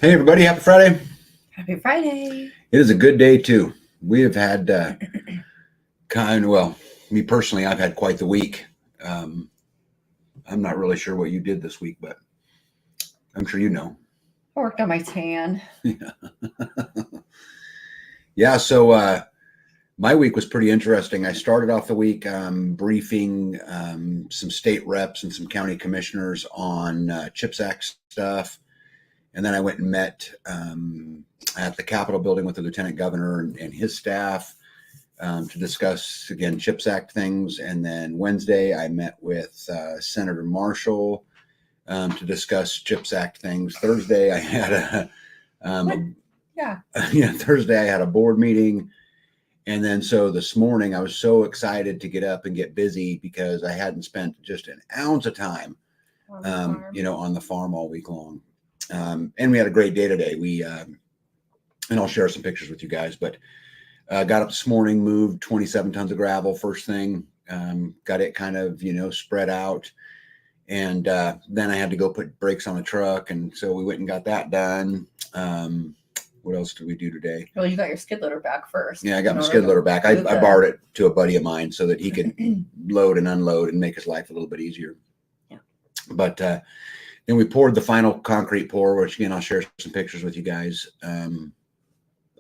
Hey everybody, happy Friday. Happy Friday. It is a good day too. We have had me personally, I've had quite the week. I'm not really sure what you did this week, but I'm sure you know. I worked on my tan. Yeah, so my week was pretty interesting. I started off the week briefing some state reps and some county commissioners on CHIPS Act stuff. And then I went and met at the Capitol building with the Lieutenant Governor and his staff to discuss, again, CHIPS Act things. And then Wednesday, I met with Senator Marshall to discuss CHIPS Act things. Thursday, I had Thursday I had a board meeting. And then so this morning, I was so excited to get up and get busy because I hadn't spent just an ounce of time, on the farm all week long. And we had a great day today. And I'll share some pictures with you guys, but got up this morning, moved 27 tons of gravel first thing, got it kind of, spread out. And then I had to go put brakes on the truck. And so we went and got that done. What else did we do today? Well, you got your skid loader back first. Yeah, I got my skid loader back. I borrowed it to a buddy of mine so that he could load and unload and make his life a little bit easier. Yeah. But then we poured the final concrete pour, which again, I'll share some pictures with you guys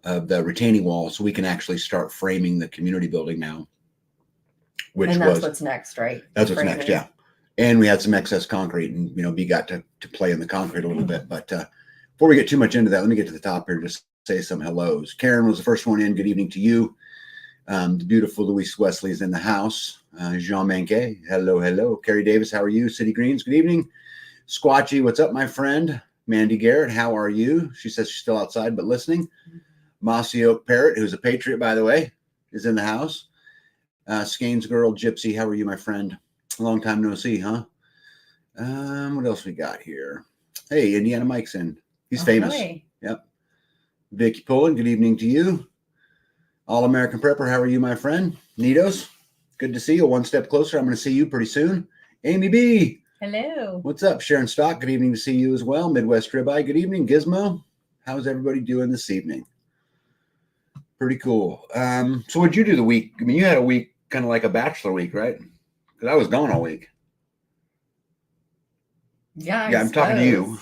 of the retaining wall so we can actually start framing the community building now. What's next, right? That's what's next, yeah. And we had some excess concrete and, B got to play in the concrete a little bit. But before we get too much into that, let me get to the top here and just say some hellos. Karen was the first one in. Good evening to you. The beautiful Louise Wesley is in the house. Jean Manquet, hello. Carrie Davis, how are you? City Greens, good evening. Squatchy, what's up, my friend? Mandy Garrett, how are you? She says she's still outside, but listening. Mossy Oak Parrot, who's a patriot, by the way, is in the house. Skanes Girl, Gypsy, how are you, my friend? Long time no see, huh? What else we got here? Hey, Indiana Mike's in. He's famous. Really? Yep. Vicky Pullen, good evening to you. All American Prepper, how are you, my friend? Nitos, good to see you. One step closer. I'm going to see you pretty soon. Amy B. Hello. What's up, Sharon Stock? Good evening to see you as well. Midwest Ribeye, good evening. Gizmo, how's everybody doing this evening? Pretty cool. So what'd you do the week? I mean, you had a week kind of like a bachelor week, right? Because I was gone all week. Yeah, I'm talking to you.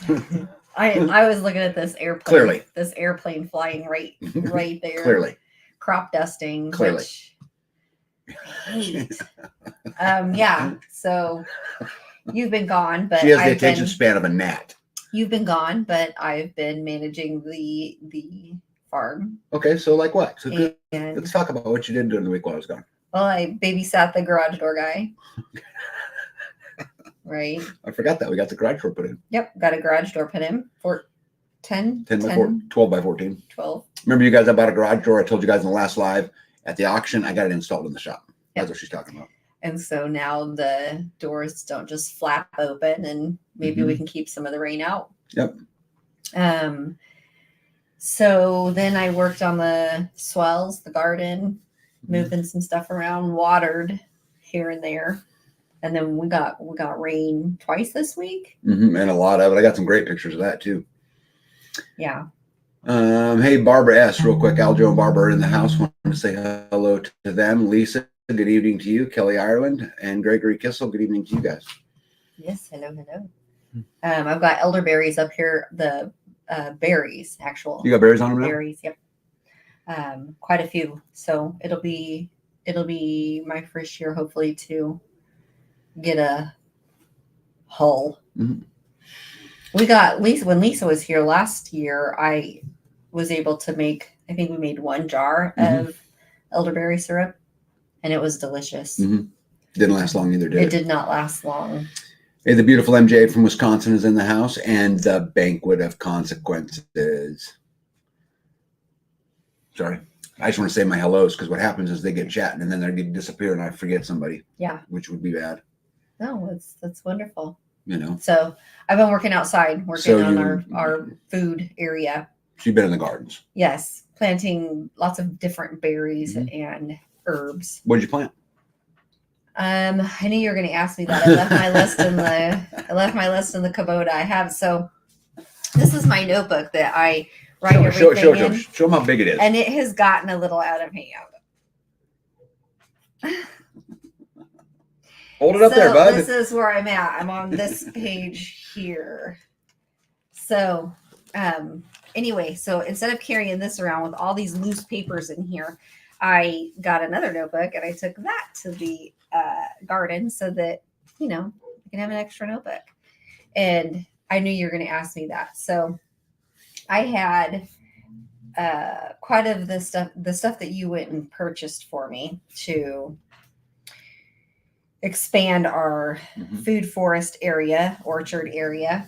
I was looking at this airplane. Clearly. This airplane flying right there. Clearly. Crop dusting. Clearly. Which I hate. Yeah. So you've been gone, but she has the attention span of a gnat. You've been gone, but I've been managing the farm. Okay, so like what? So let's talk about what you did during the week while I was gone. Well, I babysat the garage door guy. Right. I forgot that we got the garage door put in. Yep, got a garage door put in for 12 by 14. 12. Remember you guys, I bought a garage door. I told you guys in the last live at the auction. I got it installed in the shop. Yep. That's what she's talking about. And so now the doors don't just flap open, and maybe we can keep some of the rain out. Yep. So then I worked on the swells, the garden, moving some stuff around, watered here and there. And then we got rain twice this week. And a lot of it. I got some great pictures of that too. Yeah. Hey, Barbara S. Real quick. Aljo and Barbara are in the house. Want to say hello to them. Lisa, good evening to you. Kelly Ireland and Gregory Kissel, good evening to you guys. Yes, hello. I've got elderberries up here. The berries, actual. You got berries on them now? Berries, yep. Quite a few. So it'll be my first year, hopefully, to get a hull. We got Lisa when Lisa was here last year. I was able to make, I think we made one jar of elderberry syrup, and it was delicious. Didn't last long either, did it? It did not last long. Hey, the beautiful MJ from Wisconsin is in the house, and the banquet of consequences. Sorry. I just want to say my hellos, because what happens is they get chatting and then they disappear and I forget somebody. Yeah. Which would be bad. No, that's wonderful. So I've been working outside, on our food area. So you've been in the gardens? Yes. Planting lots of different berries and herbs. What did you plant? I knew you were going to ask me that. I left my list in the Kubota. I have This is my notebook that I write everything in. Show them how big it is. And it has gotten a little out of hand. Hold it up there, bud. This is where I'm at. I'm on this page here. So, anyway, so instead of carrying this around with all these loose papers in here, I got another notebook and I took that to the garden so that, I can have an extra notebook. And I knew you were going to ask me that. So I had quite of the stuff that you went and purchased for me to expand our food forest area, orchard area.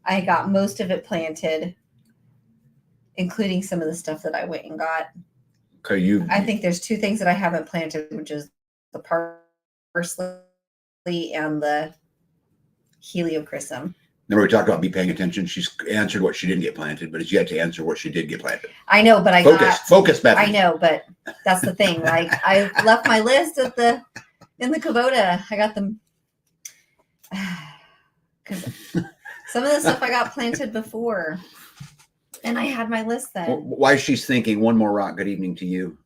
I got most of it planted, including some of the stuff that I went and got. Okay, I think there's two things that I haven't planted, which is the parsley and the heliochrysum. Remember we talked about be paying attention. She's answered what she didn't get planted, but it's yet to answer what she did get planted. I know, but focus, Bethany. I know, but that's the thing. Like I left my list in the Kubota. I got them because some of the stuff I got planted before, and I had my list then. While she's thinking, one more rock. Good evening to you.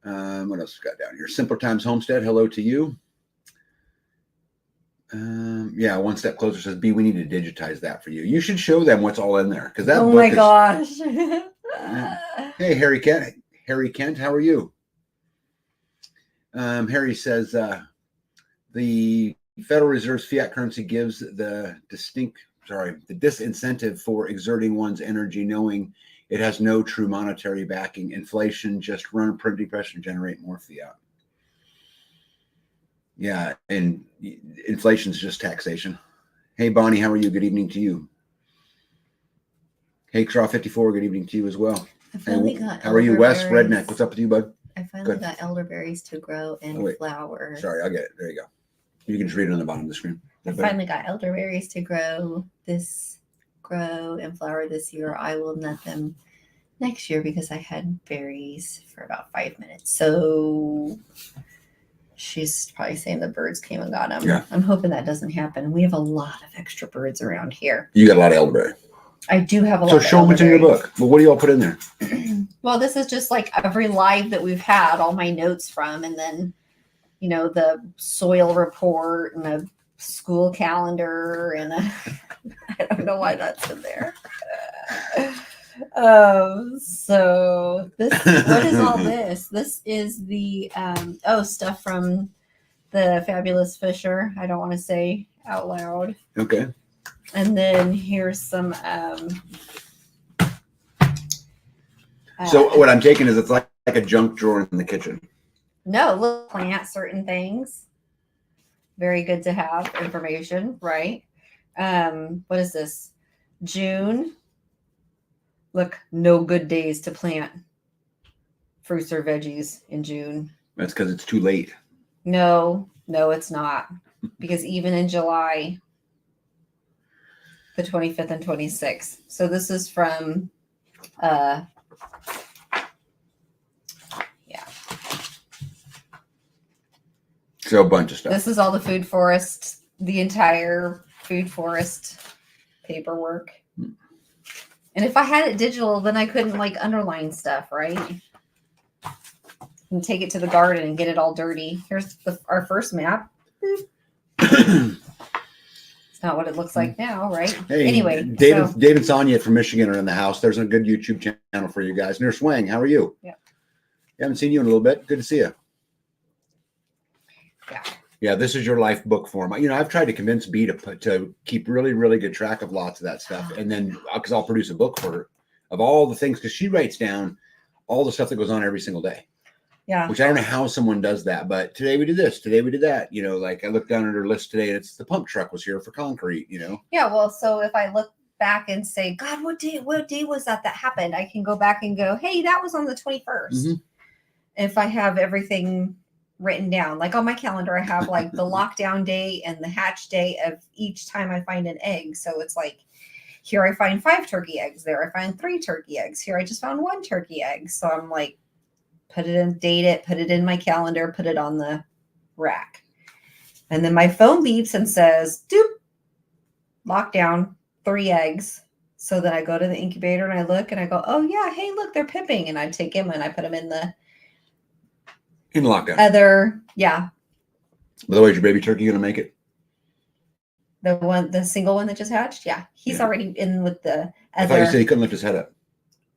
What else we got down here? Simpler Times Homestead. Hello to you. Yeah, One Step Closer says, B, we need to digitize that for you. You should show them what's all in there. Because that book my gosh. Hey, Harry Kent, how are you? Harry says, the Federal Reserve's fiat currency gives the disincentive for exerting one's energy, knowing it has no true monetary backing. Inflation, just run printing press and generate more fiat. Yeah, and inflation is just taxation. Hey, Bonnie, how are you? Good evening to you. Hey, Straw54, good evening to you as well. How are you, Wes? Redneck, what's up with you, bud? I finally got elderberries to grow and flower. Sorry, I'll get it. There you go. You can just read it on the bottom of the screen. I finally got elderberries to grow and flower this year. I will nut them next year because I had berries for about 5 minutes. So she's probably saying the birds came and got them. Yeah. I'm hoping that doesn't happen. We have a lot of extra birds around here. You got a lot of elderberry. I do have a lot So of show them what's in your book. Well, what do you all put in there? Well, this is just like every live that we've had, all my notes from, and then, the soil report and a school calendar and I don't know why that's in there. So what is all this? This is the stuff from the Fabulous Fisher. I don't want to say out loud. Okay. And then here's some so what I'm taking is it's like a junk drawer in the kitchen. No, look, plant certain things. Very good to have information, right? What is this? June. Look, no good days to plant fruits or veggies in June. That's because it's too late. No, it's not. Because even in July, the 25th and 26th. So this is from, So a bunch of stuff. This is all the food forest, the entire food forest paperwork. And if I had it digital, then I couldn't underline stuff, right? And take it to the garden and get it all dirty. Here's our first map. It's not what it looks like now, right? Hey, anyway, David and Sonia from Michigan are in the house. There's a good YouTube channel for you guys. Nurse Wang, how are you? Yeah. Haven't seen you in a little bit. Good to see you. Yeah. Yeah, this is your life book form. I've tried to convince B to keep really, really good track of lots of that stuff. And then, because I'll produce a book for her of all the things, because she writes down all the stuff that goes on every single day. Yeah. Which I don't know how someone does that, but today we did this, today we did that. I looked down at her list today and it's the pump truck was here for concrete, Yeah, well, so if I look back and say, God, what day was that happened? I can go back and go, hey, that was on the 21st. Mm-hmm. If I have everything written down, like on my calendar, I have the lockdown day and the hatch day of each time I find an egg. So it's here I find 5 turkey eggs, there I find 3 turkey eggs, here I just found 1 turkey egg. So I'm put it in, date it, put it in my calendar, put it on the rack. And then my phone beeps and says, doop, lockdown, 3 eggs. So then I go to the incubator and I look and I go, oh yeah, hey, look, they're pipping. And I take him and I put him in the lockdown. other, yeah. By the way, is your baby turkey gonna make it? The single one that just hatched? Yeah. He's already in with the other. I thought you said he couldn't lift his head up.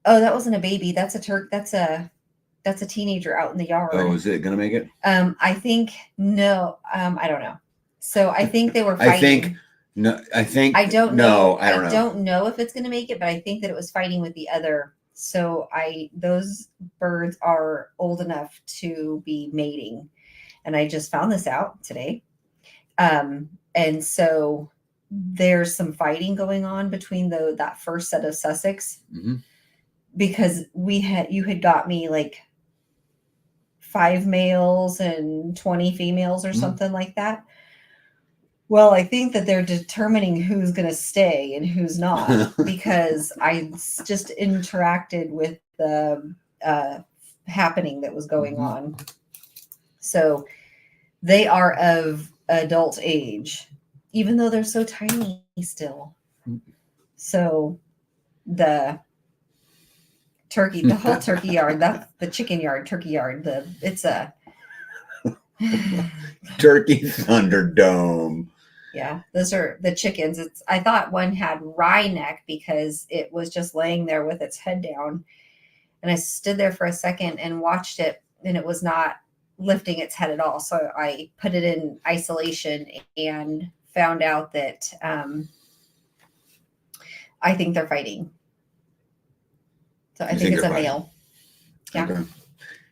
Oh, that wasn't a baby. That's a teenager out in the yard. Oh, is it gonna make it? I think no. I don't know. So I think they were fighting. I don't know. I don't know if it's gonna make it, but I think that it was fighting with the other. So those birds are old enough to be mating. And I just found this out today. And so there's some fighting going on between that first set of Sussex, because you had got me like 5 males and 20 females or something like that. Well, I think that they're determining who's going to stay and who's not, because I just interacted with the happening that was going on. So they are of adult age, even though they're so tiny still. So the whole turkey yard, the chicken yard, turkey yard, it's a Turkey Thunderdome. Yeah, those are the chickens. I thought one had wry neck because it was just laying there with its head down. And I stood there for a second and watched it, and it was not lifting its head at all. So I put it in isolation and found out that I think they're fighting. So I think it's a male. Yeah. Okay.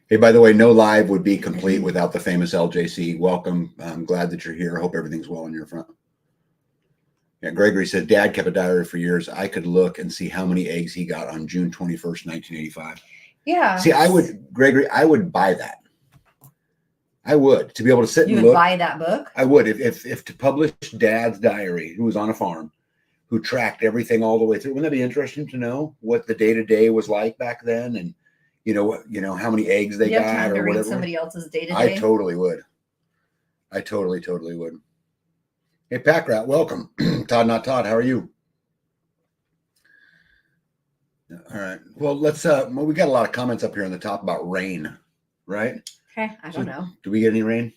Hey, by the way, no live would be complete without the famous LJC. Welcome. I'm glad that you're here. I hope everything's well on your front. Yeah, Gregory said, Dad kept a diary for years. I could look and see how many eggs he got on June 21st, 1985. Yeah. See, I would buy that. I would, to be able to sit and look. You would buy that book? I would. If to publish Dad's diary, who was on a farm, who tracked everything all the way through. Wouldn't that be interesting to know what the day-to-day was like back then? And how many eggs they got, time to or read whatever. Somebody else's day-to-day. I totally would. I totally would. Hey, Pack Rat, welcome. Todd, not Todd. How are you? All right. Well, let's. We got a lot of comments up here on the top about rain, right? Okay. I don't know. Do we get any rain?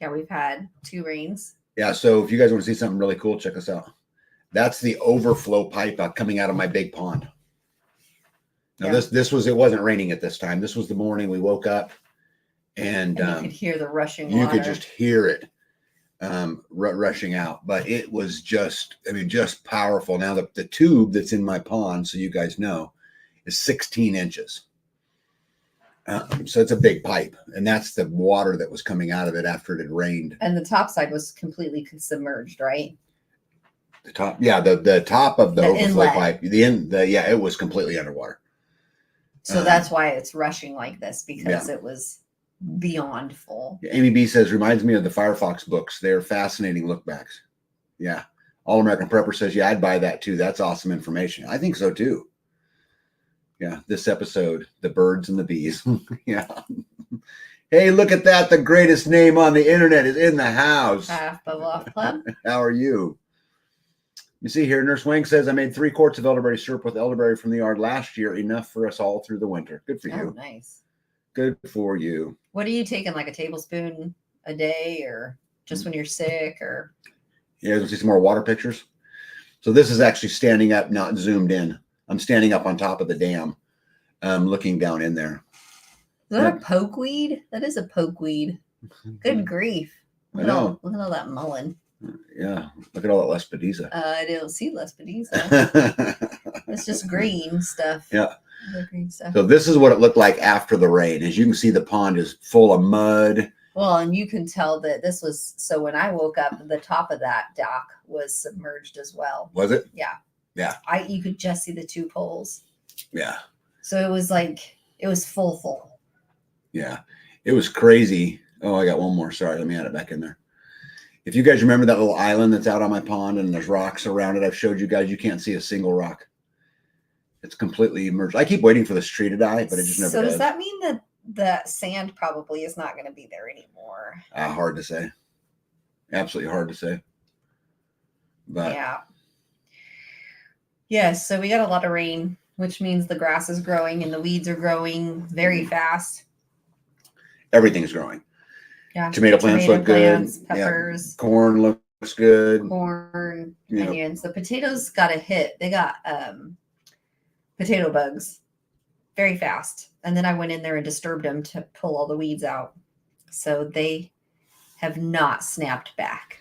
Yeah, we've had 2 rains. Yeah. So if you guys want to see something really cool, check us out. That's the overflow pipe coming out of my big pond. Now it wasn't raining at this time. This was the morning we woke up, and you could hear the rushing water. You could just hear it rushing out, but it was just powerful. Now the tube that's in my pond, so you guys know, is 16 inches. So it's a big pipe, and that's the water that was coming out of it after it had rained. And the top side was completely submerged, right? The top, yeah, the top of the overflow inlet. pipe, it was completely underwater. So that's why it's rushing like this, because it was beyond full. Amy B says, reminds me of the Firefox books. They're fascinating lookbacks. Yeah. All American Prepper says, yeah, I'd buy that too. That's awesome information. I think so too. Yeah. This episode, the birds and the bees. Yeah. Hey, look at that. The greatest name on the internet is in the house. Half Bubble Off Club. How are you? You see here, Nurse Wang says, I made 3 quarts of elderberry syrup with elderberry from the yard last year, enough for us all through the winter. Good for you. Oh, nice. Good for you. What are you taking, like a tablespoon a day, or just when you're sick, or? Yeah, let's see some more water pictures. So this is actually standing up, not zoomed in. I'm standing up on top of the dam, looking down in there. Is that a pokeweed? That is a pokeweed. Good grief. I know. Look at all that mullein. Yeah, look at all that Lespedeza. I don't see Lespedeza. It's just green stuff. Yeah. The green stuff. So this is what it looked like after the rain. As you can see, the pond is full of mud. Well, and you can tell that this was, so when I woke up, the top of that dock was submerged as well. Was it? Yeah. Yeah. You could just see the 2 poles. Yeah. So it was full. Yeah. It was crazy. Oh, I got one more. Sorry. Let me add it back in there. If you guys remember that little island that's out on my pond and there's rocks around it, I've showed you guys, you can't see a single rock. It's completely immersed. I keep waiting for this tree to die, but it just never does. So does that mean that the sand probably is not going to be there anymore? Hard to say. Absolutely hard to say. But yeah. Yes, so we got a lot of rain, which means the grass is growing and the weeds are growing very fast. Everything's growing. Yeah. Tomato plants look good. Peppers. Yeah. Corn looks good. Corn, Yeah. onions. The potatoes got a hit. They got potato bugs very fast. And then I went in there and disturbed them to pull all the weeds out. So they have not snapped back.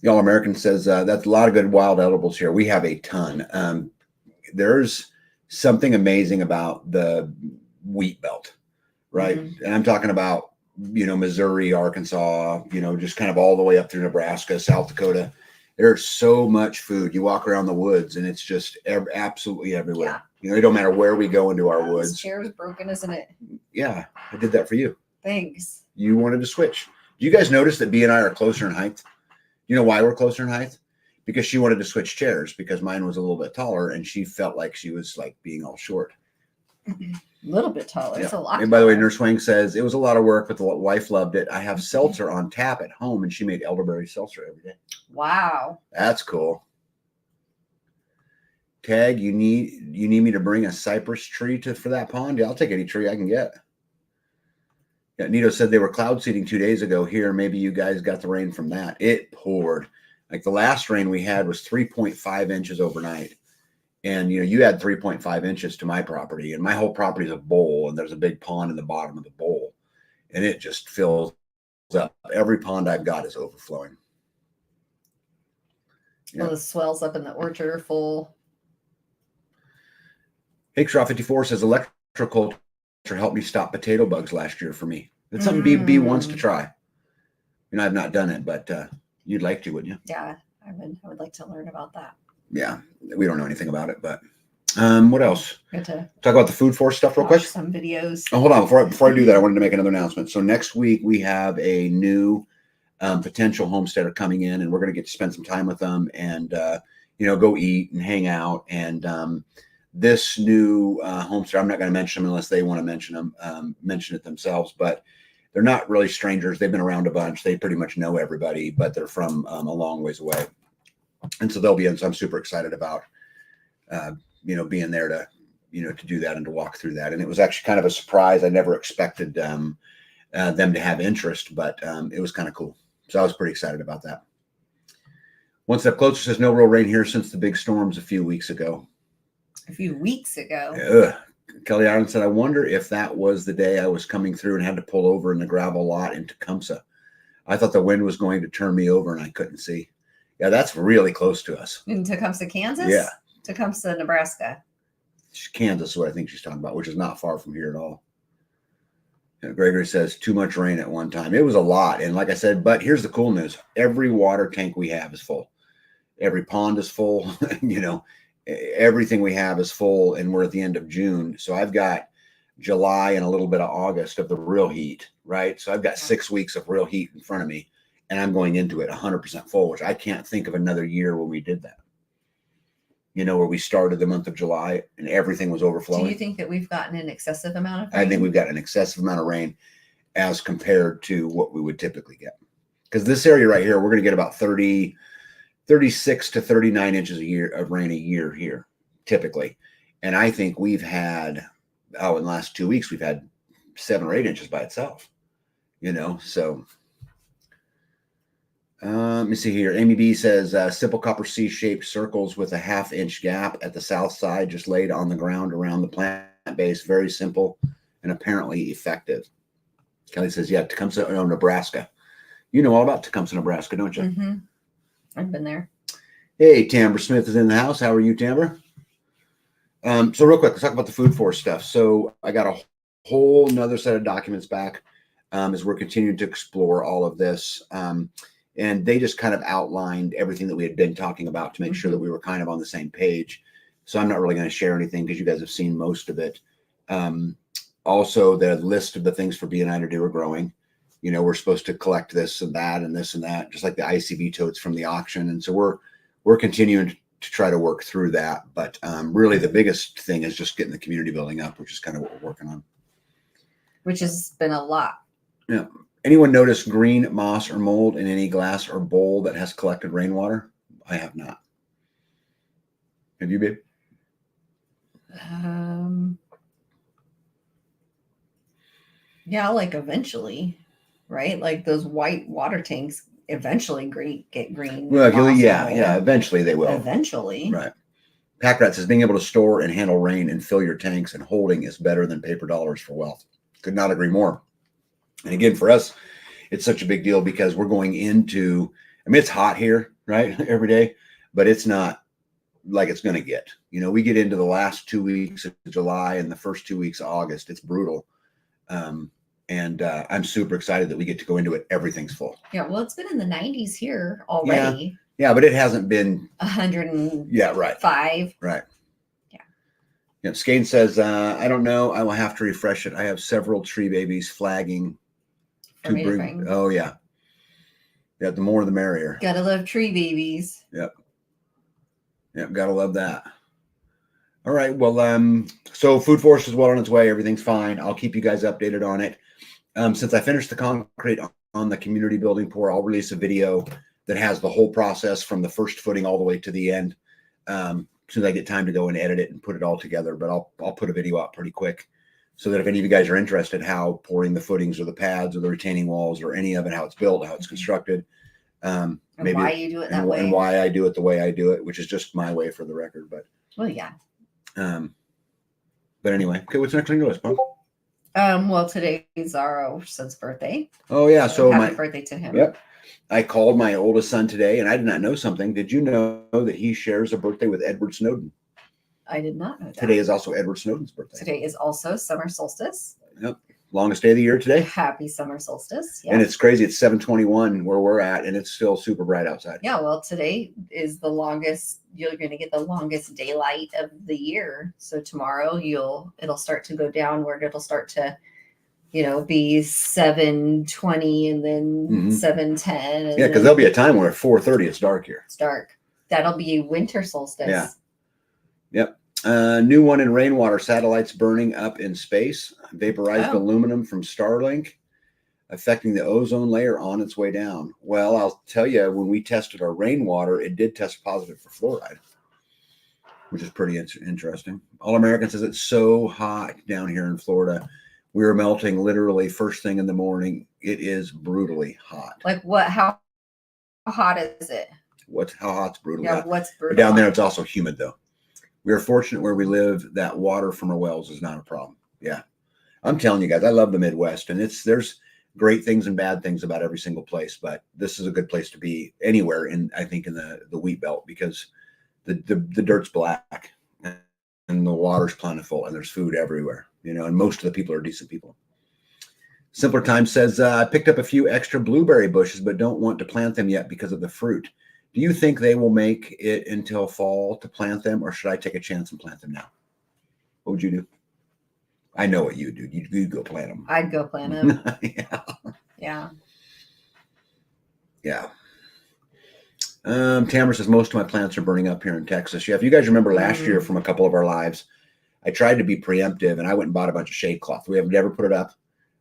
The All American says that's a lot of good wild edibles here. We have a ton. There's something amazing about the wheat belt, right? Mm-hmm. And I'm talking about, Missouri, Arkansas, just kind of all the way up through Nebraska, South Dakota. There's so much food. You walk around the woods and it's just absolutely everywhere. Yeah. It don't matter where we go into our woods. This chair is broken, isn't it? Yeah, I did that for you. Thanks. You wanted to switch. Do you guys notice that B and I are closer in height? You know why we're closer in height? Because she wanted to switch chairs because mine was a little bit taller and she felt like she was like being all short. A little bit taller. Yeah. It's a lot. And by the way, Nurse Wang says it was a lot of work, but the wife loved it. I have seltzer on tap at home and she made elderberry seltzer every day. Wow. That's cool. Tag, you need me to bring a cypress tree for that pond? Yeah, I'll take any tree I can get. Yeah, Nito said they were cloud seeding 2 days ago here. Maybe you guys got the rain from that. It poured. Like the last rain we had was 3.5 inches overnight. And, you add 3.5 inches to my property, and my whole property is a bowl, and there's a big pond in the bottom of the bowl, and it just fills up. Every pond I've got is overflowing. Well, the swells up in the orchard are full. Hickshaw 54 says electroculture helped me stop potato bugs last year for me. It's something B wants to try. I've not done it, but you'd like to, wouldn't you? Yeah, I would like to learn about that. Yeah, we don't know anything about it, but what else? Good to talk about the food force stuff real quick. Some videos. Oh, hold on. Before I do that, I wanted to make another announcement. So next week we have a new potential homesteader coming in, and we're going to get to spend some time with them and go eat and hang out. And this new homesteader, I'm not going to mention them unless they want to mention it themselves, but they're not really strangers. They've been around a bunch. They pretty much know everybody, but they're from a long ways away. And so they'll be in. So I'm super excited about, being there to do that and to walk through that. And it was actually kind of a surprise. I never expected them to have interest, but it was kind of cool. So I was pretty excited about that. One Step Closer says no real rain here since the big storms a few weeks ago. A few weeks ago. Kelly Ireland said, I wonder if that was the day I was coming through and had to pull over in the gravel lot in Tecumseh. I thought the wind was going to turn me over and I couldn't see. Yeah, that's really close to us. In Tecumseh, Kansas? Yeah. Tecumseh, Nebraska. Kansas is what I think she's talking about, which is not far from here at all. Gregory says too much rain at one time. It was a lot. And like I said, but here's the cool news. Every water tank we have is full. Every pond is full. Everything we have is full. And we're at the end of June. So I've got July and a little bit of August of the real heat, right? So I've got 6 weeks of real heat in front of me. And I'm going into it 100% full, which I can't think of another year when we did that. Where we started the month of July and everything was overflowing. Do you think that we've gotten an excessive amount of rain? I think we've got an excessive amount of rain as compared to what we would typically get. Because this area right here, we're going to get about 36 to 39 inches of rain a year here, typically. And I think we've had, in the last 2 weeks, we've had 7 or 8 inches by itself. So... let me see here. Amy B says simple copper C-shaped circles with a 1/2 inch gap at the south side, just laid on the ground around the plant base. Very simple and apparently effective. Kelly says, yeah, Tecumseh, Nebraska. You know all about Tecumseh, Nebraska, don't you? Mm-hmm. I've been there. Hey, Tamber Smith is in the house. How are you, Tamber? So real quick, let's talk about the food forest stuff. So I got a whole nother set of documents back as we're continuing to explore all of this. And they just kind of outlined everything that we had been talking about to make sure that we were kind of on the same page. So I'm not really going to share anything because you guys have seen most of it. Also, the list of the things for B&I to do are growing. We're supposed to collect this and that, just like the ICB totes from the auction. And so we're continuing to try to work through that. But really the biggest thing is just getting the community building up, which is kind of what we're working on. Which has been a lot. Yeah. Anyone notice green moss or mold in any glass or bowl that has collected rainwater? I have not. Have you been? Yeah, like eventually, right? Like those white water tanks eventually get green. Well, yeah, eventually they will. Eventually. Right. Packrat says being able to store and handle rain and fill your tanks and holding is better than paper dollars for wealth. Could not agree more. And again, for us, it's such a big deal because we're going into, I mean, it's hot here, right? Every day, but it's not like it's going to get, we get into the last 2 weeks of July and the first 2 weeks of August. It's brutal. And I'm super excited that we get to go into it. Everything's full. Yeah. Well, it's been in the 90s here already. Yeah, but it hasn't been 105. Yeah, right. Right. Yeah. Yep. Skane says, I don't know. I will have to refresh it. I have several tree babies flagging to bring. Oh, yeah. Yeah, the more the merrier. Gotta love tree babies. Yep. Gotta love that. All right. Well, so Food Forest is well on its way. Everything's fine. I'll keep you guys updated on it. Since I finished the concrete on the community building pour, I'll release a video that has the whole process from the first footing all the way to the end. As soon as I get time to go and edit it and put it all together, but I'll put a video out pretty quick so that if any of you guys are interested how pouring the footings or the pads or the retaining walls or any of it, how it's built, how it's constructed, and maybe why you do it that way, and why I do it the way I do it, which is just my way for the record. But well, yeah. But anyway, okay, what's next on your list, Mom? Well, today's our son's birthday. Oh yeah, so happy birthday to him. Yep. I called my oldest son today, and I did not know something. Did you know that he shares a birthday with Edward Snowden? I did not know that. Today is also Edward Snowden's birthday. Today is also summer solstice. Yep. Longest day of the year today. Happy summer solstice. Yeah. And it's crazy. It's 7:21 where we're at, and it's still super bright outside. Yeah. Well, today is the longest. You're going to get the longest daylight of the year. So tomorrow it'll start to go downward. It'll start to, be 7:20 and then 7:10. Yeah, because there'll be a time where at 4:30 it's dark here. It's dark. That'll be winter solstice. Yeah. Yep. New one in rainwater satellites burning up in space. Vaporized aluminum from Starlink affecting the ozone layer on its way down. Well, I'll tell you, when we tested our rainwater, it did test positive for fluoride, which is pretty interesting. All American says it's so hot down here in Florida. We were melting literally first thing in the morning. It is brutally hot. Like what? How hot is it? How hot's brutally hot? What's brutal? But down there, it's also humid though. We are fortunate where we live that water from our wells is not a problem. Yeah. I'm telling you guys, I love the Midwest, and there's great things and bad things about every single place, but this is a good place to be anywhere I think in the wheat belt, because the dirt's black and the water's plentiful and there's food everywhere, and most of the people are decent people. Simpler Time says, I picked up a few extra blueberry bushes, but don't want to plant them yet because of the fruit. Do you think they will make it until fall to plant them, or should I take a chance and plant them now? What would you do? I know what you do. You'd go plant them. I'd go plant them. Yeah. Yeah. Tamara says, most of my plants are burning up here in Texas. Yeah, if you guys remember last year from a couple of our lives, I tried to be preemptive, and I went and bought a bunch of shade cloth. We have never put it up,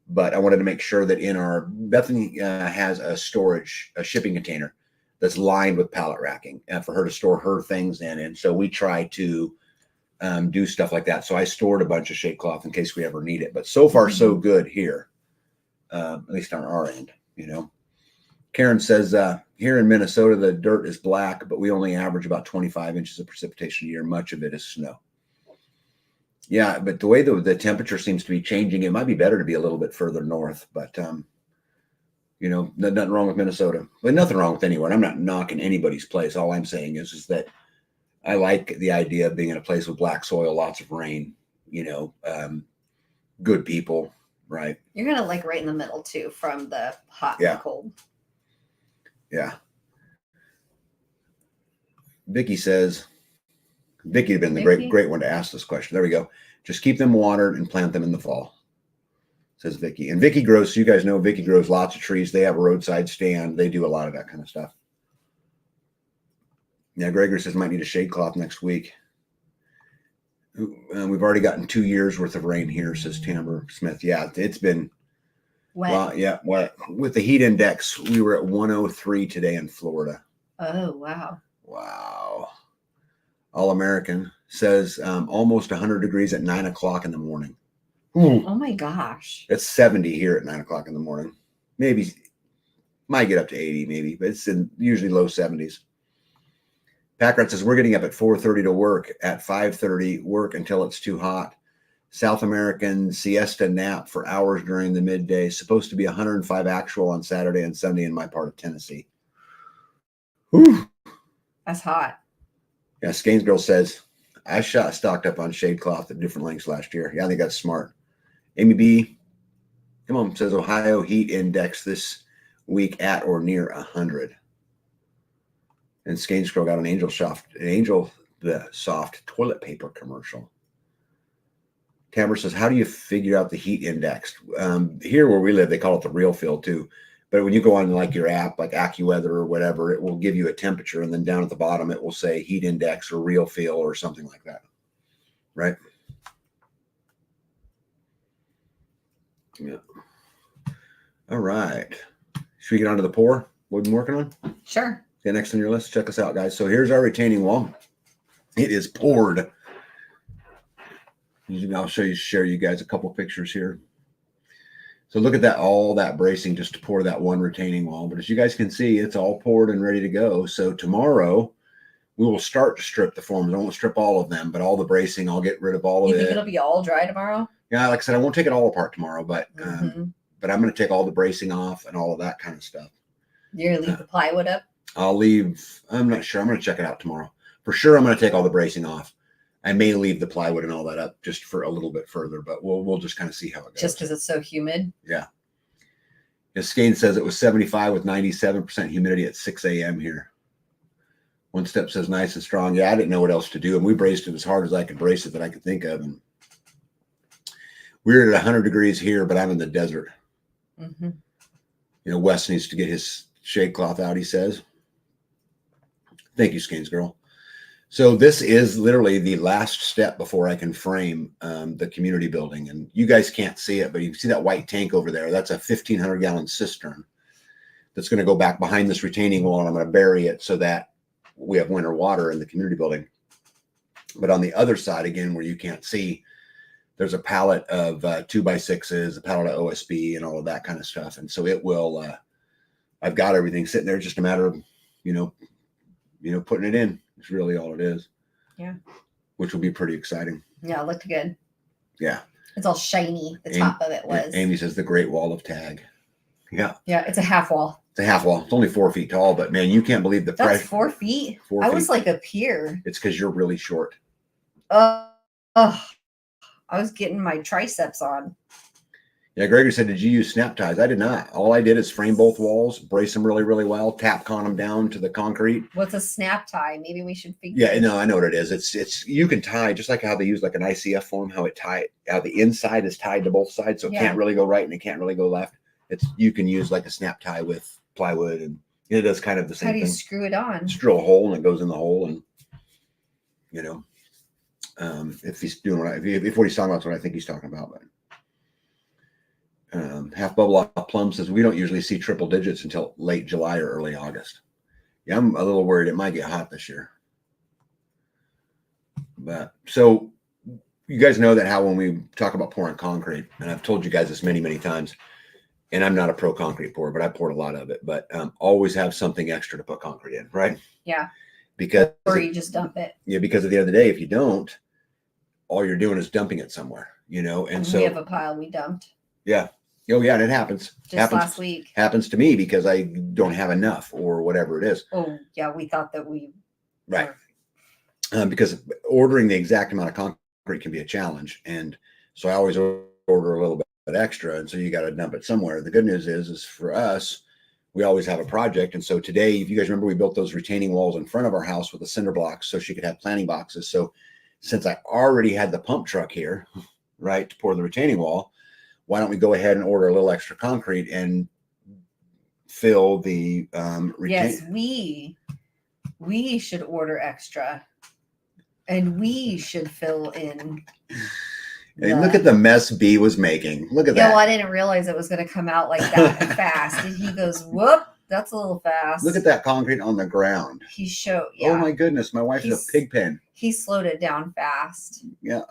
but I wanted to make sure that Bethany has a shipping container that's lined with pallet racking for her to store her things in. And so we try to do stuff like that. So I stored a bunch of shade cloth in case we ever need it. But so far, so good here, at least on our end, Karen says, here in Minnesota, the dirt is black, but we only average about 25 inches of precipitation a year. Much of it is snow. Yeah, but the way the temperature seems to be changing, it might be better to be a little bit further north, but nothing wrong with Minnesota. Well, nothing wrong with anywhere. And I'm not knocking anybody's place. All I'm saying is that I like the idea of being in a place with black soil, lots of rain, good people, right? You're going to like right in the middle too, from the hot and the cold. Yeah. Vicky says, Vicky had been the great one to ask this question. There we go. Just keep them watered and plant them in the fall, says Vicky. And Vicky grows, so you guys know Vicky grows lots of trees. They have a roadside stand. They do a lot of that kind of stuff. Yeah, Gregory says might need a shade cloth next week. We've already gotten 2 years worth of rain here, says Tamara Smith. Yeah, it's been wet. Well, yeah, wet. With the heat index, we were at 103 today in Florida. Oh, wow. Wow. All American says almost 100 degrees at 9 o'clock in the morning. Oh my gosh. It's 70 here at 9 o'clock in the morning. Maybe might get up to 80, maybe, but it's in usually low 70s. Packard says we're getting up at 4:30 to work. At 5:30, work until it's too hot. South American siesta nap for hours during the midday. Supposed to be 105 actual on Saturday and Sunday in my part of Tennessee. Whew. That's hot. Yeah, Skanesgirl says I stocked up on shade cloth at different lengths last year. Yeah, I think that's smart. Amy B, come on, says Ohio heat index this week at or near 100. And Skanesgirl got the soft toilet paper commercial. Tamara says, how do you figure out the heat index? Here where we live, they call it the real feel too. But when you go on like your app, like AccuWeather or whatever, it will give you a temperature. And then down at the bottom, it will say heat index or real feel or something like that. Right? Yeah. All right. Should we get on to the pour? What we've been working on? Sure. Okay, next on your list. Check us out, guys. So here's our retaining wall. It is poured. I'll share you guys a couple pictures here. So look at that, all that bracing just to pour that one retaining wall. But as you guys can see, it's all poured and ready to go. So tomorrow we will start to strip the forms. I won't strip all of them, but all the bracing, I'll get rid of all of it. You think it'll be all dry tomorrow? Yeah, like I said, I won't take it all apart tomorrow, but I'm going to take all the bracing off and all of that kind of stuff. You're going to leave the plywood up? I'm not sure. I'm going to check it out tomorrow. For sure, I'm going to take all the bracing off. I may leave the plywood and all that up just for a little bit further, but we'll just kind of see how it goes. Just because it's so humid? Yeah. As Skane says, it was 75 with 97% humidity at 6 a.m. here. One Step says nice and strong. Yeah, I didn't know what else to do, and we braced it as hard as I could brace it that I could think of. And we're at 100 degrees here, but I'm in the desert. Mm-hmm. You know, Wes needs to get his shade cloth out, he says. Thank you, Skane's girl. So this is literally the last step before I can frame the community building. And you guys can't see it, but you can see that white tank over there. That's a 1,500-gallon cistern that's going to go back behind this retaining wall, and I'm going to bury it so that we have winter water in the community building. But on the other side, again, where you can't see, there's a pallet of 2x6s, a pallet of OSB, and all of that kind of stuff. And so it will, I've got everything sitting there. Just a matter of, putting it in. It's really all it is. Yeah. Which will be pretty exciting. Yeah, it looked good. Yeah. It's all shiny. The top of it was. Amy says the Great Wall of Tag. Yeah. Yeah, it's a half wall. It's a half wall. It's only 4 feet tall, but man, you can't believe the pressure. price. That's 4 feet? 4 I feet. was like up here. It's because you're really short. I was getting my triceps on. Yeah, Gregory said, did you use snap ties? I did not. All I did is frame both walls, brace them really, really well, tap con them down to the concrete. What's a snap tie? Maybe we should figure. Yeah, no, I know what it is. It's you can tie just like how they use like an ICF form, how the inside is tied to both sides, so it can't really go right and it can't really go left. You can use like a snap tie with plywood, and it does kind of the same thing. How do you screw it on? Just drill a hole and it goes in the hole, and if he's doing if what he's talking about is what I think he's talking about, but. Half Bubble Off Plum says we don't usually see triple digits until late July or early August. Yeah, I'm a little worried it might get hot this year. But so you guys know that how when we talk about pouring concrete, and I've told you guys this many, many times, and I'm not a pro concrete pourer, but I poured a lot of it. But always have something extra to put concrete in, right? Yeah. Or you just dump it. Yeah, because at the end of the day, if you don't, all you're doing is dumping it somewhere, and so we have a pile we dumped. Yeah. Oh, yeah, and it happens. Last week. Happens to me because I don't have enough or whatever it is. Oh, yeah, we thought that we... Right. Because ordering the exact amount of concrete can be a challenge. And so I always order a little bit extra, and so you got to dump it somewhere. The good news is for us, we always have a project. And so today, if you guys remember, we built those retaining walls in front of our house with the cinder blocks so she could have planting boxes. So since I already had the pump truck here, right, to pour the retaining wall, why don't we go ahead and order a little extra concrete and fill the Yes, we should order extra, and we should fill in. And look at the mess B was making. Look at that. Well, I didn't realize it was going to come out like that fast. And he goes, whoop, That's a little fast. Look at that concrete on the ground. He showed. Oh Yeah. my goodness, my wife's a pig pen. He slowed it down fast. Yeah.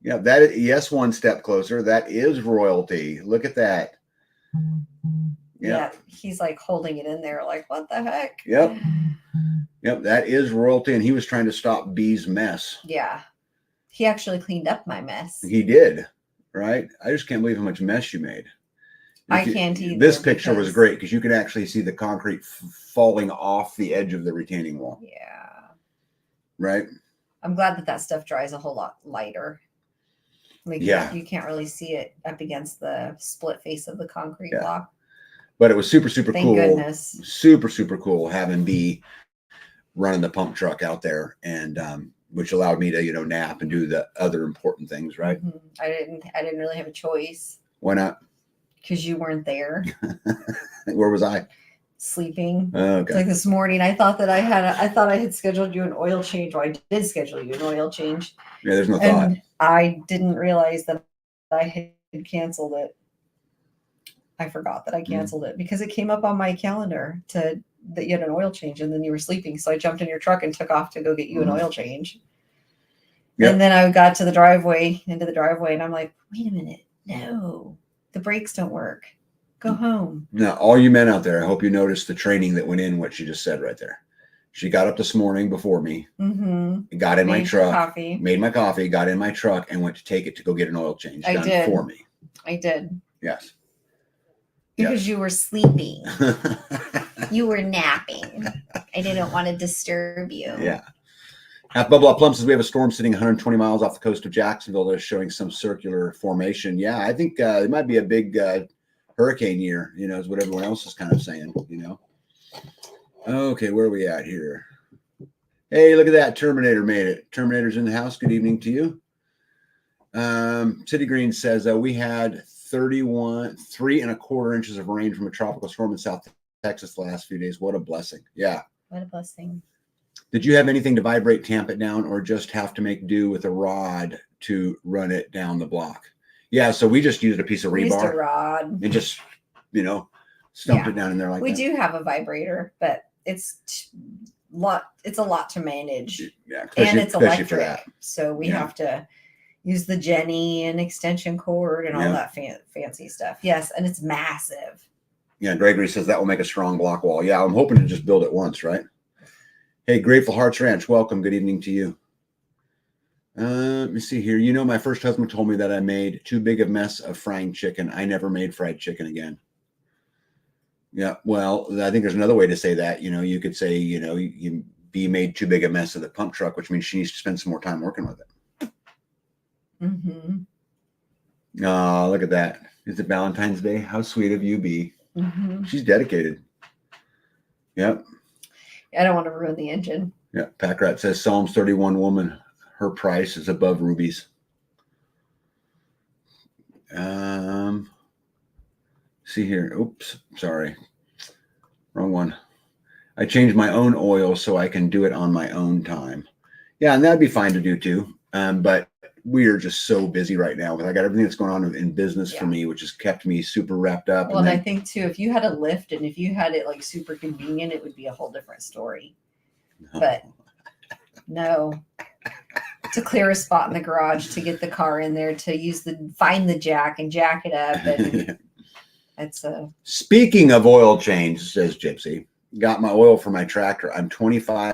Yeah, that is, yes, one step closer. That is royalty. Look at that. Yeah, he's like holding it in there, like, what the heck? Yep. Yep, that is royalty, and he was trying to stop B's mess. Yeah. He actually cleaned up my mess. He did, right? I just can't believe how much mess you made. I can't either. This picture was great because you can actually see the concrete falling off the edge of the retaining wall. Yeah. Right? I'm glad that that stuff dries a whole lot lighter. Like, yeah, you can't really see it up against the split face of the concrete block. But it was super cool. Thank goodness. Super cool having B running the pump truck out there, and which allowed me to nap and do the other important things. Right? Mm-hmm. I didn't really have a choice. Why not? Because you weren't there. Where was I? Sleeping. Okay. Like this morning, I thought I had scheduled you an oil change. Well, I did schedule you an oil change. Yeah, there's no thought. And I didn't realize that I had canceled it. I forgot that I canceled it because it came up on my calendar that you had an oil change, and then you were sleeping. So I jumped in your truck and took off to go get you an oil change. Yep. And then I got to the driveway, and I'm like, wait a minute, no, the brakes don't work. Go home. Now, all you men out there, I hope you noticed the training that went in what she just said right there. She got up this morning before me, got in my truck, made my coffee, got in my truck, and went to take it to go get an oil change done for me. I did. Yes. Because you were sleeping. You were napping. I didn't want to disturb you. Yeah. Blah, blah, Plum says we have a storm sitting 120 miles off the coast of Jacksonville that is showing some circular formation. Yeah, I think it might be a big hurricane year, is what everyone else is kind of saying, Okay, where are we at here? Hey, look at that. Terminator made it. Terminator's in the house. Good evening to you. City Green says we had 3 1/4 inches of rain from a tropical storm in South Texas the last few days. What a blessing. Yeah. What a blessing. Did you have anything to vibrate, tamp it down, or just have to make do with a rod to run it down the block? Yeah, so we just used a piece of rebar. Used a rod. And just, stumped it down in there like that. We do have a vibrator, but it's a lot to manage. Yeah, and it's electric. So we have to use the Jenny and extension cord and all that fancy stuff. Yes, and it's massive. Yeah, Gregory says that will make a strong block wall. Yeah, I'm hoping to just build it once, right? Hey, Grateful Hearts Ranch, welcome. Good evening to you. Let me see here. My first husband told me that I made too big a mess of frying chicken. I never made fried chicken again. Yeah, well, I think there's another way to say that. You could say, you made too big a mess of the pump truck, which means she needs to spend some more time working with it. Mm-hmm. Oh, look at that. Is it Valentine's Day? How sweet of you, B. Mm-hmm. She's dedicated. Yep. I don't want to ruin the engine. Yeah. Packrat says Psalms 31 woman, her price is above rubies. See here. Oops. Sorry. Wrong one. I changed my own oil so I can do it on my own time. Yeah, and that'd be fine to do too. But we are just so busy right now. I got everything that's going on in business for me, which has kept me super wrapped up. Well, and I think too, if you had a lift and if you had it like super convenient, it would be a whole different story. No. But no, to clear a spot in the garage, to get the car in there, to find the jack and jack it up. And it's Speaking of oil change, says Gypsy, got my oil for my tractor. I'm 25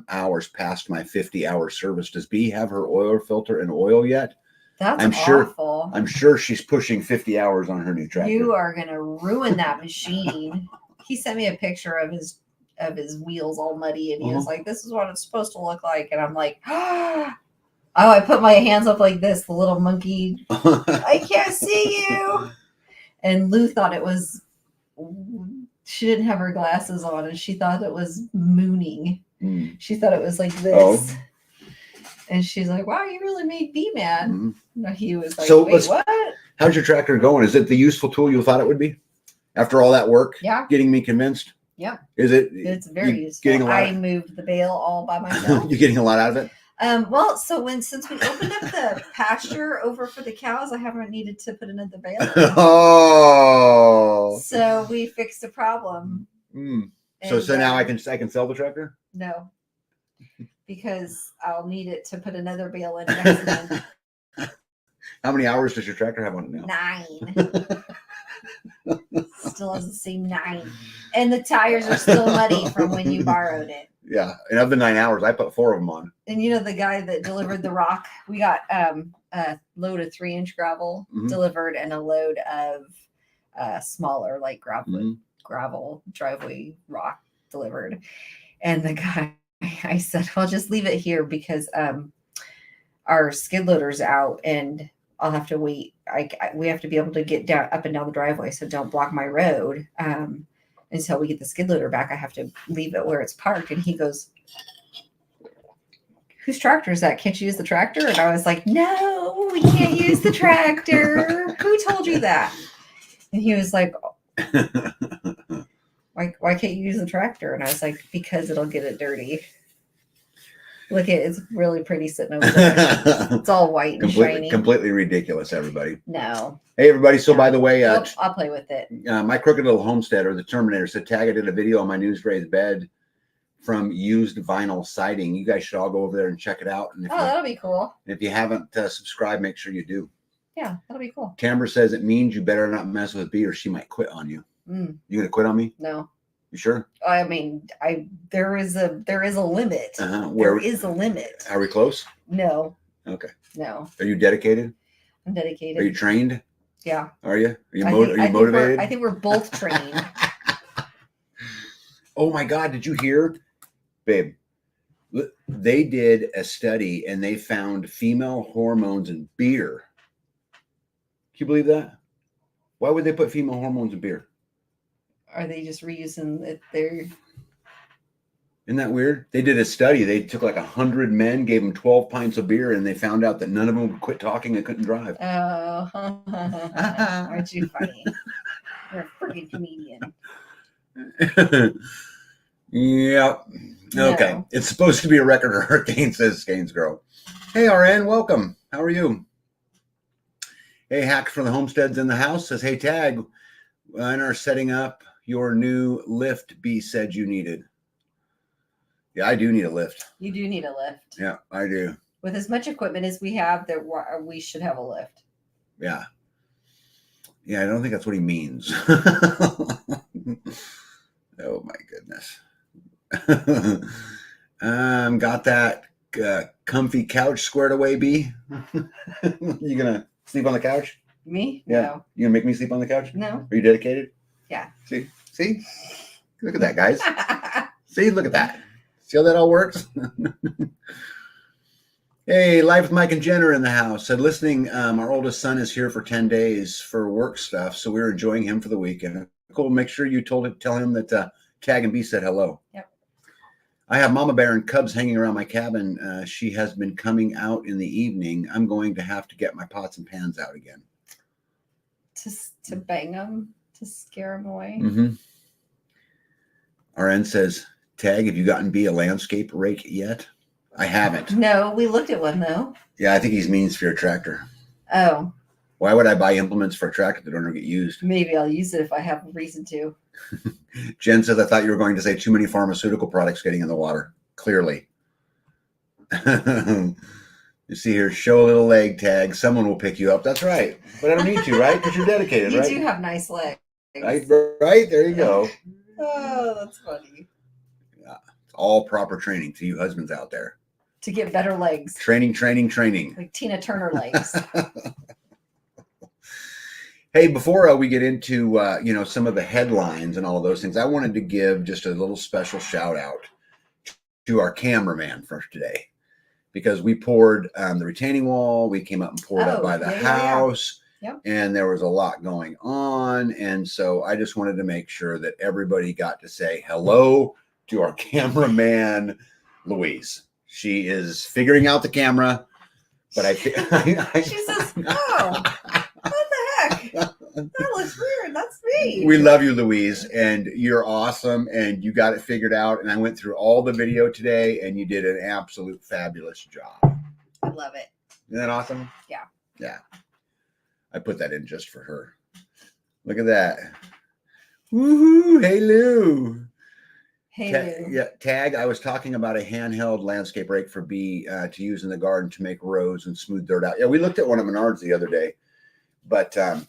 hours past my 50-hour service. Does B have her oil filter and oil yet? That's awful. I'm sure she's pushing 50 hours on her new tractor. You are going to ruin that machine. He sent me a picture of his wheels all muddy, and he was like, this is what it's supposed to look like. And I'm like, oh, I put my hands up like this, the little monkey. I can't see you. And Lou thought it was, she didn't have her glasses on, and she thought it was mooning. She thought it was like this. Oh. And she's like, wow, you really made B mad. No, he was like, so wait, what? How's your tractor going? Is it the useful tool you thought it would be? After all that work? Yeah. Getting me convinced? Yeah. Is it? It's very useful. I moved the bale all by myself. You're getting a lot out of it? Well, since we opened up the pasture over for the cows, I haven't needed to put another bale in. Oh. So we fixed the problem. So now I can sell the tractor? No, because I'll need it to put another bale in next month. How many hours does your tractor have on it now? 9. Still has the same 9, and the tires are still muddy from when you borrowed it. Yeah, and of the 9 hours, I put 4 of them on. And the guy that delivered the rock, we got a load of 3-inch gravel delivered and a load of smaller, like gravel driveway rock delivered. And the guy, I said, well, just leave it here because our skid loader's out and I'll have to wait. We have to be able to get down up and down the driveway, so don't block my road. Until we get the skid loader back, I have to leave it where it's parked. And he goes, whose tractor is that? Can't you use the tractor? And I was like, no, we can't use the tractor. Who told you that? And he was like, why can't you use the tractor? And I was like, because it'll get it dirty. Look, it's really pretty sitting over there. It's all white and shiny. Completely ridiculous, everybody. No. Hey, everybody. So, by the way, I'll play with it. My crooked little homestead, or the Terminator, said, Tag, I did a video on my news raised bed from used vinyl siding. You guys should all go over there and check it out. And that'll be cool. If you haven't subscribed, make sure you do. Yeah, that'll be cool. Tamara says it means you better not mess with B or she might quit on you. You gonna quit on me? No. You sure? I mean, there is a limit. There is a limit. Are we close? No. Okay. No. Are you dedicated? I'm dedicated. Are you trained? Yeah. Are you? Are you motivated? I think we're both trained. Oh my God! Did you hear, babe? They did a study and they found female hormones in beer. Can you believe that? Why would they put female hormones in beer? Are they just reusing it there? Isn't that weird? They did a study. They took like 100 men, gave them 12 pints of beer, and they found out that none of them would quit talking and couldn't drive. Oh, aren't you funny? You're a freaking comedian. Yep. Okay. No. It's supposed to be a record hurricane, says Skanes Girl. Hey, RN, welcome. How are you? Hey, Hack from the Homestead's in the house says, hey, Tag, when are setting up your new lift B said you needed? Yeah, I do need a lift. You do need a lift. Yeah, I do. With as much equipment as we have, we should have a lift. Yeah. Yeah, I don't think that's what he means. Oh, my goodness. Got that comfy couch squared away, B? You gonna sleep on the couch? Me? Yeah. No. You gonna make me sleep on the couch? No. Are you dedicated? Yeah. See? Look at that, guys. See? Look at that. See how that all works? Hey, Life with Mike and Jen are in the house. Said listening, our oldest son is here for 10 days for work stuff, so we're enjoying him for the weekend. Cool. Make sure you tell him that Tag and B said hello. Yep. I have Mama Bear and cubs hanging around my cabin. She has been coming out in the evening. I'm going to have to get my pots and pans out again. To bang them, to scare them away. Mm-hmm. RN says, Tag, have you gotten B a landscape rake yet? I haven't. No, we looked at one though. Yeah, I think he means for your tractor. Oh. Why would I buy implements for a tractor that don't get used? Maybe I'll use it if I have a reason to. Jen says, I thought you were going to say too many pharmaceutical products getting in the water. Clearly. You see here, show a little leg, Tag. Someone will pick you up. That's right. But I don't need to, right? Because you're dedicated, right? You do have nice legs. Right? There you go. Oh, that's funny. Yeah. It's all proper training to you husbands out there. To get better legs. Training. Like Tina Turner legs. Hey, before we get into some of the headlines and all of those things, I wanted to give just a little special shout out to our cameraman for today, because we poured the retaining wall. We came up and poured up by the house, and there was a lot going on, and so I just wanted to make sure that everybody got to say hello to our cameraman, Louise. She is figuring out the camera, but she says, "Oh, what the heck?" looks weird. That's me. We love you, Louise, and you're awesome, and you got it figured out. And I went through all the video today, and you did an absolute fabulous job. I love it. Isn't that awesome? Yeah. Yeah. I put that in just for her. Look at that. Woohoo! Hey, Lou. Hey, Lou. Yeah, Tag. I was talking about a handheld landscape rake for B to use in the garden to make rows and smooth dirt out. Yeah, we looked at one of Menards the other day, but and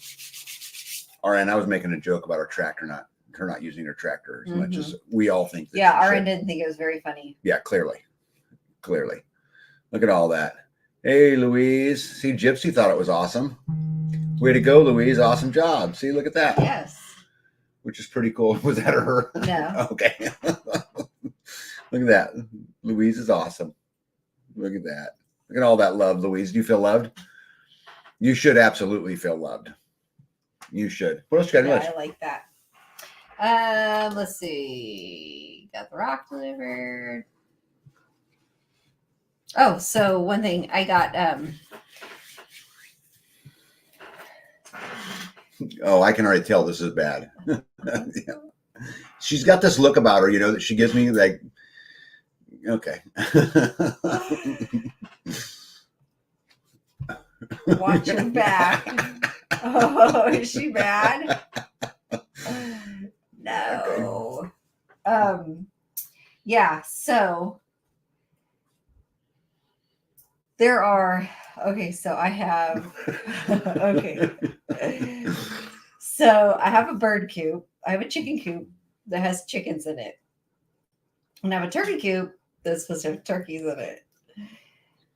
I was making a joke about her not using her tractor as much as we all think. That yeah, RN didn't think it was very funny. Yeah, clearly. Look at all that. Hey, Louise. See, Gypsy thought it was awesome. Way to go, Louise. Awesome job. See, look at that. Yes. Which is pretty cool. Was that her? No. Okay. Look at that. Louise is awesome. Look at that. Look at all that love, Louise. Do you feel loved? You should absolutely feel loved. You should. What else you got? Yeah, I like that. Let's see. Got the rock delivered. Oh, so one thing I got. Oh, I can already tell this is bad. Yeah. She's got this look about her, you know, that she gives me like, okay. Watch your back. Oh, is she bad? No. Okay. Yeah, so there are, okay, so I have, okay. So I have a bird coop. I have a chicken coop that has chickens in it. And I have a turkey coop that's supposed to have turkeys in it.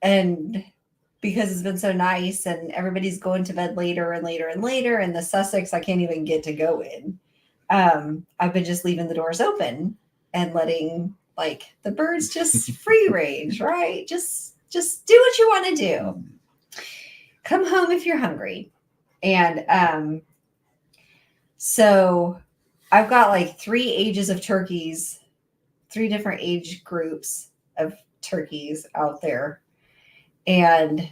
And because it's been so nice and everybody's going to bed later and later and later, and the Sussex I can't even get to go in. I've been just leaving the doors open and letting like the birds just free range, right? Just do what you want to do. Come home if you're hungry. And so I've got like 3 ages of turkeys, 3 different age groups of turkeys out there. And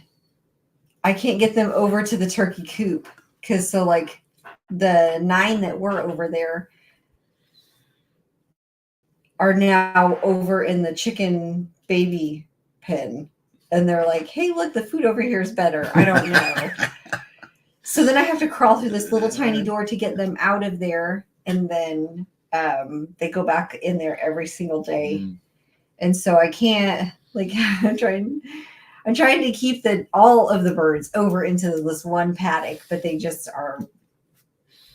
I can't get them over to the turkey coop because so like the 9 that were over there are now over in the chicken baby pen. And they're like, hey, look, the food over here is better. I don't know. So then I have to crawl through this little tiny door to get them out of there. And then they go back in there every single day. Mm. And so I can't, like, I'm trying to keep all of the birds over into this one paddock, but they just are,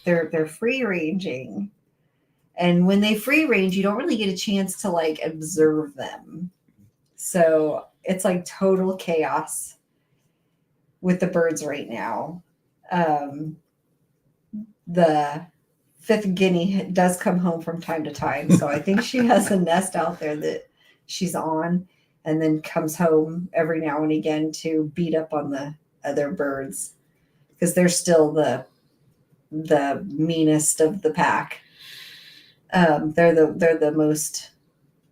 they're free ranging. And when they free range, you don't really get a chance to like observe them. So it's like total chaos with the birds right now. The 5th guinea does come home from time to time. So I think she has a nest out there that she's on and then comes home every now and again to beat up on the other birds because they're still the meanest of the pack. They're the most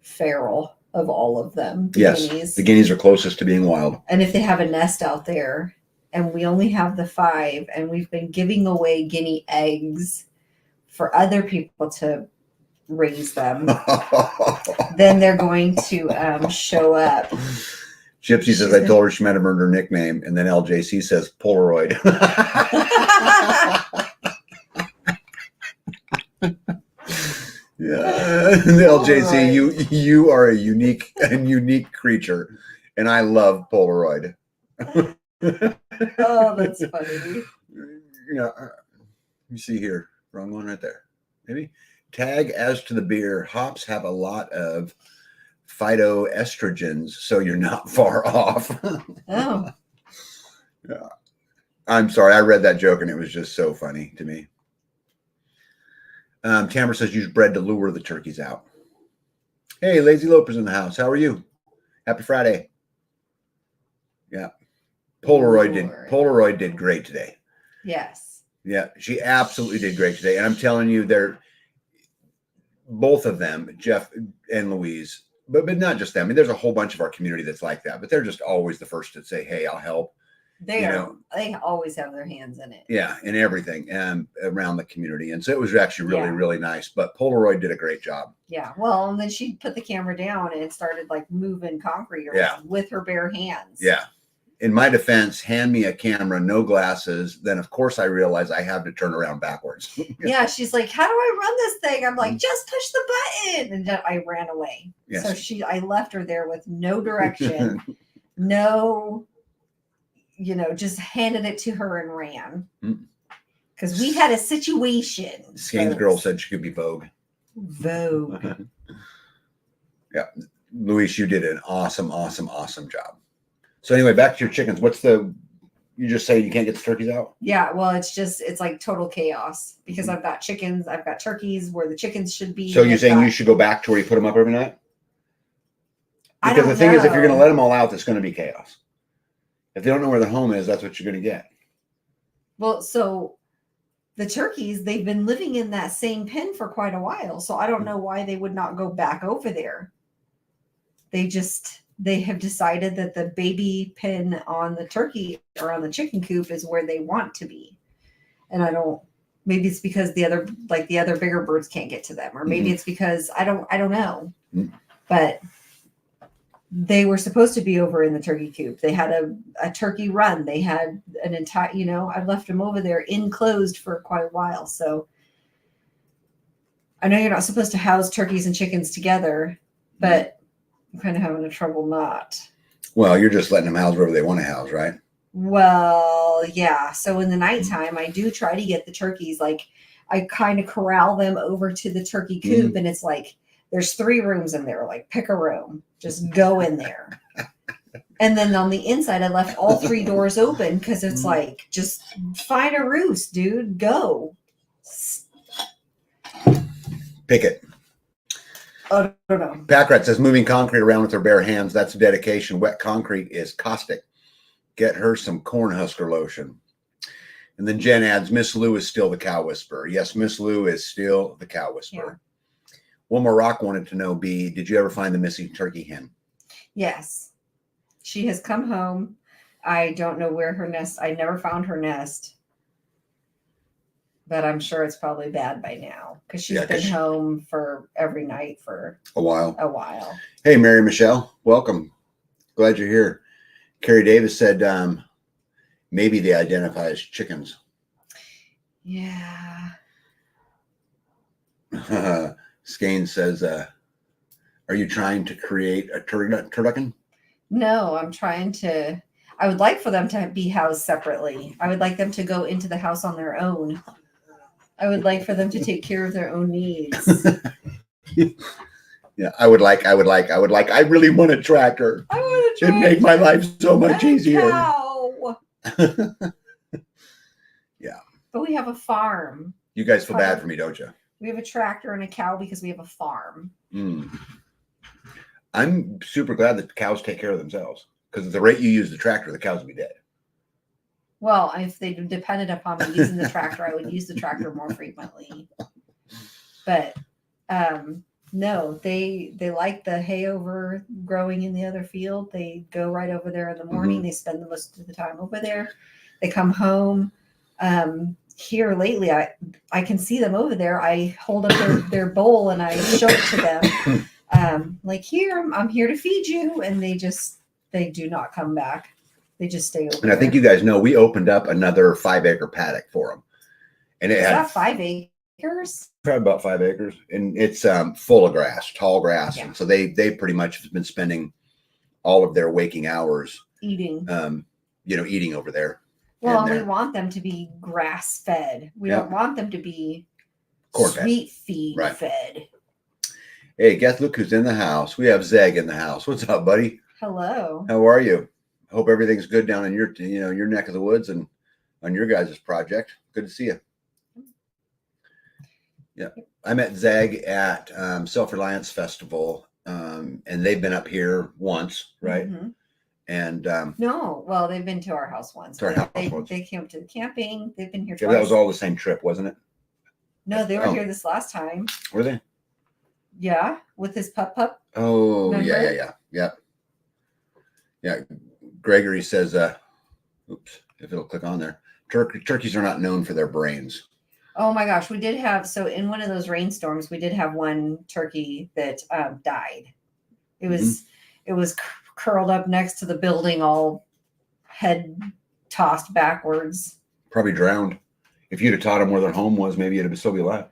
feral of all of them. Yes, guineas. The guineas are closest to being wild. And if they have a nest out there and we only have the 5 and we've been giving away guinea eggs for other people to raise them, then they're going to show up. Gypsy says, I told her she might have earned her nickname. And then LJC says, Polaroid. Yeah, LJC, you are a unique creature, and I love Polaroid. Oh, that's funny. Yeah, you see here, wrong one right there. Maybe tag as to the beer. Hops have a lot of phytoestrogens, so you're not far off. Oh, yeah. I'm sorry, I read that joke and it was just so funny to me. Tamara says use bread to lure the turkeys out. Hey, Lazy Loper's in the house. How are you? Happy Friday. Yeah. Polaroid did great today. Yes. Yeah, she absolutely did great today. And I'm telling you, they're both of them, Jeff and Louise, but not just them. I mean, there's a whole bunch of our community that's like that, but they're just always the first to say, hey, I'll help. They always have their hands in it. Yeah, in everything around the community. And so it was actually really, Yeah. really nice. But Polaroid did a great job. Yeah. Well, and then she put the camera down and started like moving concrete around with her bare hands. Yeah. In my defense, hand me a camera, no glasses. Then, of course, I realize I have to turn around backwards. Yeah. She's like, how do I run this thing? I'm like, just push the button. And then I ran away. Yes. So I left her there with no direction, no, just handed it to her and ran. Because we had a situation. Skane's girl said she could be Vogue. Vogue. Yeah. Luis, you did an awesome job. So anyway, back to your chickens. You just say you can't get the turkeys out? Yeah, well, it's like total chaos because I've got chickens, I've got turkeys where the chickens should be. So you're saying you should go back to where you put them up every night? Because the thing is, if you're going to let them all out, it's going to be chaos. If they don't know where the home is, that's what you're going to get. Well, so the turkeys, they've been living in that same pen for quite a while. So I don't know why they would not go back over there. They have decided that the baby pen on the turkey or on the chicken coop is where they want to be. And maybe it's because the other bigger birds can't get to them, or maybe it's because I don't know, but they were supposed to be over in the turkey coop. They had a turkey run. They had an entire, I left them over there enclosed for quite a while. So I know you're not supposed to house turkeys and chickens together, but I'm kind of having a trouble not. Well, you're just letting them house wherever they want to house, right? Well, yeah. So in the nighttime, I do try to get the turkeys. Like I kind of corral them over to the turkey coop, and it's like there's 3 rooms in there. Like pick a room, just go in there. And then on the inside, I left all 3 doors open because it's like just find a roost, dude. Go. Pick it. I don't know. Packrat says moving concrete around with her bare hands. That's dedication. Wet concrete is caustic. Get her some Cornhusker lotion. And then Jen adds, Miss Lou is still the cow whisperer. Yes, Miss Lou is still the cow whisperer. Yeah. One more rock wanted to know, B, did you ever find the missing turkey hen? Yes. She has come home. I don't know where her nest. I never found her nest. But I'm sure it's probably bad by now because she's been home for every night for a while. Hey, Mary Michelle, welcome. Glad you're here. Carrie Davis said maybe they identify as chickens. Yeah. Skane says, are you trying to create a turducken? No, I would like for them to be housed separately. I would like them to go into the house on their own. I would like for them to take care of their own needs. Yeah, I really want a tractor. I want a tractor. It'd make my life so much easier. Yeah. But we have a farm. You guys feel bad for me, don't you? We have a tractor and a cow because we have a farm. I'm super glad that the cows take care of themselves because at the rate you use the tractor, the cows will be dead. Well, if they depended upon me using the tractor, I would use the tractor more frequently. But no, they like the hay over growing in the other field. They go right over there in the morning. They spend the most of the time over there. They come home. Here lately, I can see them over there. I hold up their bowl and I show it to them. Like, here, I'm here to feed you. And they do not come back. They just stay over there. And I think you guys know we opened up another 5-acre paddock for them. And it had 5 acres? Probably about 5 acres. And it's full of grass, tall grass. Yeah. And so they pretty much have been spending all of their waking hours eating, eating over there. Well, we want them to be grass fed. We don't want them to be sweet feed fed. Hey, guess look who's in the house. We have Zeg in the house. What's up, buddy? Hello. How are you? Hope everything's good down in your neck of the woods and on your guys' project. Good to see you. Yeah. I met Zeg at Self-Reliance Festival, and they've been up here once, right? Mm-hmm. And no, well, they've been to our house once. They came up to the camping. They've been here twice. That was all the same trip, wasn't it? No, they were here this last time. Were they? Yeah, with his pup. Oh, remember? Yeah. Gregory says, Oops, if it'll click on there. Turkeys are not known for their brains. Oh my gosh, we did have, so in one of those rainstorms, we did have one turkey that died. It was curled up next to the building, all head tossed backwards. Probably drowned. If you'd have taught them where their home was, maybe it'd still be alive.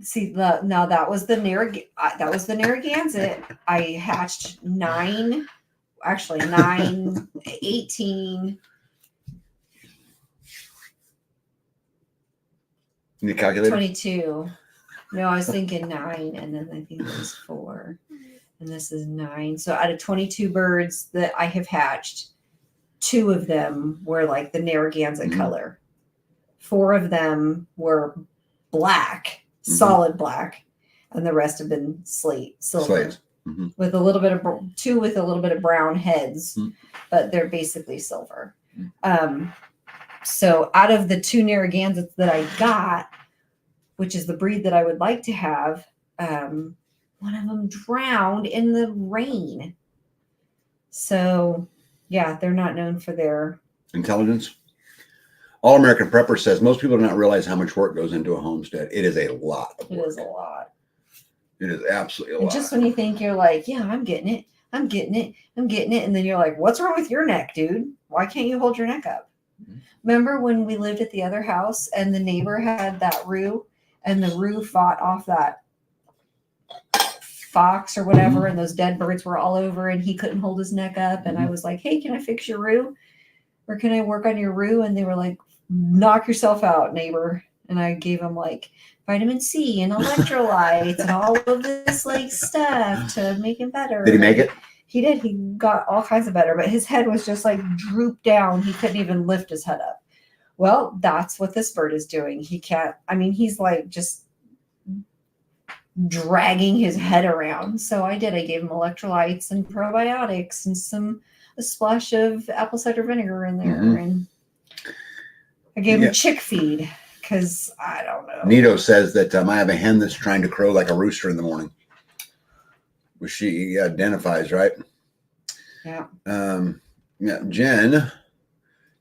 See, now that was the Narragansett. I hatched 9, 18. In the calculator? 22. No, I was thinking 9, and then I think it was 4. And this is 9. So out of 22 birds that I have hatched, 2 of them were like the Narragansett color. 4 of them were black, solid black, and the rest have been silver. Slates. With a little bit of 2 with a little bit of brown heads, but they're basically silver. So out of the 2 Narragansetts that I got, which is the breed that I would like to have, one of them drowned in the rain. So yeah, they're not known for their intelligence. All American Prepper says most people do not realize how much work goes into a homestead. It is a lot of work. It is a lot. It is absolutely a and lot. Just when you think you're like, yeah, I'm getting it. And then you're like, what's wrong with your neck, dude? Why can't you hold your neck up? Remember when we lived at the other house and the neighbor had that roo and the roo fought off that fox or whatever, and those dead birds were all over and he couldn't hold his neck up. And I was like, hey, can I fix your roo? Or can I work on your roo? And they were like, knock yourself out, neighbor. And I gave him like vitamin C and electrolytes and all of this like stuff to make him better. Did he make it? He did. He got all kinds of better, but his head was just like drooped down. He couldn't even lift his head up. Well, that's what this bird is doing. He can't, he's like just dragging his head around. So I did. I gave him electrolytes and probiotics and a splash of apple cider vinegar in there. And I gave him chick feed because I don't know. Nito says that I have a hen that's trying to crow like a rooster in the morning. Which she identifies, right? Yeah. Jen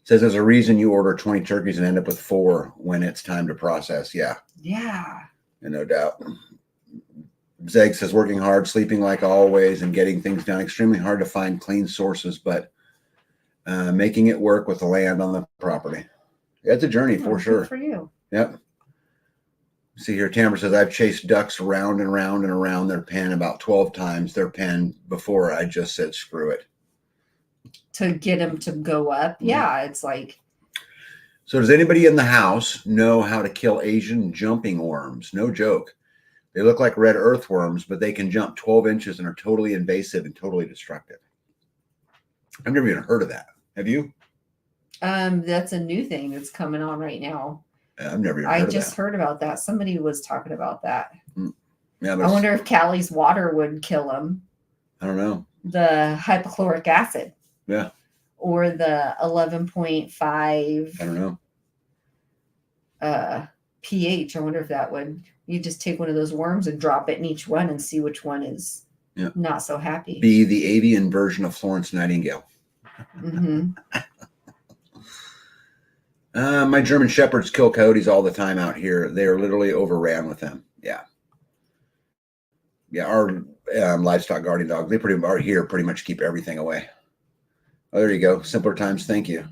says there's a reason you order 20 turkeys and end up with 4 when it's time to process. Yeah. And no doubt. Zeg says working hard, sleeping like always, and getting things done. Extremely hard to find clean sources, but making it work with the land on the property. It's a journey for sure. Good for you. Yep. See here, Tamara says, I've chased ducks round and round and around their pen about 12 times their pen before I just said, screw it. To get them to go up. Yeah, it's like. So does anybody in the house know how to kill Asian jumping worms? No joke. They look like red earthworms, but they can jump 12 inches and are totally invasive and totally destructive. I've never even heard of that. Have you? That's a new thing that's coming on right now. I've never even heard of that. I just heard about that. Somebody was talking about that. Yeah, I wonder if Callie's water would kill them. I don't know. The hypochloric acid. Yeah. Or the 11.5. I don't know. pH. I wonder if that would. You just take one of those worms and drop it in each one and see which one is not so happy. Be the avian version of Florence Nightingale. My German Shepherds kill coyotes all the time out here. They are literally overran with them. Yeah. Our livestock guardian dogs, they pretty much keep everything away. Oh, there you go. Simpler times. Thank you.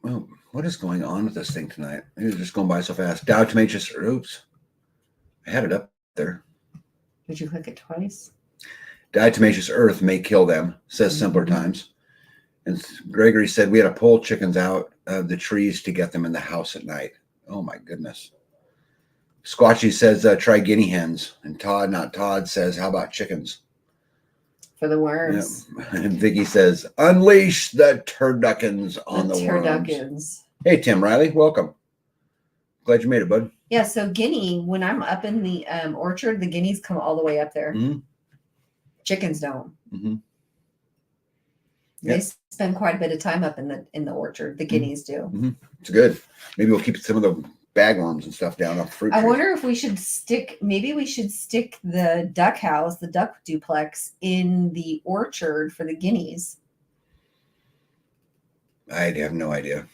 Well, what is going on with this thing tonight? It's just going by so fast. Dow Tomatoes. Oops. I had it up there. Did you click it twice? Diatomaceous earth may kill them, says Simpler Times. And Gregory said we had to pull chickens out of the trees to get them in the house at night. Oh, my goodness. Squatchy says try guinea hens. And Todd says, how about chickens? For the worms. Yep. And Vicky says, unleash the turduckens on the worms. Hey, Tim Riley, welcome. Glad you made it, bud. Yeah, so guinea, when I'm up in the orchard, the guineas come all the way up there. Chickens don't. They spend quite a bit of time up in the orchard. The guineas do. It's good. Maybe we'll keep some of the bagworms and stuff down off the fruit trees. I wonder if we should stick the duck house, the duck duplex in the orchard for the guineas. I have no idea.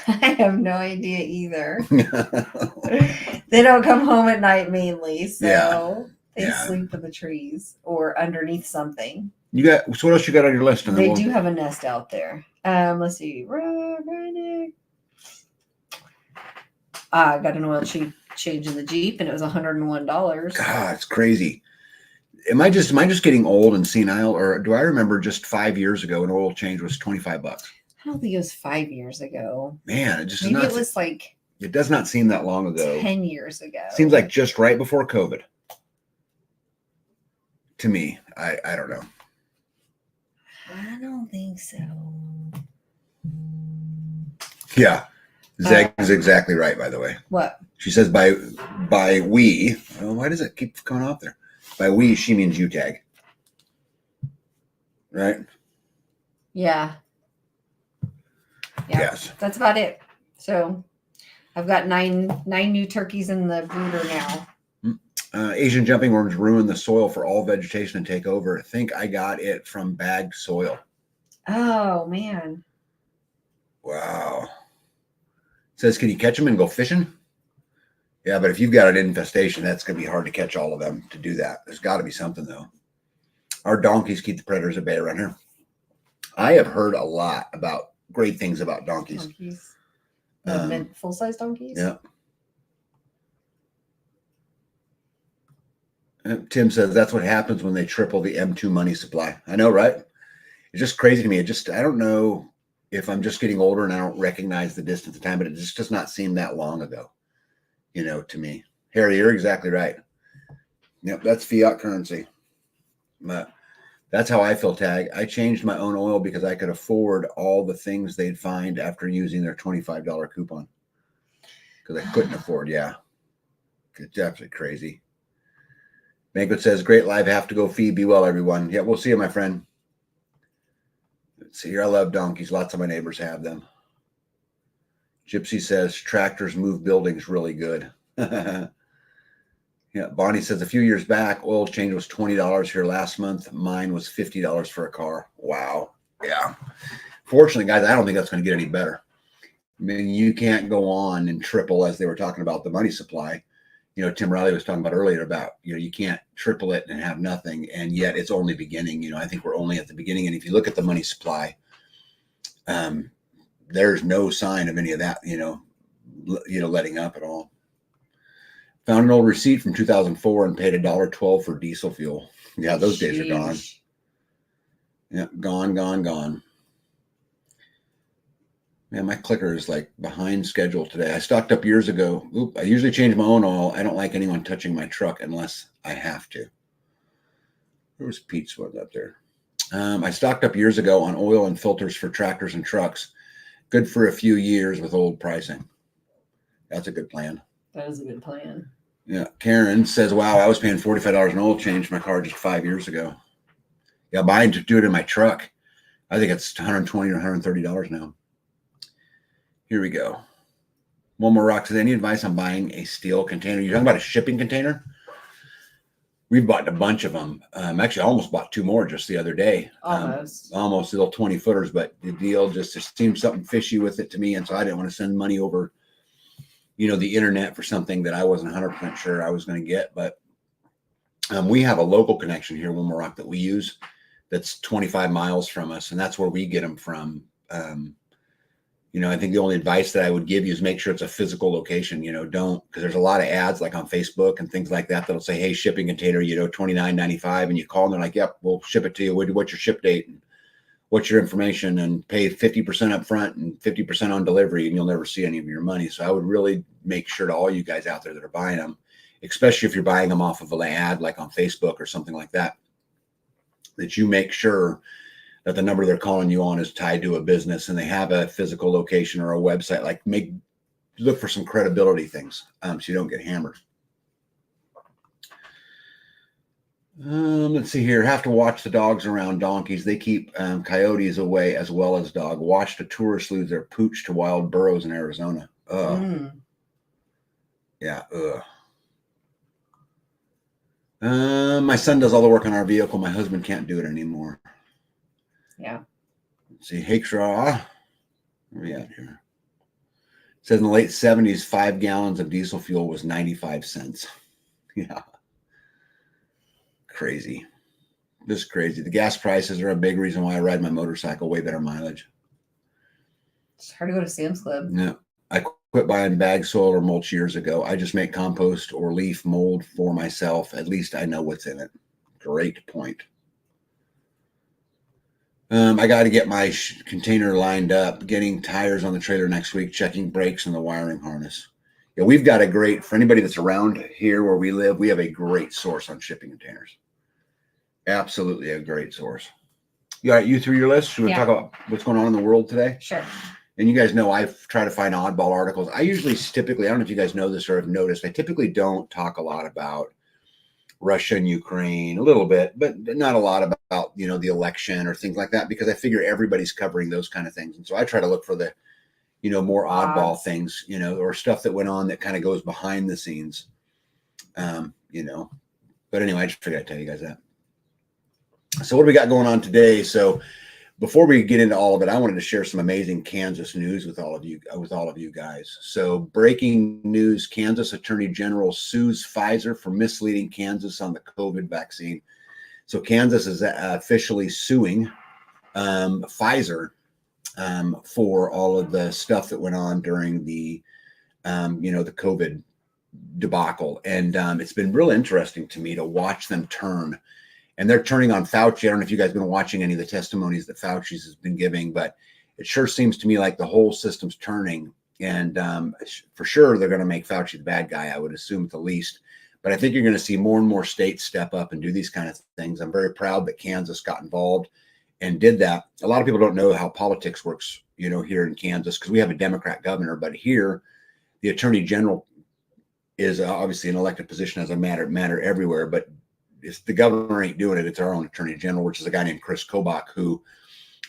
I have no idea either. They don't come home at night mainly, so they sleep in the trees or underneath something. So what else you got on your list? They do have a nest out there. Let's see. I got an oil change in the Jeep, and it was $101. God, it's crazy. Am I just getting old and senile, or do I remember just 5 years ago an oil change was $25? I don't think it was 5 years ago. Man, it just maybe it was like it does not seem that long ago. 10 years ago. Seems like just right before COVID. To me, I don't know. I don't think so. Yeah, Zeg is exactly right. By the way, what she says by we. Oh, why does it keep coming off there? By we, she means you tag, right? Yeah. Yes. That's about it. So I've got nine new turkeys in the brooder now. Asian jumping worms ruin the soil for all vegetation and take over. I think I got it from bagged soil. Oh, man. Wow. It says, can you catch them and go fishing? Yeah, but if you've got an infestation, that's going to be hard to catch all of them to do that. There's got to be something, though. Our donkeys keep the predators at bay around here. I have heard a lot about great things about donkeys. Full-size donkeys? Yeah. Tim says that's what happens when they triple the M2 money supply. I know, right? It's just crazy to me. I don't know if I'm just getting older and I don't recognize the distance of time, but it just does not seem that long ago, to me. Harry, you're exactly right. Yep, that's fiat currency. But that's how I feel, Tag. I changed my own oil because I could afford all the things they'd find after using their $25 coupon. Because I couldn't afford, yeah. It's absolutely crazy. Banquet says, great live, have to go feed. Be well, everyone. Yeah, we'll see you, my friend. Let's see here. I love donkeys. Lots of my neighbors have them. Gypsy says, tractors move buildings really good. Yeah, Bonnie says, a few years back, oil change was $20 here last month. Mine was $50 for a car. Wow. Yeah. Fortunately, guys, I don't think that's going to get any better. I mean, you can't go on and triple, as they were talking about the money supply. Tim Riley was talking about earlier about, you can't triple it and have nothing. And yet it's only beginning. I think we're only at the beginning. And if you look at the money supply, there's no sign of any of that, letting up at all. Found an old receipt from 2004 and paid $1.12 for diesel fuel. Yeah, those days are gone. Yeah, gone. Man, my clicker is like behind schedule today. I stocked up years ago. I usually change my own oil. I don't like anyone touching my truck unless I have to. There was Pete's one up there. I stocked up years ago on oil and filters for tractors and trucks. Good for a few years with old pricing. That's a good plan. That is a good plan. Yeah. Karen says, wow, I was paying $45 an oil change for my car just 5 years ago. Yeah, buying to do it in my truck. I think it's $120 or $130 now. Here we go. One more rock says, any advice on buying a steel container? You're talking about a shipping container? We've bought a bunch of them. Actually, I almost bought 2 more just the other day. Almost little 20 footers, but the deal just seemed something fishy with it to me. And so I didn't want to send money over, the internet for something that I wasn't 100% sure I was going to get. But we have a local connection here, One More Rock, that we use that's 25 miles from us. And that's where we get them from. I think the only advice that I would give you is make sure it's a physical location, don't, because there's a lot of ads like on Facebook and things like that that'll say, hey, shipping container, $29.95, and you call and they're like, yep, we'll ship it to you. What's your ship date? And what's your information? And pay 50% up front and 50% on delivery, and you'll never see any of your money. So I would really make sure to all you guys out there that are buying them, especially if you're buying them off of an ad like on Facebook or something like that, that you make sure that the number they're calling you on is tied to a business and they have a physical location or a website. Like look for some credibility things so you don't get hammered. Let's see here. Have to watch the dogs around donkeys. They keep coyotes away as well as dog. Watch the tourists lose their pooch to wild burros in Arizona. Yeah. My son does all the work on our vehicle. My husband can't do it anymore. Yeah. Let's see, Hakeshaw. Where are we at here? It says in the late 70s, 5 gallons of diesel fuel was 95 cents. Yeah. Crazy. Just crazy. The gas prices are a big reason why I ride my motorcycle. Way better mileage. It's hard to go to Sam's Club. No. I quit buying bag soil or mulch years ago. I just make compost or leaf mold for myself. At least I know what's in it. Great point. I got to get my container lined up, getting tires on the trailer next week, checking brakes and the wiring harness. Yeah, we've got a great, for anybody that's around here where we live, we have a great source on shipping containers. Absolutely a great source. You got you through your list? Should we talk about what's going on in the world today? Sure. And you guys know I try to find oddball articles. I usually typically, I don't know if you guys know this or have noticed, I typically don't talk a lot about Russia and Ukraine, a little bit, but not a lot about, the election or things like that, because I figure everybody's covering those kind of things. And so I try to look for the, more oddball things, or stuff that went on that kind of goes behind the scenes, but anyway, I just figured I'd tell you guys that. So what do we got going on today? So before we get into all of it, I wanted to share some amazing Kansas news with all of you guys. So breaking news, Kansas Attorney General sues Pfizer for misleading Kansas on the COVID vaccine. So Kansas is officially suing Pfizer for all of the stuff that went on during the, the COVID debacle. And it's been real interesting to me to watch them turn. And they're turning on Fauci. I don't know if you guys have been watching any of the testimonies that Fauci's has been giving, but it sure seems to me like the whole system's turning. And for sure, they're going to make Fauci the bad guy, I would assume at the least. But I think you're going to see more and more states step up and do these kind of things. I'm very proud that Kansas got involved and did that. A lot of people don't know how politics works, here in Kansas, because we have a Democrat governor. But here, the Attorney General is obviously an elected position as a matter everywhere. But if the governor ain't doing it, it's our own Attorney General, which is a guy named Chris Kobach, who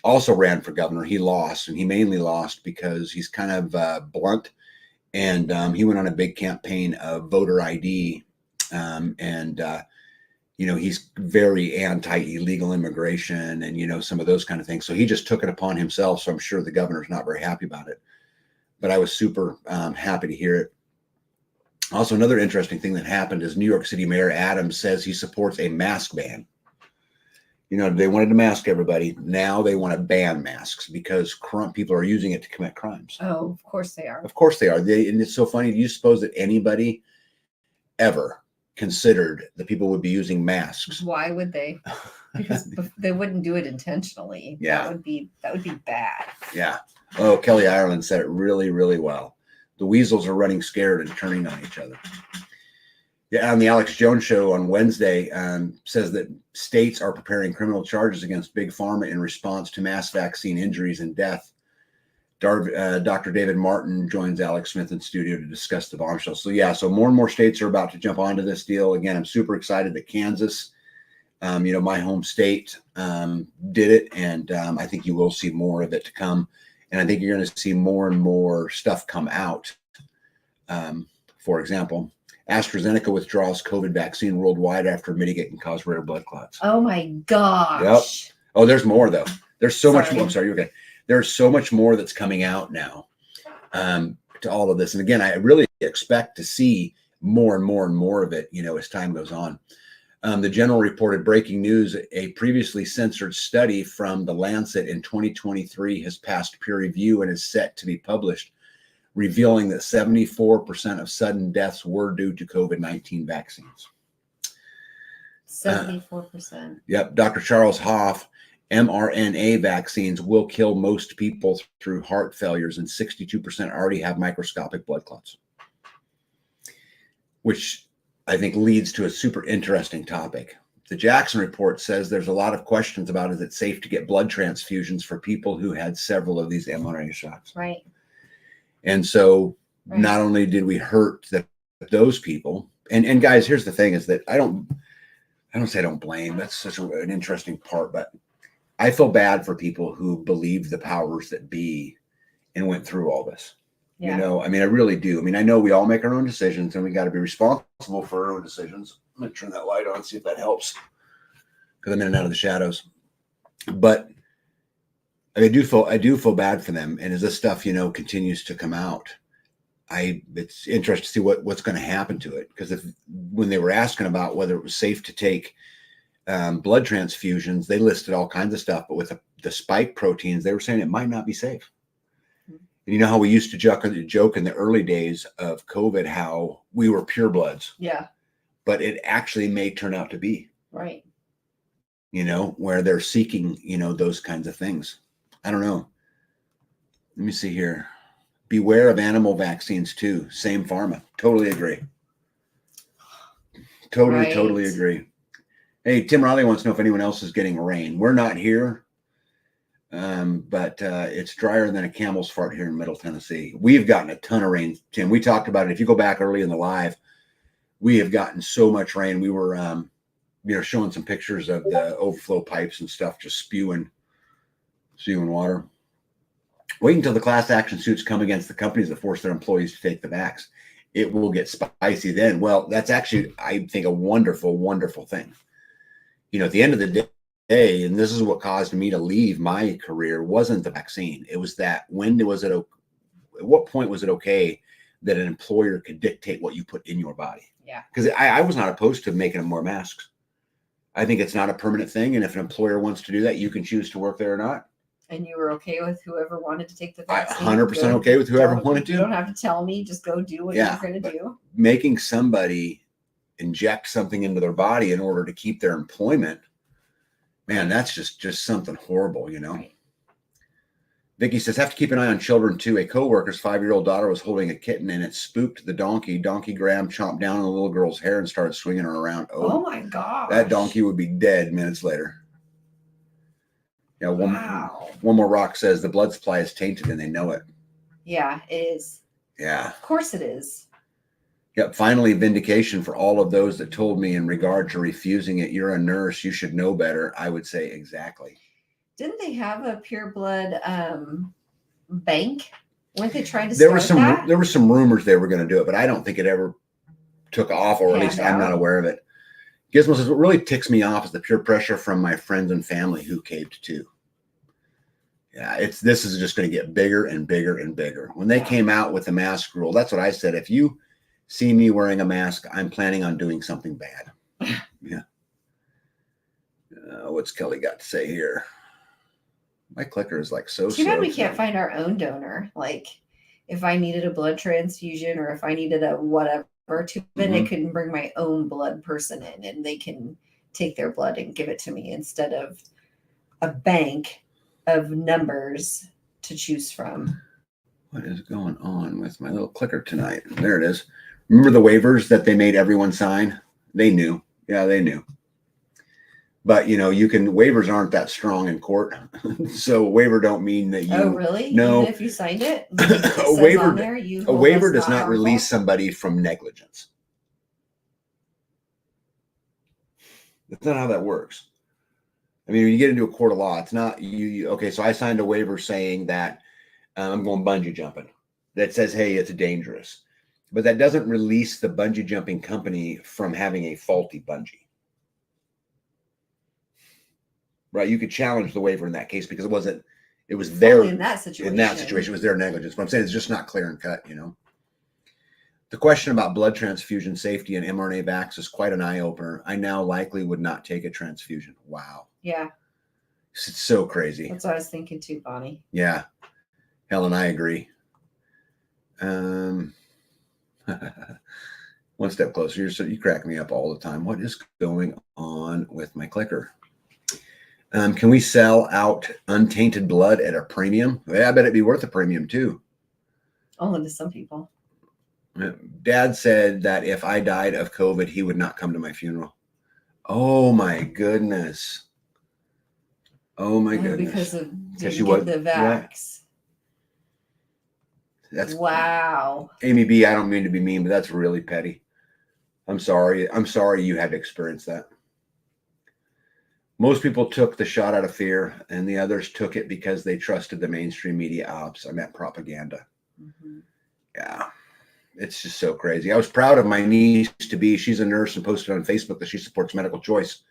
also ran for governor. He lost, and he mainly lost because he's kind of blunt, and he went on a big campaign of voter ID, he's very anti-illegal immigration and, some of those kind of things. So he just took it upon himself. So I'm sure the governor's not very happy about it, but I was super happy to hear it. Also, another interesting thing that happened is New York City Mayor Adams says he supports a mask ban. They wanted to mask everybody. Now they want to ban masks because people are using it to commit crimes. Oh, of course they are. Of course they are. And it's so funny. Do you suppose that anybody ever considered that people would be using masks? Why would they? Because they wouldn't do it intentionally. Yeah. That would be bad. Yeah. Oh, Kelly Ireland said it really, really well. The weasels are running scared and turning on each other. Yeah, on the Alex Jones show on Wednesday, says that states are preparing criminal charges against Big Pharma in response to mass vaccine injuries and death. Dr. David Martin joins Alex Smith in studio to discuss the bombshell. So more and more states are about to jump onto this deal. Again, I'm super excited that Kansas, my home state, did it, and I think you will see more of it to come. And I think you're going to see more and more stuff come out. For example, AstraZeneca withdraws COVID vaccine worldwide after admitting it can cause rare blood clots. Oh my gosh. Yep. Oh, there's more though. There's so much more. I'm sorry. You're okay. There's so much more that's coming out now to all of this. And again, I really expect to see more and more and more of it, as time goes on. The General reported breaking news: a previously censored study from The Lancet in 2023 has passed peer review and is set to be published, revealing that 74% of sudden deaths were due to COVID-19 vaccines. 74%. Yep. Dr. Charles Hoff, mRNA vaccines will kill most people through heart failures, and 62% already have microscopic blood clots, which I think leads to a super interesting topic. The Jackson report says there's a lot of questions about, is it safe to get blood transfusions for people who had several of these mRNA shots? Right. And so not only did we hurt those people, and guys, here's the thing is that I don't say I don't blame. That's such an interesting part, but I feel bad for people who believed the powers that be and went through all this. Yeah. I really do. I know we all make our own decisions and we got to be responsible for our own decisions. I'm going to turn that light on, see if that helps, because I'm in and out of the shadows. But I do feel bad for them. And as this stuff, continues to come out, it's interesting to see what's going to happen to it. Because when they were asking about whether it was safe to take blood transfusions, they listed all kinds of stuff, but with the spike proteins, they were saying it might not be safe. And you know how we used to joke in the early days of COVID, how we were purebloods. Yeah. But it actually may turn out to be. Right. Where they're seeking, those kinds of things. I don't know. Let me see here. Beware of animal vaccines too. Same pharma. Totally agree. Totally agree. Hey, Tim Riley wants to know if anyone else is getting rain. We're not here. But it's drier than a camel's fart here in Middle Tennessee. We've gotten a ton of rain, Tim. We talked about it. If you go back early in the live, we have gotten so much rain. We were, showing some pictures of the overflow pipes and stuff just spewing water. Wait until the class action suits come against the companies that force their employees to take the vax. It will get spicy then. Well, that's actually, I think, a wonderful, wonderful thing. At the end of the day, and this is what caused me to leave my career, wasn't the vaccine. It was that at what point was it okay that an employer could dictate what you put in your body? Yeah. Because I was not opposed to making more masks. I think it's not a permanent thing. And if an employer wants to do that, you can choose to work there or not. And you were okay with whoever wanted to take the vaccine? 100% okay with whoever wanted to. You don't have to tell me. Just go do what you're going to do. Making somebody inject something into their body in order to keep their employment, man, that's just something horrible, Right. Vicky says, have to keep an eye on children too. A coworker's 5-year-old daughter was holding a kitten and it spooked the donkey. Donkey Graham chomped down on the little girl's hair and started swinging her around. Oh my gosh. That donkey would be dead minutes later. Yeah, wow. One more rock says the blood supply is tainted and they know it. Yeah, it is. Yeah. Of course it is. Yep. Finally, vindication for all of those that told me in regard to refusing it. You're a nurse. You should know better. I would say exactly. Didn't they have a pure blood bank? Weren't they trying to start that? There were some rumors they were going to do it, but I don't think it ever took off, or at least I'm not aware of it. Gizmo says, what really ticks me off is the peer pressure from my friends and family who caved too. Yeah, this is just going to get bigger and bigger and bigger. When they came out with the mask rule, that's what I said. If you see me wearing a mask, I'm planning on doing something bad. Yeah. What's Kelly got to say here? My clicker is like so too bad we can't find our own donor. Like if I needed a blood transfusion or if I needed a whatever, too bad I couldn't bring my own blood person in and they can take their blood and give it to me instead of a bank of numbers to choose from. What is going on with my little clicker tonight? There it is. Remember the waivers that they made everyone sign? They knew. Yeah, they knew. But, waivers aren't that strong in court. So a waiver don't mean that you... Oh, really? No. Even if you signed it? A waiver does not release somebody from negligence. That's not how that works. I mean, when you get into a court of law, it's not you. Okay, so I signed a waiver saying that I'm going bungee jumping. That says, hey, it's dangerous. But that doesn't release the bungee jumping company from having a faulty bungee. Right, you could challenge the waiver in that case because it was their in that situation. It was their negligence. But I'm saying it's just not clear and cut, The question about blood transfusion safety and mRNA vax is quite an eye opener. I now likely would not take a transfusion. Wow. Yeah. It's so crazy. That's what I was thinking too, Bonnie. Yeah. Helen, I agree. One step closer. You crack me up all the time. What is going on with my clicker? Can we sell out untainted blood at a premium? Yeah, I bet it'd be worth a premium too. Only to some people. Dad said that if I died of COVID, he would not come to my funeral. Oh my goodness. Oh my goodness. Because of the vax. That's wow. Amy B, I don't mean to be mean, but that's really petty. I'm sorry. I'm sorry you had to experience that. Most people took the shot out of fear, and the others took it because they trusted the mainstream media ops. I meant propaganda. Mm-hmm. Yeah, it's just so crazy. I was proud of my niece to be. She's a nurse and posted on Facebook that she supports medical choice.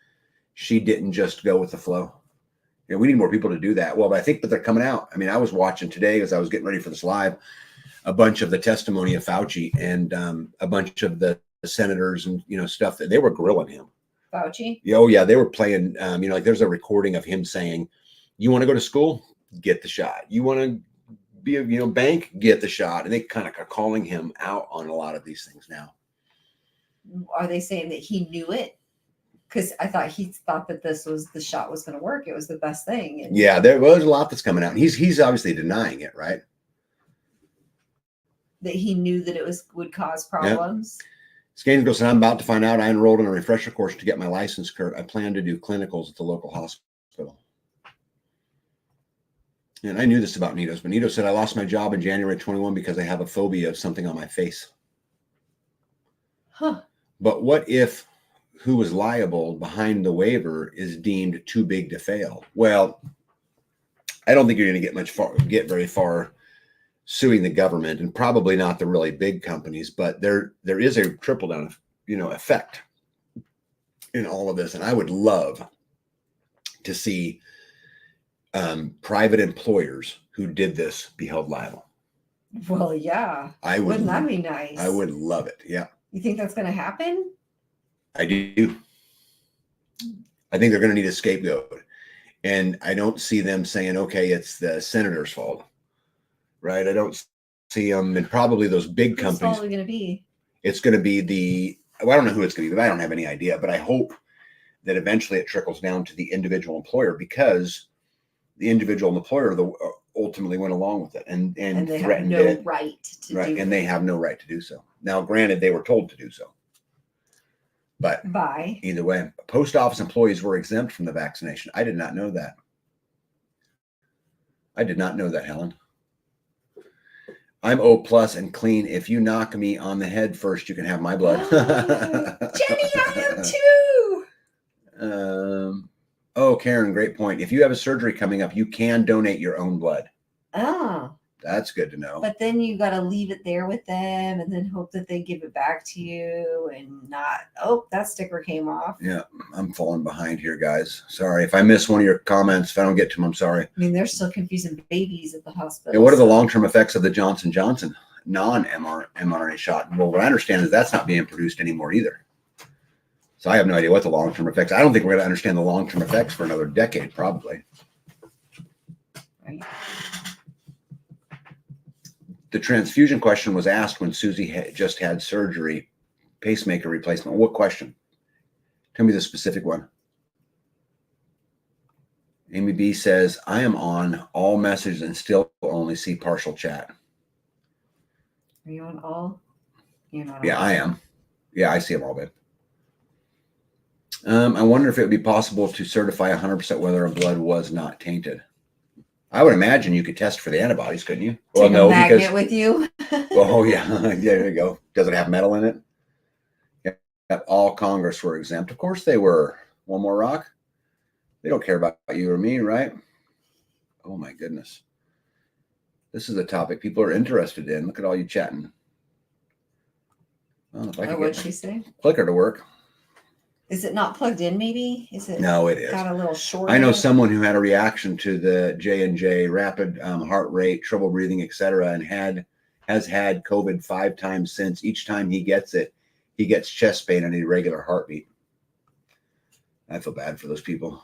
She didn't just go with the flow. Yeah, we need more people to do that. Well, but they're coming out. I mean, I was watching today as I was getting ready for this live, a bunch of the testimony of Fauci and a bunch of the senators and stuff that they were grilling him. Fauci? Oh yeah, they were playing. Like there's a recording of him saying, "You want to go to school? Get the shot. You want to be a bank? Get the shot." And they kind of are calling him out on a lot of these things now. Are they saying that he knew it? Because I thought he thought that the shot was going to work. It was the best thing. And yeah, there's a lot that's coming out. And he's obviously denying it, right? That he knew that it would cause problems. Yep. Scainsville said, "I'm about to find out. I enrolled in a refresher course to get my license, Kurt. I plan to do clinicals at the local hospital." And I knew this about Nito's, but Nito said, "I lost my job in January 21 because I have a phobia of something on my face." Huh. But what if who was liable behind the waiver is deemed too big to fail? Well, I don't think you're going to get very far suing the government, and probably not the really big companies, but there is a trickle down, effect in all of this. And I would love to see private employers who did this be held liable. Well, yeah. Wouldn't that be nice? I would love it. Yeah. You think that's going to happen? I do. I think they're going to need a scapegoat. And I don't see them saying, okay, it's the senator's fault. Right? I don't see them, and probably those big companies. What's going to be? It's going to be I don't know who it's going to be, but I don't have any idea. But I hope that eventually it trickles down to the individual employer, because the individual employer ultimately went along with it and they threatened have no it. right to Right, do and it. they have no right to do so. Now, granted, they were told to do so, but By either way, post office employees were exempt from the vaccination. I did not know that. Helen. I'm O plus and clean. If you knock me on the head first, you can have my blood. Jenny, I am too. Karen, great point. If you have a surgery coming up, you can donate your own blood. Oh. That's good to know. But then you got to leave it there with them and then hope that they give it back to you and not, that sticker came off. Yeah, I'm falling behind here, guys. Sorry. If I miss one of your comments, if I don't get to them, I'm sorry. I mean, they're still confusing babies at the hospital. Yeah, what are the long-term effects of the Johnson & Johnson non-mRNA shot? Well, what I understand is that's not being produced anymore either. So I have no idea what the long-term effects. I don't think we're going to understand the long-term effects for another decade, probably. Right. The transfusion question was asked when Susie just had surgery, pacemaker replacement. What question? Tell me the specific one. Amy B says, I am on all messages and still only see partial chat. Are you on all? You're not on Yeah, all. I am. Yeah, I see them all, babe. I wonder if it would be possible to certify 100% whether a blood was not tainted. I would imagine you could test for the antibodies, couldn't you? Take a magnet with you. Oh, yeah. There you go. Does it have metal in it? Yeah. All Congress were exempt. Of course they were. One more rock. They don't care about you or me, right? Oh, my goodness. This is a topic people are interested in. Look at all you chatting. Well, if I could What'd get she say? clicker to work. Is it not plugged in, maybe? Is it? No, it is. Got a little short. I know someone who had a reaction to the J&J rapid heart rate, trouble breathing, etc., and has had COVID 5 times since. Each time he gets it, he gets chest pain and an irregular heartbeat. I feel bad for those people,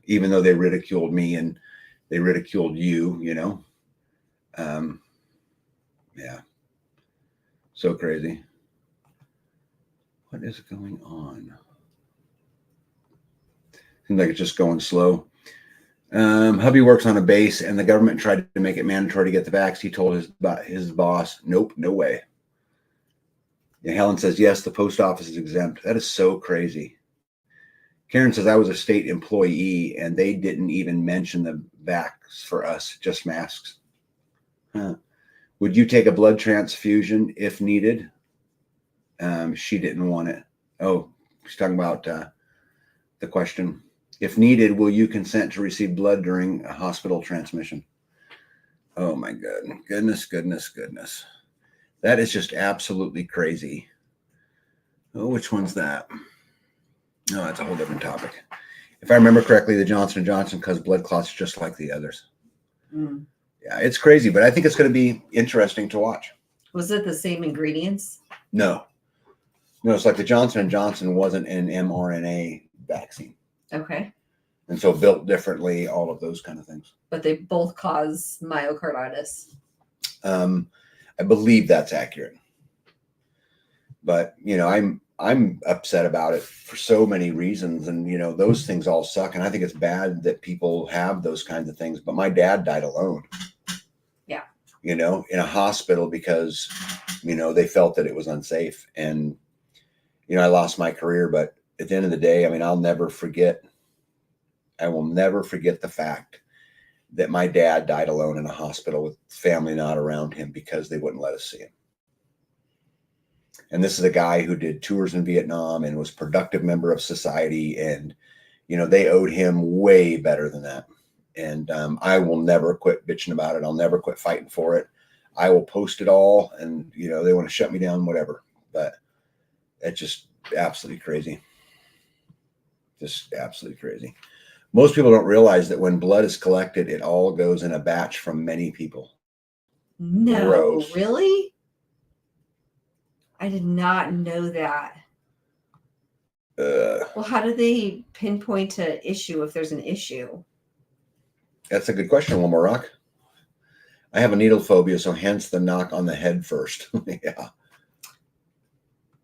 even though they ridiculed me and they ridiculed you. Yeah, so crazy. What is going on? Seems like it's just going slow. Hubby works on a base, and the government tried to make it mandatory to get the vax. He told his boss, nope, no way. And Helen says, yes, the post office is exempt. That is so crazy. Karen says, I was a state employee, and they didn't even mention the vax for us, just masks. Huh. Would you take a blood transfusion if needed? She didn't want it. Oh, she's talking about the question. If needed, will you consent to receive blood during a hospital transmission? Oh my goodness. That is just absolutely crazy. Oh, which one's that? No, that's a whole different topic. If I remember correctly, the Johnson & Johnson caused blood clots just like the others. Mm. Yeah, it's crazy, but I think it's going to be interesting to watch. Was it the same ingredients? No, it's like the Johnson & Johnson wasn't an mRNA vaccine. Okay. And so built differently, all of those kind of things. But they both cause myocarditis. I believe that's accurate. But, I'm upset about it for so many reasons. And, those things all suck. And I think it's bad that people have those kinds of things. But my dad died alone. Yeah. In a hospital because, they felt that it was unsafe. And, I lost my career. But at the end of the day, I mean, I will never forget the fact that my dad died alone in a hospital with family not around him because they wouldn't let us see him. And this is a guy who did tours in Vietnam and was a productive member of society. And, they owed him way better than that. And I will never quit bitching about it. I'll never quit fighting for it. I will post it all. And, they want to shut me down, whatever. But it's just absolutely crazy. Just absolutely crazy. Most people don't realize that when blood is collected, it all goes in a batch from many people. No, Gross. Really? I did not know that. Well, how do they pinpoint an issue if there's an issue? That's a good question, Wilma Rock. I have a needle phobia, so hence the knock on the head first. Yeah.